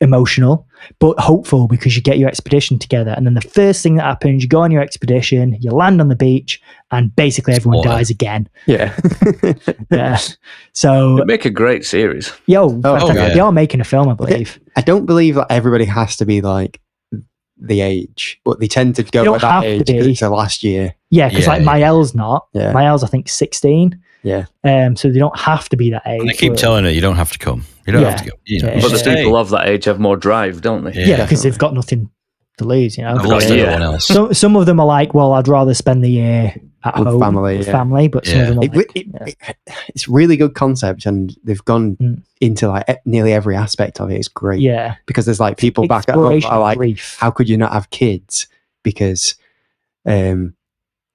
emotional, but hopeful because you get your expedition together. And then the first thing that happens, you go on your expedition, you land on the beach, and basically everyone dies again. Yeah. Yeah. So it'd make a great series. They are making a film, I believe. I don't believe that everybody has to be like the age, but they tend to go at that age because it's the last year. Yeah, because like Mael's not. Yeah. Mael's I think 16. Yeah. So they don't have to be that age. And they keep telling her you don't have to come. You don't have to go. But the people of that age have more drive, don't they? Yeah, because they've got nothing to lose, you know. They've lost everyone else. So some of them are like, well, I'd rather spend the year at home with family, but some of them are like, it's really good concept, and they've gone into like nearly every aspect of it. It's great. Yeah. Because there's like people back at home are like, how could you not have kids? Because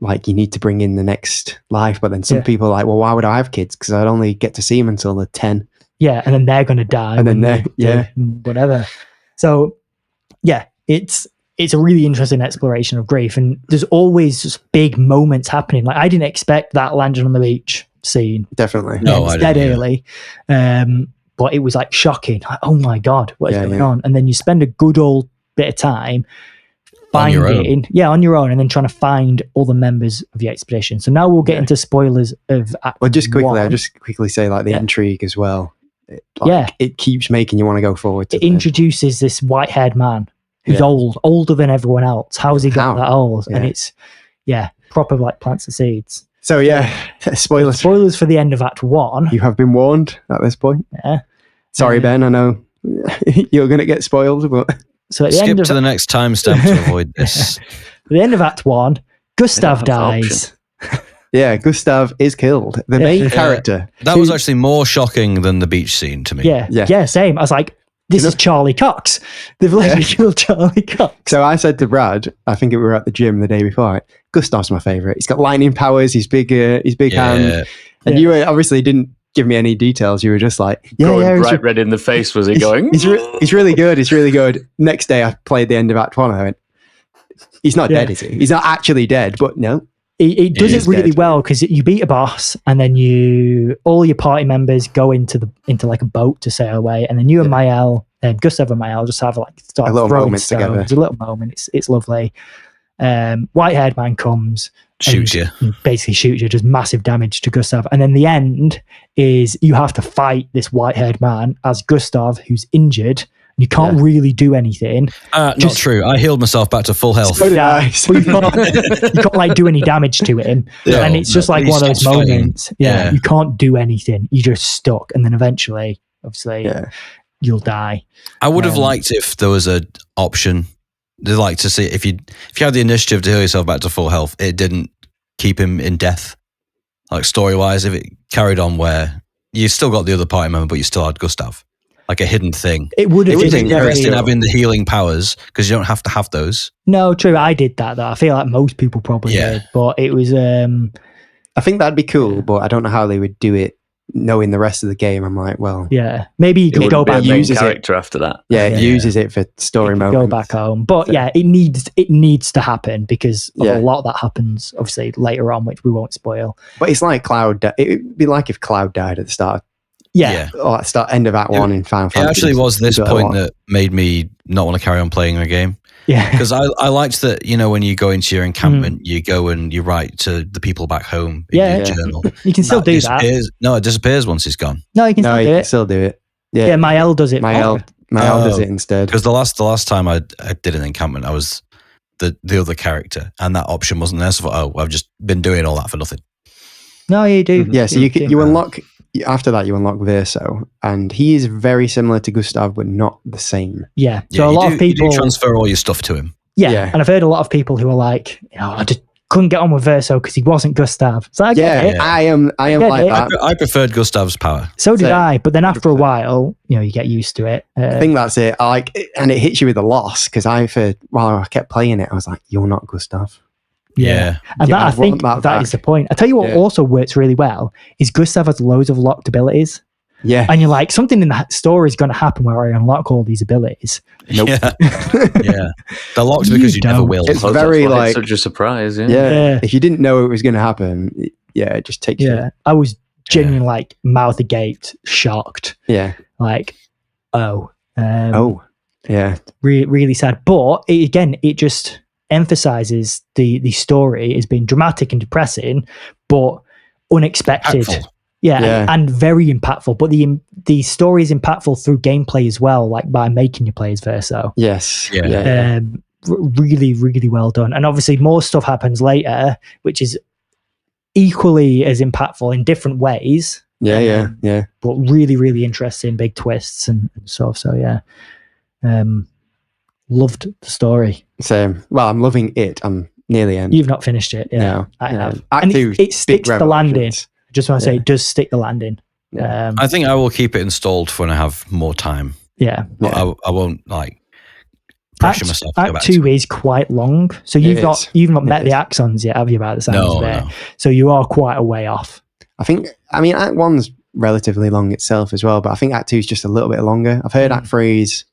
like you need to bring in the next life. But then some people are like, well, why would I have kids? Because I'd only get to see them until they're 10. Yeah, and then they're going to die. And then whatever. So yeah, it's a really interesting exploration of grief, and there's always just big moments happening. Like I didn't expect that landing on the beach scene. Definitely. No, it's dead early. But it was like shocking. Like, oh my God, what is going on? And then you spend a good old bit of time finding, on your own, and then trying to find all the members of the expedition. So now we'll get into spoilers of Act Well, just quickly, 1. I'll just quickly say like the intrigue as well. Yeah. It keeps making you want to go forward to It introduces this white-haired man who's older than everyone else. How's he got that old? And it's, proper like plants and seeds. So spoilers. Spoilers for the end of Act 1. You have been warned at this point. Yeah. Sorry, Ben, I know you're going to get spoiled, but... So at the Skip end to the next timestamp to avoid this. At the end of Act 1, Gustav dies. Yeah, Gustav is killed. The main character. That was actually more shocking than the beach scene to me. Yeah, same. I was like, this is Charlie Cox. They've literally killed Charlie Cox. So I said to Brad, I think we were at the gym the day before, Gustav's my favourite. He's got lightning powers, he's big hand. And you obviously didn't give me any details. You were just like, bright red in the face, was he going? He's really good. He's really good. Next day I played the end of Act 1. I went, he's not dead, is he? He's not actually dead, but no. It does it really well because you beat a boss, and then all your party members go into like a boat to sail away, and then you and Mael, Gustav and Mael just have like a little moment together. It's a little moment. It's lovely. White-haired man comes, shoots you, basically shoots you, just massive damage to Gustav, and then the end is you have to fight this white-haired man as Gustav, who's injured. You can't really do anything. Not true. I healed myself back to full health. So did I. But you can't like do any damage to him. And it's just like one of those moments. Yeah. You can't do anything. You're just stuck. And then eventually, obviously, you'll die. I would have liked if there was an option. They'd like to see if you had the initiative to heal yourself back to full health, it didn't keep him in death. Like story-wise, if it carried on where you still got the other party member, but you still had Gustav. Like a hidden thing. It would have been interesting having the healing powers because you don't have to have those. No, true. I did that though. I feel like most people probably did, but it was. I think that'd be cool, but I don't know how they would do it. Knowing the rest of the game, I'm like, well, maybe you can go back. Uses character after that. It uses it for story moments. Go back home, but it needs to happen because of a lot that happens obviously later on, which we won't spoil. But it's like Cloud. It'd be like if Cloud died at the start. Or end of Act 1 in Final Fantasy. It actually was this point that made me not want to carry on playing the game. Yeah. Because I liked that, when you go into your encampment, you go and you write to the people back home in your journal. You can still do that. No, it disappears once it's gone. No, you can still do it. Yeah, Mael does it. Mael does it instead. Because the last time I did an encampment, I was the other character, and that option wasn't there. So I thought, I've just been doing all that for nothing. No, you do. Yeah, so you unlock... After that, you unlock Verso, and he is very similar to Gustav, but not the same. Yeah, so a lot of people... You do transfer all your stuff to him. Yeah, and I've heard a lot of people who are like, I just couldn't get on with Verso because he wasn't Gustav. So I get it. I am like that. I preferred Gustav's power. So did I, but then after a while, you get used to it. I think that's it. And it hits you with a loss, because while I kept playing it, I was like, you're not Gustav. Yeah. And I think that is the point. I tell you what also works really well is Gustav has loads of locked abilities. Yeah. And you're like, something in that story is going to happen where I unlock all these abilities. Nope. Yeah. They're locked because you never will. It's very like... It's such a surprise, yeah. If you didn't know it was going to happen, it just takes you... I was genuinely like mouth agape, shocked. Yeah. Like, yeah. Really sad. But it just... emphasizes the story as being dramatic and depressing, but unexpected. Impactful. Yeah, and very impactful. But the story is impactful through gameplay as well, like by making your players Verso. Yes. Yeah. Really, really well done. And obviously, more stuff happens later, which is equally as impactful in different ways. Yeah. But really, really interesting, big twists and stuff. So yeah. Loved the story. Same. Well, I'm loving it. I'm near the end. You've not finished it. Yeah, no, I have. Act 2, it sticks the landing. Just want to say, it does stick the landing. Yeah. I think I will keep it installed for when I have more time. Yeah. But I won't pressure myself. Act 2 is quite long, so you've not met the Axons yet, have you? By the sounds of it, no. So you are quite a way off. I mean, Act 1's relatively long itself as well, but I think Act 2 is just a little bit longer. I've heard Act 3's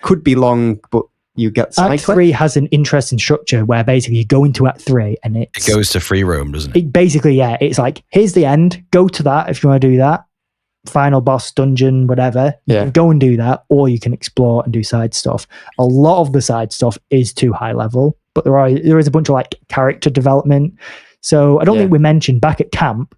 could be long, but you get Act 3 has an interesting structure where basically you go into Act 3 and it goes to free roam, doesn't it? Basically, yeah, it's like, here's the end, go to that if you want to do that. Final boss, dungeon, whatever. You can go and do that, or you can explore and do side stuff. A lot of the side stuff is too high level, but there is a bunch of like character development. So I don't think we mentioned back at camp,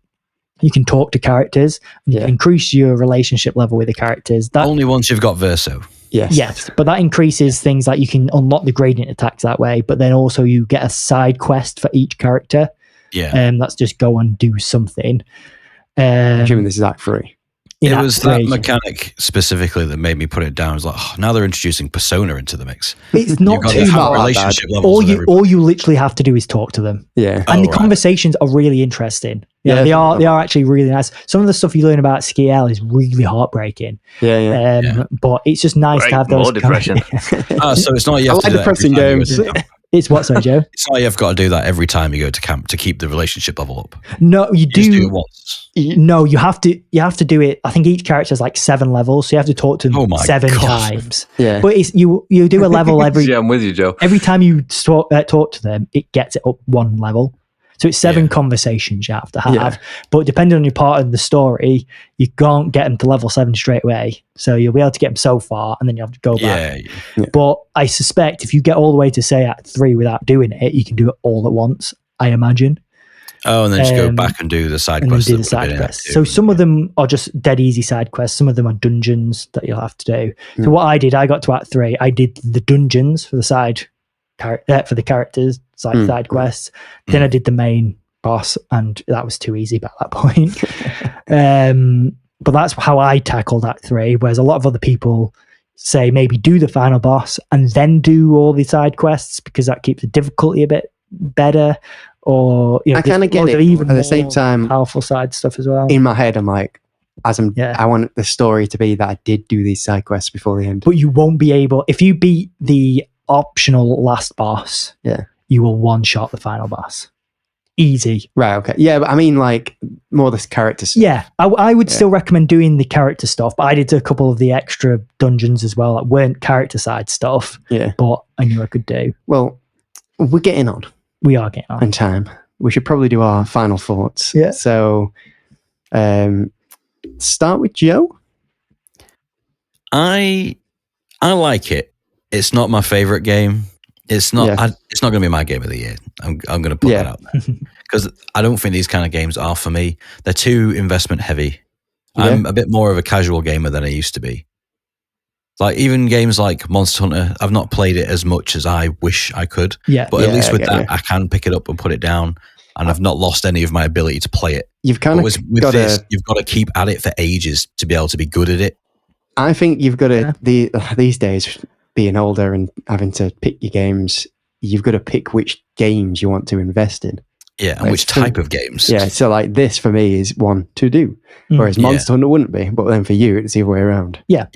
you can talk to characters and you can increase your relationship level with the characters. That only once you've got Verso. Yes, but that increases things like you can unlock the gradient attacks that way, but then also you get a side quest for each character. Yeah. That's just go and do something. I'm assuming this is Act 3. It was that mechanic specifically that made me put it down. It was like, now they're introducing Persona into the mix. It's not too much. Relationship levels all you literally have to do is talk to them. Yeah. And the conversations are really interesting. Yeah, they are actually really nice. Some of the stuff you learn about Skiel is really heartbreaking. But it's just nice to have those. More depression. So it's not you have I like depressing games. It's what, sorry, Joe? It's not you've got to do that every time you go to camp to keep the relationship level up. No, you do. Just do it once. No, you have to do it. I think each character has like 7 levels, so you have to talk to them 7 times. Yeah, but it's you do a level every. Yeah, I'm with you, Joe. Every time you talk to them, it gets it up 1 level. So it's 7 conversations you have to have. Yeah. But depending on your part of the story, you can't get them to level 7 straight away. So you'll be able to get them so far, and then you have to go back. Yeah. But I suspect if you get all the way to, say, Act 3 without doing it, you can do it all at once, I imagine. Oh, and then just go back and do the side quests. So some of them are just dead easy side quests. Some of them are dungeons that you'll have to do. So what I did, I got to Act 3. I did the dungeons for the side for the characters, side quests. Then I did the main boss, and that was too easy by that point. But that's how I tackled Act 3, whereas a lot of other people say maybe do the final boss and then do all the side quests because that keeps the difficulty a bit better. Or I kind of get it. Even at the same time, powerful side stuff as well. In my head, I'm like, I want the story to be that I did do these side quests before the end. But you won't be able, if you beat the optional last boss, you will one-shot the final boss. Easy. Right, okay. Yeah, but I mean, like, more the character stuff. Yeah, I would still recommend doing the character stuff, but I did a couple of the extra dungeons as well that weren't character side stuff, but I knew I could do. Well, we're getting on. We are getting on. In time. We should probably do our final thoughts. Yeah. So, start with Joe. I like it. It's not my favorite game. It's not. It's not going to be my game of the year. I'm going to put that out because I don't think these kind of games are for me. They're too investment heavy. I'm a bit more of a casual gamer than I used to be. Like even games like Monster Hunter, I've not played it as much as I wish I could. Yeah. But at least with that, I can pick it up and put it down, and I've not lost any of my ability to play it. You've kind of with this, you've got to keep at it for ages to be able to be good at it. I think you've got to these days, being older and having to pick your games, you've got to pick which games you want to invest in. Yeah, and which type of games. Yeah, so like this for me is one to do, whereas Monster Hunter wouldn't be. But then for you, it's the other way around. Yeah.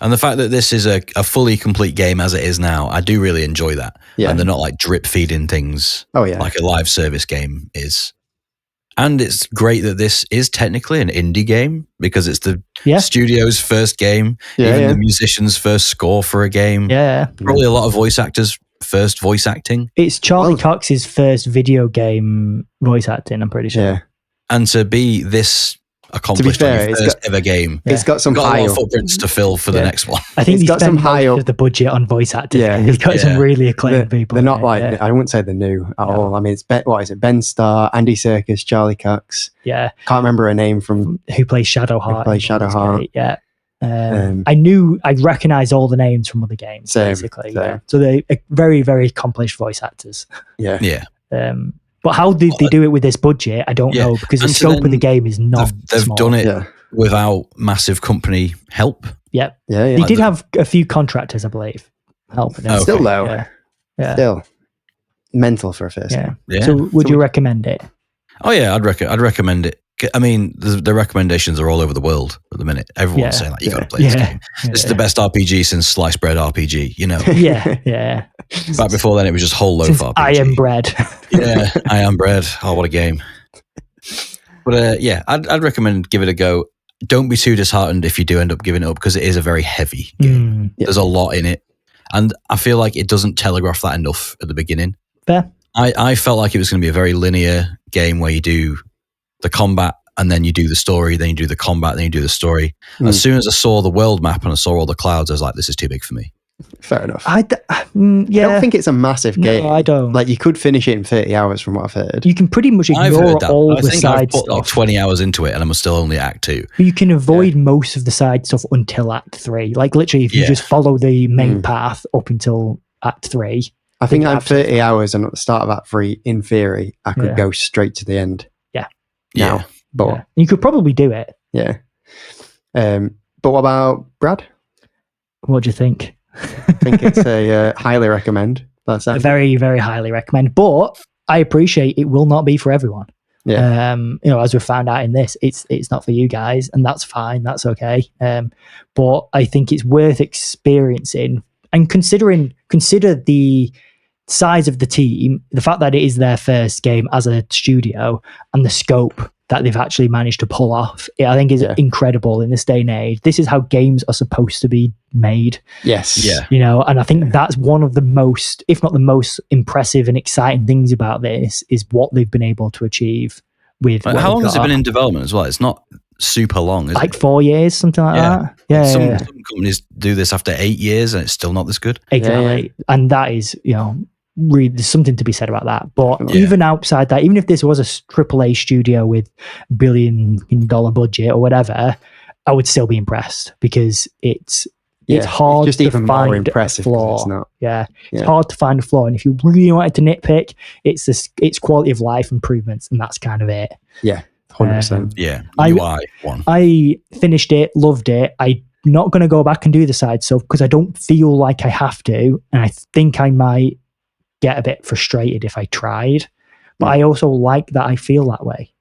And the fact that this is a fully complete game as it is now, I do really enjoy that. Yeah. And they're not like drip feeding things like a live service game is. And it's great that this is technically an indie game because it's the studio's first game, even the musician's first score for a game. Yeah. Probably a lot of voice actors' first voice acting. It's Charlie Cox's first video game voice acting, I'm pretty sure. Yeah. And to be this accomplished on your first ever game, it's got some high footprints to fill for the next one. I think he's got some high of the budget on voice acting. Yeah, he's got some really acclaimed people. They're not like I wouldn't say they're new at all. I mean, it's what is it? Ben Starr, Andy Serkis, Charlie Cox. Yeah, can't remember her name from who plays Shadowheart. Yeah. I recognise all the names from other games, basically. Yeah. So they're very, very accomplished voice actors. Yeah. But how did they do it with this budget? I don't know, because the scope of the game is not They've small. done it without massive company help. Yep. Yeah. They did have a few contractors, I believe, helping them. Still though. Yeah. Still mental for a first game. Yeah. So would you recommend it? Oh yeah, I'd recommend it. I mean, the recommendations are all over the world at the minute. Everyone's saying, like, you got to play this game. This is the best RPG since Sliced Bread RPG, you know? Yeah. Back before then, it was just whole loaf Since RPG. I Am Bread. Yeah, I Am Bread. Oh, what a game. But yeah, I'd recommend give it a go. Don't be too disheartened if you do end up giving it up, because it is a very heavy game. There's a lot in it. And I feel like it doesn't telegraph that enough at the beginning. Fair. I felt like it was going to be a very linear game where you do the combat and then you do the story, then you do the combat, then you do the story. As soon as I saw the world map and I saw all the clouds, I was like, this is too big for me. Fair enough. I don't think it's a massive game. No, I don't. Like, you could finish it in 30 hours from what I've heard. You can pretty much ignore all the side I've put stuff. like 20 hours into it and I'm still only at Act 2. But you can avoid most of the side stuff until Act 3. Like, literally, if you just follow the main path up until Act 3. I think I'm 30 hours, and at the start of Act 3, in theory, I could go straight to the end. Yeah. But you could probably do it. Yeah. But what about Brad? What do you think? I think it's a highly recommend. That's a very, very highly recommend. But I appreciate it will not be for everyone. Yeah. As we found out in this, it's not for you guys, and that's fine. That's okay. But I think it's worth experiencing and consider the size of the team, the fact that it is their first game as a studio, and the scope that they've actually managed to pull off. I think is incredible in this day and age. This is how games are supposed to be made. Yes. Yeah. And I think that's one of the most, if not the most impressive and exciting things about this, is what they've been able to achieve with. How long has it been in development as well? It's not super long, is it? Like 4 years, something like that. Yeah. Some companies do this after 8 years and it's still not this good. Exactly. Yeah. And that is, really, there's something to be said about that. But even outside that, even if this was a AAA studio with $1 billion budget or whatever, I would still be impressed, because it's hard just to even find more impressive a flaw. It's not. It's hard to find a flaw, and if you really wanted to nitpick, it's quality of life improvements, and that's kind of it. 100%. UI one. I finished it, loved it. I'm not going to go back and do the side stuff because I don't feel like I have to, and I think I might get a bit frustrated if I tried, but I also like that I feel that way.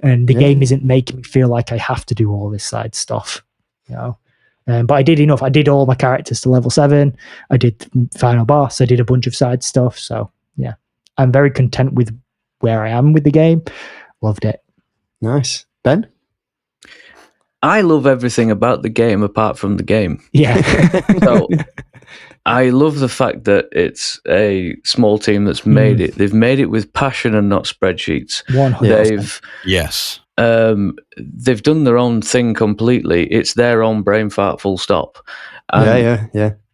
And the game isn't making me feel like I have to do all this side stuff, but I did enough. I did all my characters to level 7. I did final boss. I did a bunch of side stuff. So I'm very content with where I am with the game. Loved it. Nice. Ben? I love everything about the game apart from the game. So I love the fact that it's a small team that's made it. They've made it with passion and not spreadsheets. 100%. They've done their own thing completely. It's their own brain fart, full stop. And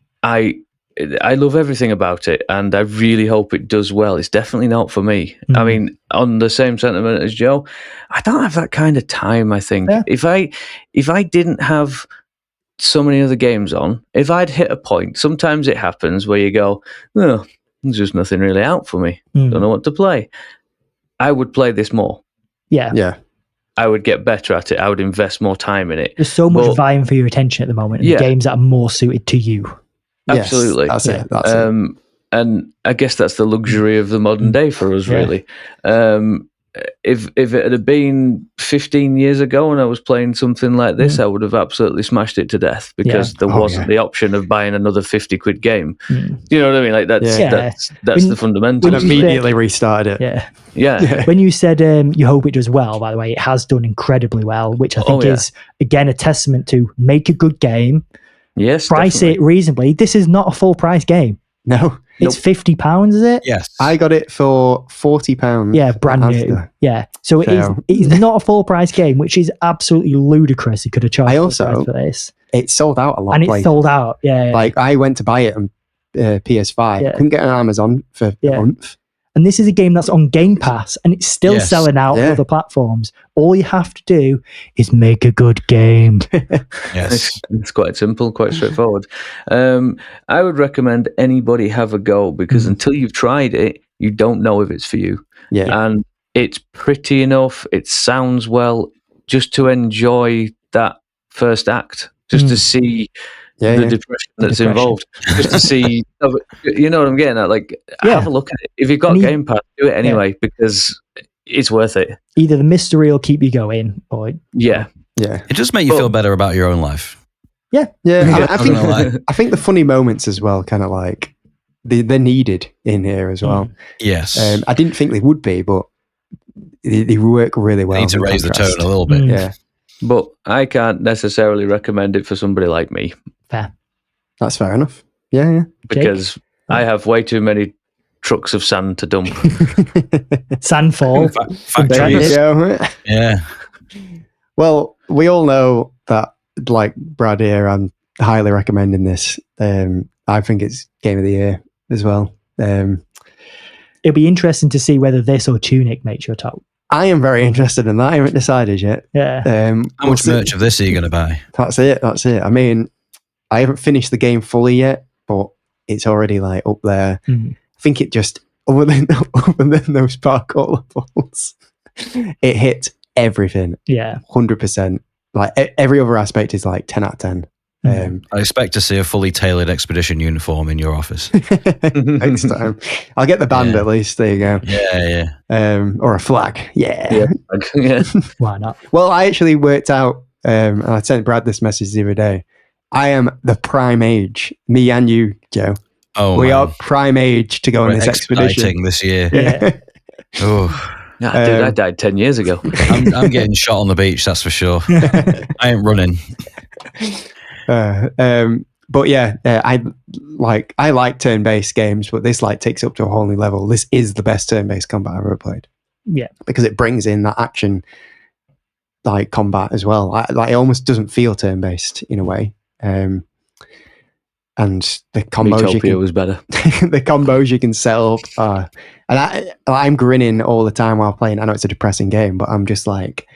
I love everything about it, and I really hope it does well. It's definitely not for me. I mean, on the same sentiment as Joe, I don't have that kind of time, I think. If I didn't have so many other games on, if I'd hit a point, sometimes it happens where you go, oh, there's just nothing really out for me. Don't know what to play. I would play this more. I would get better at it. I would invest more time in it. There's so much vying for your attention at the moment in the games that are more suited to you. Absolutely. Yes, that's it. And I guess that's the luxury of the modern day for us, really. If it had been 15 years ago and I was playing something like this, I would have absolutely smashed it to death, because there wasn't the option of buying another 50 quid game. You know what I mean? Like that's the fundamental. And immediately restarted it. Yeah. When you said you hope it does well, by the way, it has done incredibly well, which I think is, again, a testament to make a good game. Yes. Price it reasonably. This is not a full price game. No. It's £50, is it? Yes. I got it for £40. Yeah, brand new. Yeah. So it's not a full price game, which is absolutely ludicrous. You could have charged for this. It sold out a lot. And it sold out. Yeah. Like, I went to buy it on PS5. Couldn't get it on Amazon for a month. And this is a game that's on Game Pass, and it's still selling out on other platforms. All you have to do is make a good game. It's quite simple, quite straightforward. I would recommend anybody have a go, because until you've tried it, you don't know if it's for you. And it's pretty enough. It sounds well, just to enjoy that first act, just to see the depression that's involved, just to see, you know what I'm getting at? Like, have a look at it. If you've got Game Pass, do it anyway, because it's worth it. Either the mystery will keep you going, or Yeah. It just makes you feel better about your own life. Yeah. I think the funny moments as well, kind of like they're needed in here as well. Yes. I didn't think they would be, but they work really well. You need to raise the tone a little bit. Yeah. But I can't necessarily recommend it for somebody like me. Fair. That's fair enough. Yeah. Because I have way too many trucks of sand to dump. Sandfall. Factories. Yeah. Well, we all know that, like Brad here, I'm highly recommending this. I think it's Game of the Year as well. It'll be interesting to see whether this or Tunic makes your top. I am very interested in that. I haven't decided yet. Yeah. How much merch of this are you going to buy? That's it. I mean, I haven't finished the game fully yet, but it's already like up there. I think it just, other than those parkour levels, it hit everything. Yeah. 100%. Like every other aspect is like 10 out of 10. I expect to see a fully tailored expedition uniform in your office. Next time. I'll get the band at least. There you go. Yeah. Or a flag. Yeah. Why not? Well, I actually worked out, and I sent Brad this message the other day. I am the prime age. Me and you, Joe. Oh, we are prime age to go on this expedition this year. Yeah. Dude, I died 10 years ago. I'm getting shot on the beach, that's for sure. I ain't running. But yeah, I like turn-based games, but this like takes it up to a whole new level. This is the best turn-based combat I've ever played. Yeah, because it brings in that action, like combat as well. Like it almost doesn't feel turn-based in a way. And the combos was better. The combos you can set up, and I'm grinning all the time while playing. I know it's a depressing game, but I'm just like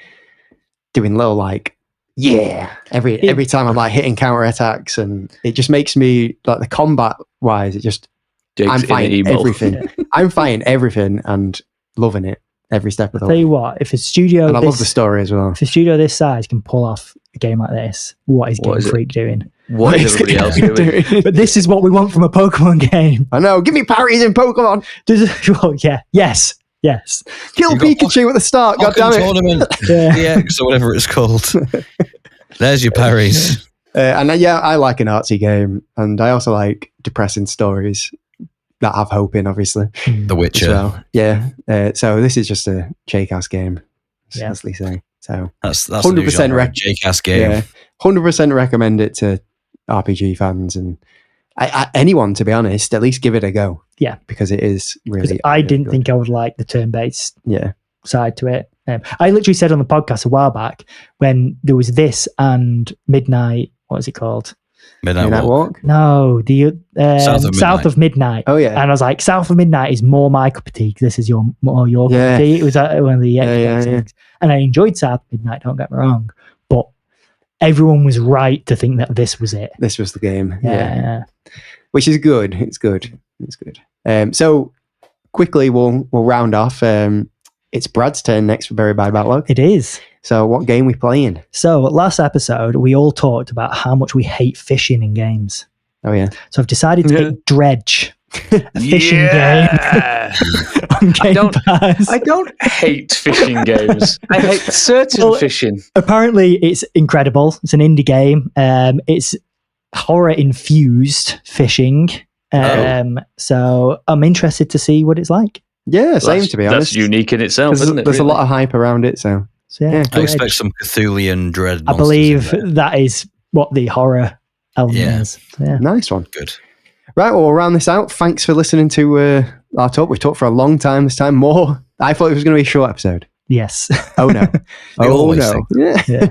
doing little like. Yeah, every time I'm like hitting counter attacks, and it just makes me like the combat wise. It just I'm fighting everything. I'm fighting everything and loving it every step of the way. Tell you what, if a studio and I love the story as well. If a studio this size can pull off a game like this, what is Game Freak doing? What is everybody else doing? But this is what we want from a Pokemon game. I know. Give me parries in Pokemon. Well, yeah, yes. Kill Pikachu at the start. God damn it. Tournament. DX or whatever it's called. There's your parries. And I like an artsy game, and I also like depressing stories that have hope in, obviously. The Witcher. Well. Yeah. So this is just a J-Cast game, as they say. So that's 100% J-Cast game. Yeah, 100% recommend it to RPG fans and anyone, to be honest. At least give it a go. Yeah, because it is really. I didn't think I would like the turn-based side to it. I literally said on the podcast a while back when there was this and Midnight. What was it called? Midnight Walk? No, the South of Midnight. Oh yeah, and I was like, South of Midnight is more my cup of tea. This is your cup of tea. It was one of the things, and I enjoyed South of Midnight. Don't get me wrong, but everyone was right to think that this was it. This was the game. Yeah. Which is good. It's good. So quickly, we'll round off. It's Brad's turn next for Very Bad Backlog. It is. So what game we playing? So last episode, we all talked about how much we hate fishing in games. Oh yeah. So I've decided to pick Dredge, a fishing game. On Game Pass. I don't hate fishing games. I hate certain fishing. Apparently, it's incredible. It's an indie game. It's horror infused fishing. So I'm interested to see what it's like. Yeah, same to be honest. That's unique in itself, isn't it? There's a lot of hype around it, so yeah. I expect some Cthulhian dread. I believe that is what the horror element is. So, yeah. Nice one. Good. Right, well, we'll round this out. Thanks for listening to our talk. We've talked for a long time this time. More. I thought it was going to be a short episode. Yes. Oh no. Oh no. Yeah.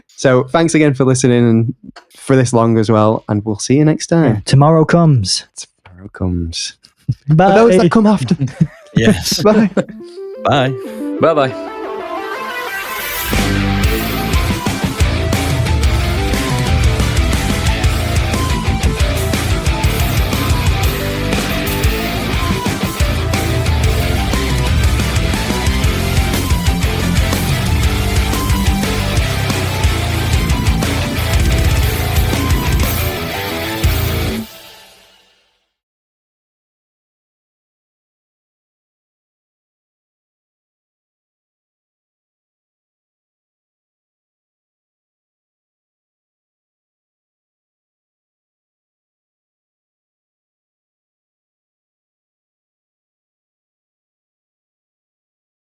So thanks again for listening and for this long as well, and we'll see you next time. Tomorrow comes. Tomorrow comes. Bye. For those that come after. Yes. Bye. Bye. Bye-bye.